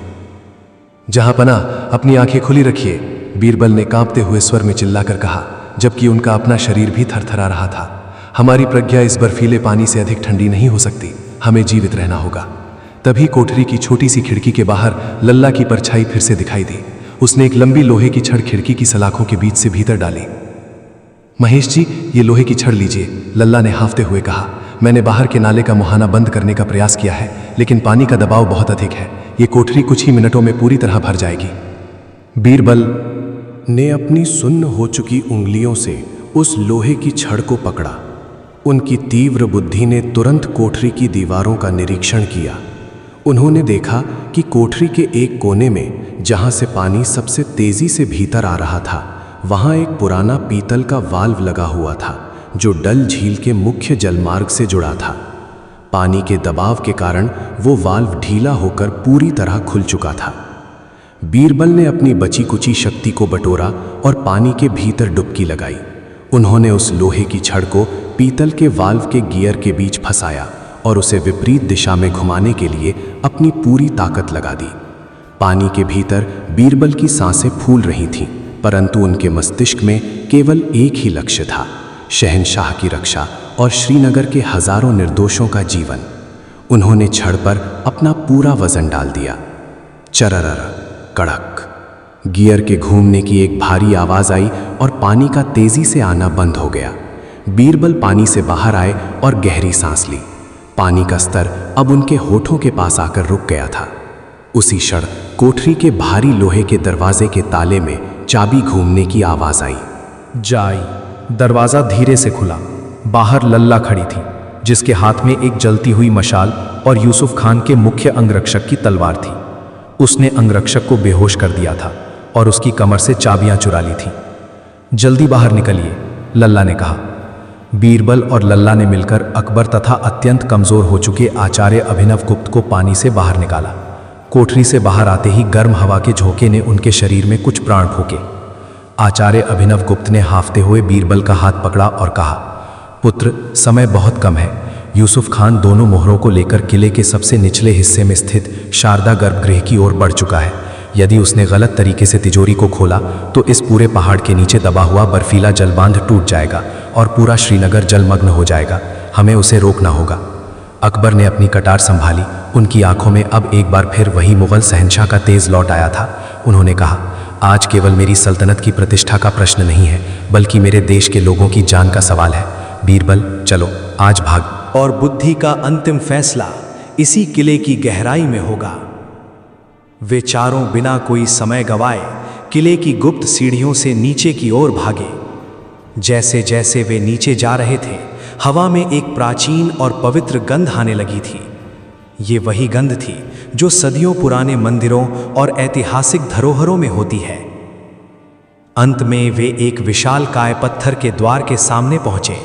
जहां पना, अपनी आंखें खुली रखिए, बीरबल ने कांपते हुए स्वर में चिल्लाकर कहा, जबकि उनका अपना शरीर भी थरथरा रहा था। हमारी प्रज्ञा इस बर्फीले पानी से अधिक ठंडी नहीं हो सकती, हमें जीवित रहना होगा। तभी कोठरी की छोटी सी खिड़की के बाहर लल्ला की परछाई फिर से दिखाई दी। उसने एक लंबी लोहे की छड़ खिड़की की सलाखों के बीच से भीतर डाली। महेश जी, ये लोहे की छड़ लीजिए, लल्ला ने हांफते हुए कहा। मैंने बाहर के नाले का मुहाना बंद करने का प्रयास किया है, लेकिन पानी का दबाव बहुत अधिक है। ये कोठरी कुछ ही मिनटों में पूरी तरह भर जाएगी। बीरबल ने अपनी सुन्न हो चुकी उंगलियों से उस लोहे की छड़ को पकड़ा। उनकी तीव्र बुद्धि ने तुरंत कोठरी की दीवारों का निरीक्षण किया। उन्होंने देखा कि कोठरी के एक कोने में, जहां से पानी सबसे तेजी से भीतर आ रहा था, वहां एक पुराना पीतल का वाल्व लगा हुआ था, जो डल झील के मुख्य जलमार्ग से जुड़ा था। पानी के दबाव के कारण वो वाल्व ढीला होकर पूरी तरह खुल चुका था। बीरबल ने अपनी बची कुची शक्ति को बटोरा और पानी के भीतर डुबकी लगाई। उन्होंने उस लोहे की छड़ को पीतल के वाल्व के गियर के बीच फंसाया और उसे विपरीत दिशा में घुमाने के लिए अपनी पूरी ताकत लगा दी। पानी के भीतर बीरबल की सांसें फूल रही थीं, परंतु उनके मस्तिष्क में केवल एक ही लक्ष्य था, शहंशाह की रक्षा और श्रीनगर के हजारों निर्दोषों का जीवन। उन्होंने छड़ पर अपना पूरा वजन डाल दिया। चररर, कड़क, गियर के घूमने की एक भारी आवाज आई और पानी का तेजी से आना बंद हो गया। बीरबल पानी से बाहर आए और गहरी सांस ली। पानी का स्तर अब उनके होठों के पास आकर रुक गया था। उसी क्षण कोठरी के भारी लोहे के दरवाजे के ताले में चाबी घूमने की आवाज आई। जाई। दरवाज़ा धीरे से खुला। बाहर लल्ला खड़ी थी, जिसके हाथ में एक जलती हुई मशाल और यूसुफ खान के मुख्य अंगरक्षक की तलवार थी। उसने अंगरक्षक को बेहोश कर दिया था और उसकी कमर से चाबियां चुरा ली थीं। जल्दी बाहर निकलिए, लल्ला ने कहा। बीरबल और लल्ला ने मिलकर अकबर तथा अत्यंत कमज़ोर हो चुके आचार्य अभिनव गुप्त को पानी से बाहर निकाला। कोठरी से बाहर आते ही गर्म हवा के झोंके ने उनके शरीर में कुछ प्राण फूके। आचार्य अभिनव गुप्त ने हाफते हुए बीरबल का हाथ पकड़ा और कहा, पुत्र, समय बहुत कम है। यूसुफ खान दोनों मोहरों को लेकर किले के सबसे निचले हिस्से में स्थित शारदा गर्भगृह की ओर बढ़ चुका है। यदि उसने गलत तरीके से तिजोरी को खोला तो इस पूरे पहाड़ के नीचे दबा हुआ बर्फीला जलबांध टूट जाएगा और पूरा श्रीनगर जलमग्न हो जाएगा। हमें उसे रोकना होगा। अकबर ने अपनी कटार संभाली। उनकी आंखों में अब एक बार फिर वही मुगल शहंशाह का तेज लौट आया था। उन्होंने कहा, आज केवल मेरी सल्तनत की प्रतिष्ठा का प्रश्न नहीं है, बल्कि मेरे देश के लोगों की जान का सवाल है। बीरबल, चलो आज भाग। और बुद्धि का अंतिम फैसला इसी किले की गहराई में होगा। वे चारों बिना कोई समय गवाए किले की गुप्त सीढ़ियों से नीचे की ओर भागे। जैसे जैसे वे नीचे जा रहे थे, हवा में एक प्राचीन और पवित्र गंध आने लगी थी। ये वही गंध थी जो सदियों पुराने मंदिरों और ऐतिहासिक धरोहरों में होती है। अंत में वे एक विशालकाय पत्थर के द्वार के सामने पहुंचे।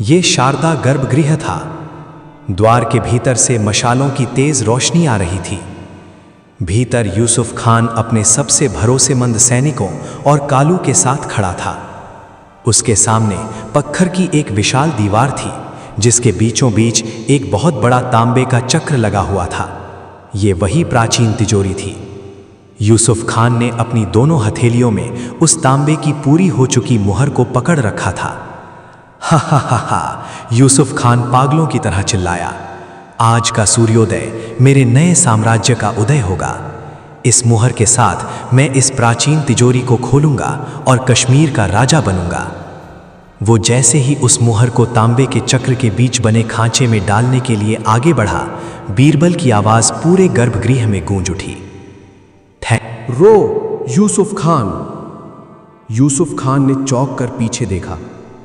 ये शारदा गर्भगृह था। द्वार के भीतर से मशालों की तेज रोशनी आ रही थी। भीतर यूसुफ खान अपने सबसे भरोसेमंद सैनिकों और कालू के साथ खड़ा था। उसके सामने पत्थर की एक विशाल दीवार थी जिसके बीचों बीच एक बहुत बड़ा तांबे का चक्र लगा हुआ था। ये वही प्राचीन तिजोरी थी। यूसुफ खान ने अपनी दोनों हथेलियों में उस तांबे की पूरी हो चुकी मुहर को पकड़ रखा था। हा हा हा हा, यूसुफ खान पागलों की तरह चिल्लाया। आज का सूर्योदय मेरे नए साम्राज्य का उदय होगा। इस मुहर के साथ मैं इस प्राचीन तिजोरी को खोलूंगा और कश्मीर का राजा बनूंगा। वो जैसे ही उस मुहर को तांबे के चक्र के बीच बने खांचे में डालने के लिए आगे बढ़ा, बीरबल की आवाज पूरे गर्भगृह में गूंज उठी। रो यूसुफ खान। यूसुफ खान ने चौंक कर पीछे देखा।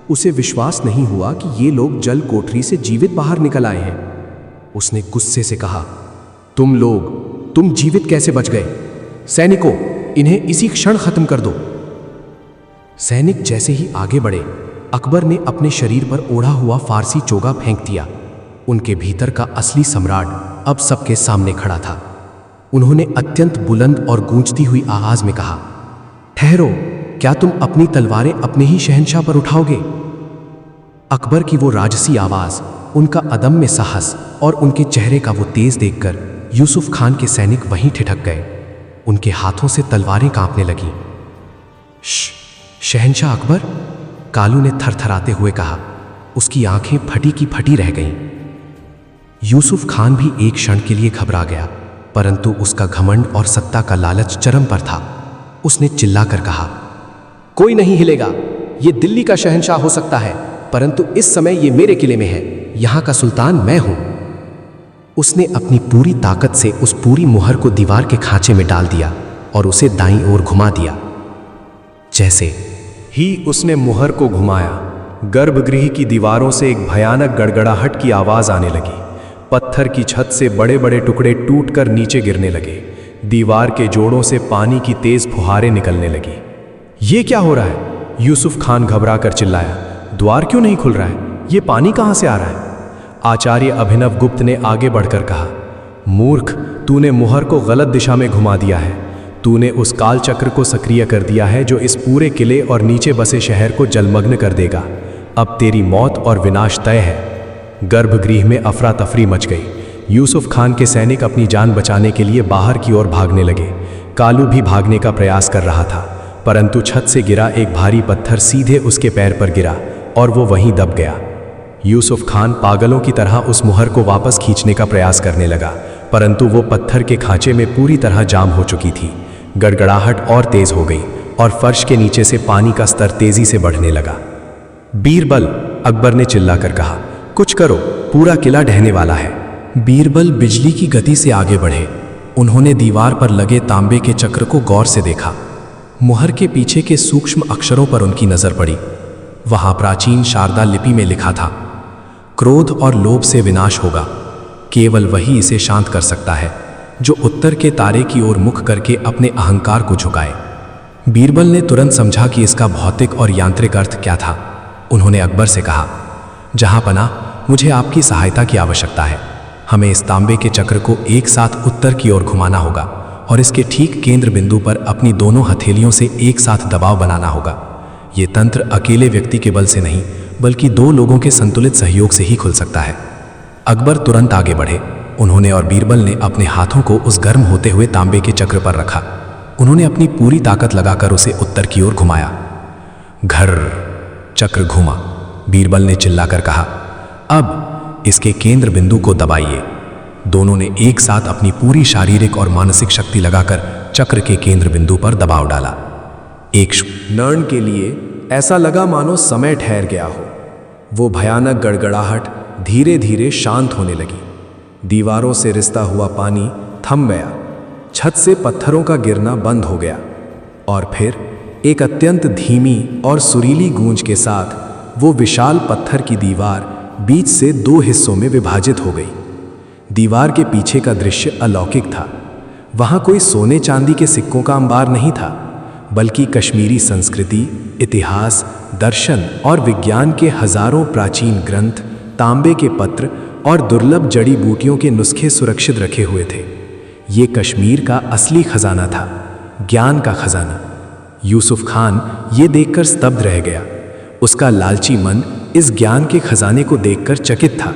उसे विश्वास नहीं हुआ कि ये लोग जल कोठरी से जीवित बाहर निकल आए हैं। उसने गुस्से से कहा, तुम जीवित कैसे बच गए? सैनिकों, इन्हें इसी क्षण खत्म कर दो। सैनिक जैसे ही आगे बढ़े, अकबर ने अपने शरीर पर ओढ़ा हुआ फारसी चोगा फेंक दिया। उनके भीतर का असली सम्राट अब सबके सामने खड़ा था। उन्होंने अत्यंत बुलंद और गूंजती हुई आवाज में कहा, ठहरो, क्या तुम अपनी तलवारें अपने ही शहंशाह पर उठाओगे? अकबर की वो राजसी आवाज, उनका अदम्य साहस और उनके चेहरे का वो तेज देखकर यूसुफ खान के सैनिक वहीं ठिठक गए। उनके हाथों से तलवारें कांपने लगीं। शहंशाह अकबर, कालू ने थरथराते हुए कहा। उसकी आंखें फटी की फटी रह गईं। यूसुफ खान भी एक क्षण के लिए घबरा गया, परंतु उसका घमंड और सत्ता का लालच चरम पर था। उसने चिल्लाकर कहा, कोई नहीं हिलेगा। ये दिल्ली का शहंशाह हो सकता है, परंतु इस समय ये मेरे किले में है। यहां का सुल्तान मैं हूं। उसने अपनी पूरी ताकत से उस पूरी मुहर को दीवार के खांचे में डाल दिया और उसे दाईं ओर घुमा दिया। जैसे ही उसने मुहर को घुमाया, गर्भगृह की दीवारों से एक भयानक गड़गड़ाहट की आवाज आने लगी। पत्थर की छत से बड़े बड़े टुकड़े टूटकर नीचे गिरने लगे। दीवार के जोड़ों से पानी की तेज फुहारें निकलने लगी। ये क्या हो रहा है? यूसुफ खान घबराकर चिल्लाया। द्वार क्यों नहीं खुल रहा है? ये पानी कहां से आ रहा है? आचार्य अभिनव गुप्त ने आगे बढ़कर कहा, मूर्ख, तूने मुहर को गलत दिशा में घुमा दिया है। तूने उस काल चक्र को सक्रिय कर दिया है जो इस पूरे किले और नीचे बसे शहर को जलमग्न कर देगा। अब तेरी मौत और विनाश तय है। गर्भगृह में अफरा तफरी मच गई। यूसुफ खान के सैनिक अपनी जान बचाने के लिए बाहर की ओर भागने लगे। कालू भी भागने का प्रयास कर रहा था, परंतु छत से गिरा एक भारी पत्थर सीधे उसके पैर पर गिरा और वो वहीं दब गया। यूसुफ खान पागलों की तरह उस मुहर को वापस खींचने का प्रयास करने लगा, परंतु वो पत्थर के खांचे में पूरी तरह जाम हो चुकी थी। गड़गड़ाहट और तेज हो गई और फर्श के नीचे से पानी का स्तर तेजी से बढ़ने लगा। बीरबल, अकबर ने चिल्लाकर कहा, कुछ करो, पूरा किला ढहने वाला है। बीरबल बिजली की गति से आगे बढ़े। उन्होंने दीवार पर लगे तांबे के चक्र को गौर से देखा। मुहर के पीछे के सूक्ष्म अक्षरों पर उनकी नजर पड़ी। वहां प्राचीन शारदा लिपि में लिखा था, क्रोध और लोभ से विनाश होगा। केवल वही इसे शांत कर सकता है जो उत्तर के तारे की ओर मुख करके अपने अहंकार को झुकाए। बीरबल ने तुरंत समझा कि इसका भौतिक और यांत्रिक अर्थ क्या था। उन्होंने अकबर से कहा, जहां पना, मुझे आपकी सहायता की आवश्यकता है। हमें इस तांबे के चक्र को एक साथ उत्तर की ओर घुमाना होगा और इसके ठीक केंद्र बिंदु पर अपनी दोनों हथेलियों से एक साथ दबाव बनाना होगा। ये तंत्र अकेले व्यक्ति के बल से नहीं, बल्कि दो लोगों के संतुलित सहयोग से ही खुल सकता है। अकबर तुरंत आगे बढ़े। उन्होंने और बीरबल ने अपने हाथों को उस गर्म होते हुए तांबे के चक्र पर रखा। उन्होंने अपनी पूरी ताकत लगाकर उसे उत्तर की ओर घुमाया। घर चक्र घूमा। बीरबल ने चिल्लाकर कहा, अब इसके केंद्र बिंदु को दबाइए। दोनों ने एक साथ अपनी पूरी शारीरिक और मानसिक शक्ति लगाकर चक्र के केंद्र बिंदु पर दबाव डाला। एक क्षण के लिए ऐसा लगा मानो समय ठहर गया हो। वो भयानक गड़गड़ाहट धीरे धीरे शांत होने लगी। दीवारों से रिसता हुआ पानी थम गया। छत से पत्थरों का गिरना बंद हो गया और फिर एक अत्यंत धीमी और सुरीली गूंज के साथ वो विशाल पत्थर की दीवार बीच से दो हिस्सों में विभाजित हो गई। दीवार के पीछे का दृश्य अलौकिक था। वहां कोई सोने चांदी के सिक्कों का अंबार नहीं था, बल्कि कश्मीरी संस्कृति, इतिहास, दर्शन और विज्ञान के हजारों प्राचीन ग्रंथ, तांबे के पत्र और दुर्लभ जड़ी बूटियों के नुस्खे सुरक्षित रखे हुए थे। ये कश्मीर का असली खजाना था, ज्ञान का खजाना। यूसुफ खान ये देखकर स्तब्ध रह गया। उसका लालची मन इस ज्ञान के खजाने को देखकर चकित था।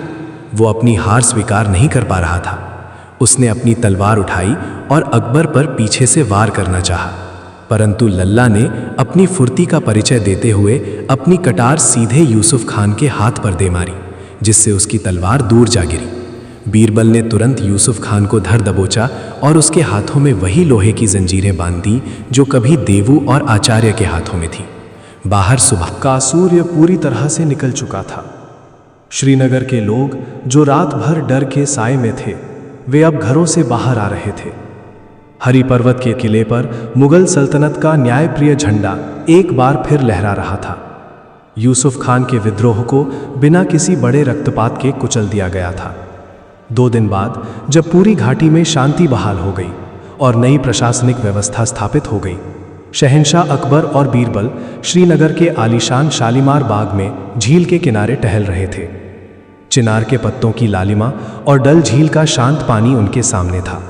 वो अपनी हार स्वीकार नहीं कर पा रहा था। उसने अपनी तलवार उठाई और अकबर पर पीछे से वार करना चाहा, परंतु लल्ला ने अपनी फुर्ती का परिचय देते हुए अपनी कटार सीधे यूसुफ खान के हाथ पर दे मारी, जिससे उसकी तलवार दूर जा गिरी। बीरबल ने तुरंत यूसुफ खान को धर दबोचा और उसके हाथों में वही लोहे की जंजीरें बांध दी जो कभी देवू और आचार्य के हाथों में थी। बाहर सुबह का सूर्य पूरी तरह से निकल चुका था। श्रीनगर के लोग जो रात भर डर के साए में थे, वे अब घरों से बाहर आ रहे थे। हरि पर्वत के किले पर मुगल सल्तनत का न्यायप्रिय झंडा एक बार फिर लहरा रहा था। यूसुफ खान के विद्रोह को बिना किसी बड़े रक्तपात के कुचल दिया गया था। 2 दिन बाद जब पूरी घाटी में शांति बहाल हो गई और नई प्रशासनिक व्यवस्था स्थापित हो गई, शहंशाह अकबर और बीरबल श्रीनगर के आलीशान शालीमार बाग में झील के किनारे टहल रहे थे। चिनार के पत्तों की लालिमा और डल झील का शांत पानी उनके सामने था।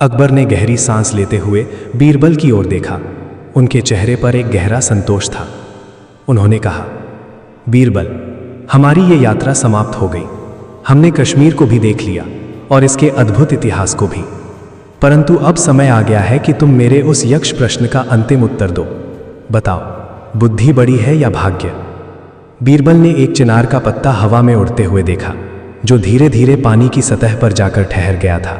अकबर ने गहरी सांस लेते हुए बीरबल की ओर देखा। उनके चेहरे पर एक गहरा संतोष था। उन्होंने कहा, बीरबल, हमारी ये यात्रा समाप्त हो गई। हमने कश्मीर को भी देख लिया और इसके अद्भुत इतिहास को भी, परंतु अब समय आ गया है कि तुम मेरे उस यक्ष प्रश्न का अंतिम उत्तर दो। बताओ, बुद्धि बड़ी है या भाग्य? बीरबल ने एक चिनार का पत्ता हवा में उड़ते हुए देखा, जो धीरे धीरे पानी की सतह पर जाकर ठहर गया था।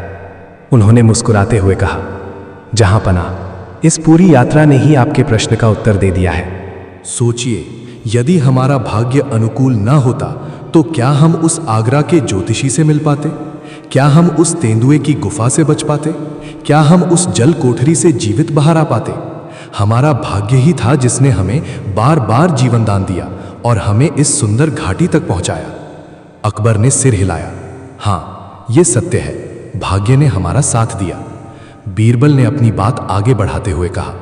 उन्होंने मुस्कुराते हुए कहा, जहां पनाह, इस पूरी यात्रा ने ही आपके प्रश्न का उत्तर दे दिया है। सोचिए, यदि हमारा भाग्य अनुकूल न होता तो क्या हम उस आगरा के ज्योतिषी से मिल पाते? क्या हम उस तेंदुए की गुफा से बच पाते? क्या हम उस जल कोठरी से जीवित बाहर आ पाते? हमारा भाग्य ही था जिसने हमें बार बार जीवन दान दिया और हमें इस सुंदर घाटी तक पहुंचाया। अकबर ने सिर हिलाया। हाँ, ये सत्य है, भाग्य ने हमारा साथ दिया। बीरबल ने अपनी बात आगे बढ़ाते हुए कहा,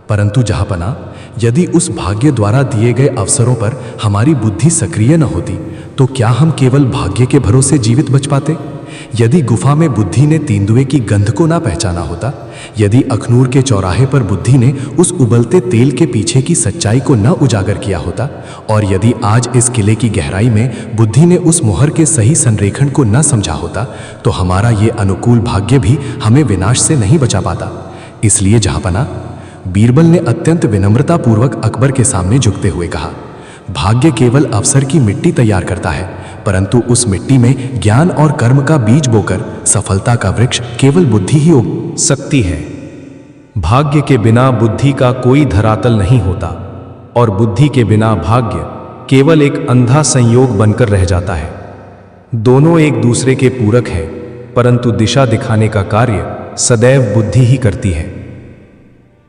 परंतु जहांपना, यदि उस भाग्य द्वारा दिए गए अवसरों पर हमारी बुद्धि सक्रिय न होती तो क्या हम केवल भाग्य के भरोसे जीवित बच पाते? यदि गुफा में बुद्धि ने तेंदुए की गंध को ना पहचाना होता, यदि अखनूर के चौराहे पर बुद्धि ने उस उबलते तेल के पीछे की सच्चाई को न उजागर किया होता, और यदि आज इस किले की गहराई में बुद्धि ने उस मोहर के सही संरेखण को न समझा होता, तो हमारा ये अनुकूल भाग्य भी हमें विनाश से नहीं बचा पाता। इसलिए जहांपना, बीरबल ने अत्यंत विनम्रतापूर्वक अकबर के सामने झुकते हुए कहा, भाग्य केवल अवसर की मिट्टी तैयार करता है, परंतु उस मिट्टी में ज्ञान और कर्म का बीज बोकर सफलता का वृक्ष केवल बुद्धि ही उग सकती है। भाग्य के बिना बुद्धि का कोई धरातल नहीं होता और बुद्धि के बिना भाग्य केवल एक अंधा संयोग बनकर रह जाता है। दोनों एक दूसरे के पूरक हैं, परंतु दिशा दिखाने का कार्य सदैव बुद्धि ही करती है।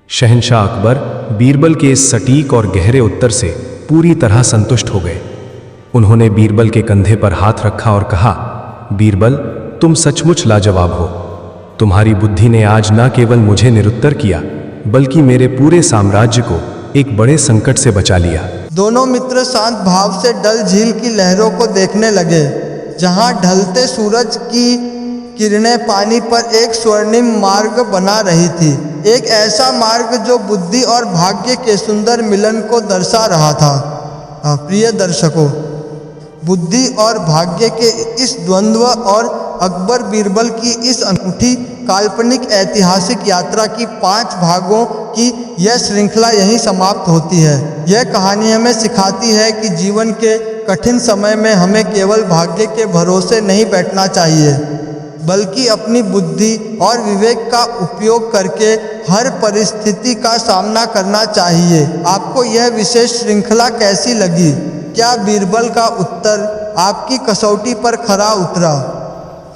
शहंशाह अकबर बीरबल के इस सटीक और गहरे उत्तर से पूरी तरह संतुष्ट हो गए। उन्होंने बीरबल के कंधे पर हाथ रखा और कहा, बीरबल, तुम सचमुच लाजवाब हो। तुम्हारी बुद्धि ने आज न केवल मुझे निरुत्तर किया, बल्कि मेरे पूरे साम्राज्य को एक बड़े संकट से बचा लिया। दोनों मित्र शांत भाव से डल झील की लहरों को देखने लगे, जहां ढलते सूरज की किरणें पानी पर एक स्वर्णिम मार्ग बना रही थी। एक ऐसा मार्ग जो बुद्धि और भाग्य के सुंदर मिलन को दर्शा रहा था। प्रिय दर्शकों, बुद्धि और भाग्य के इस द्वंद्व और अकबर बीरबल की इस अनूठी काल्पनिक ऐतिहासिक यात्रा की 5 भागों की यह श्रृंखला यहीं समाप्त होती है। यह कहानी हमें सिखाती है कि जीवन के कठिन समय में हमें केवल भाग्य के भरोसे नहीं बैठना चाहिए, बल्कि अपनी बुद्धि और विवेक का उपयोग करके हर परिस्थिति का सामना करना चाहिए। आपको यह विशेष श्रृंखला कैसी लगी? क्या बीरबल का उत्तर आपकी कसौटी पर खरा उतरा?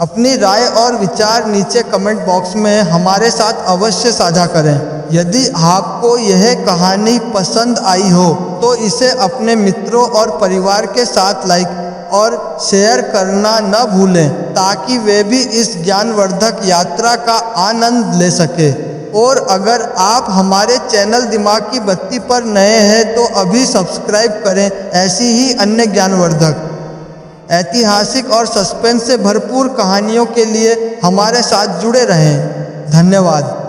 अपनी राय और विचार नीचे कमेंट बॉक्स में हमारे साथ अवश्य साझा करें। यदि आपको यह कहानी पसंद आई हो तो इसे अपने मित्रों और परिवार के साथ लाइक और शेयर करना न भूलें, ताकि वे भी इस ज्ञानवर्धक यात्रा का आनंद ले सके। और अगर आप हमारे चैनल दिमाग की बत्ती पर नए हैं तो अभी सब्सक्राइब करें ऐसी ही अन्य ज्ञानवर्धक, ऐतिहासिक और सस्पेंस से भरपूर कहानियों के लिए हमारे साथ जुड़े रहें। धन्यवाद।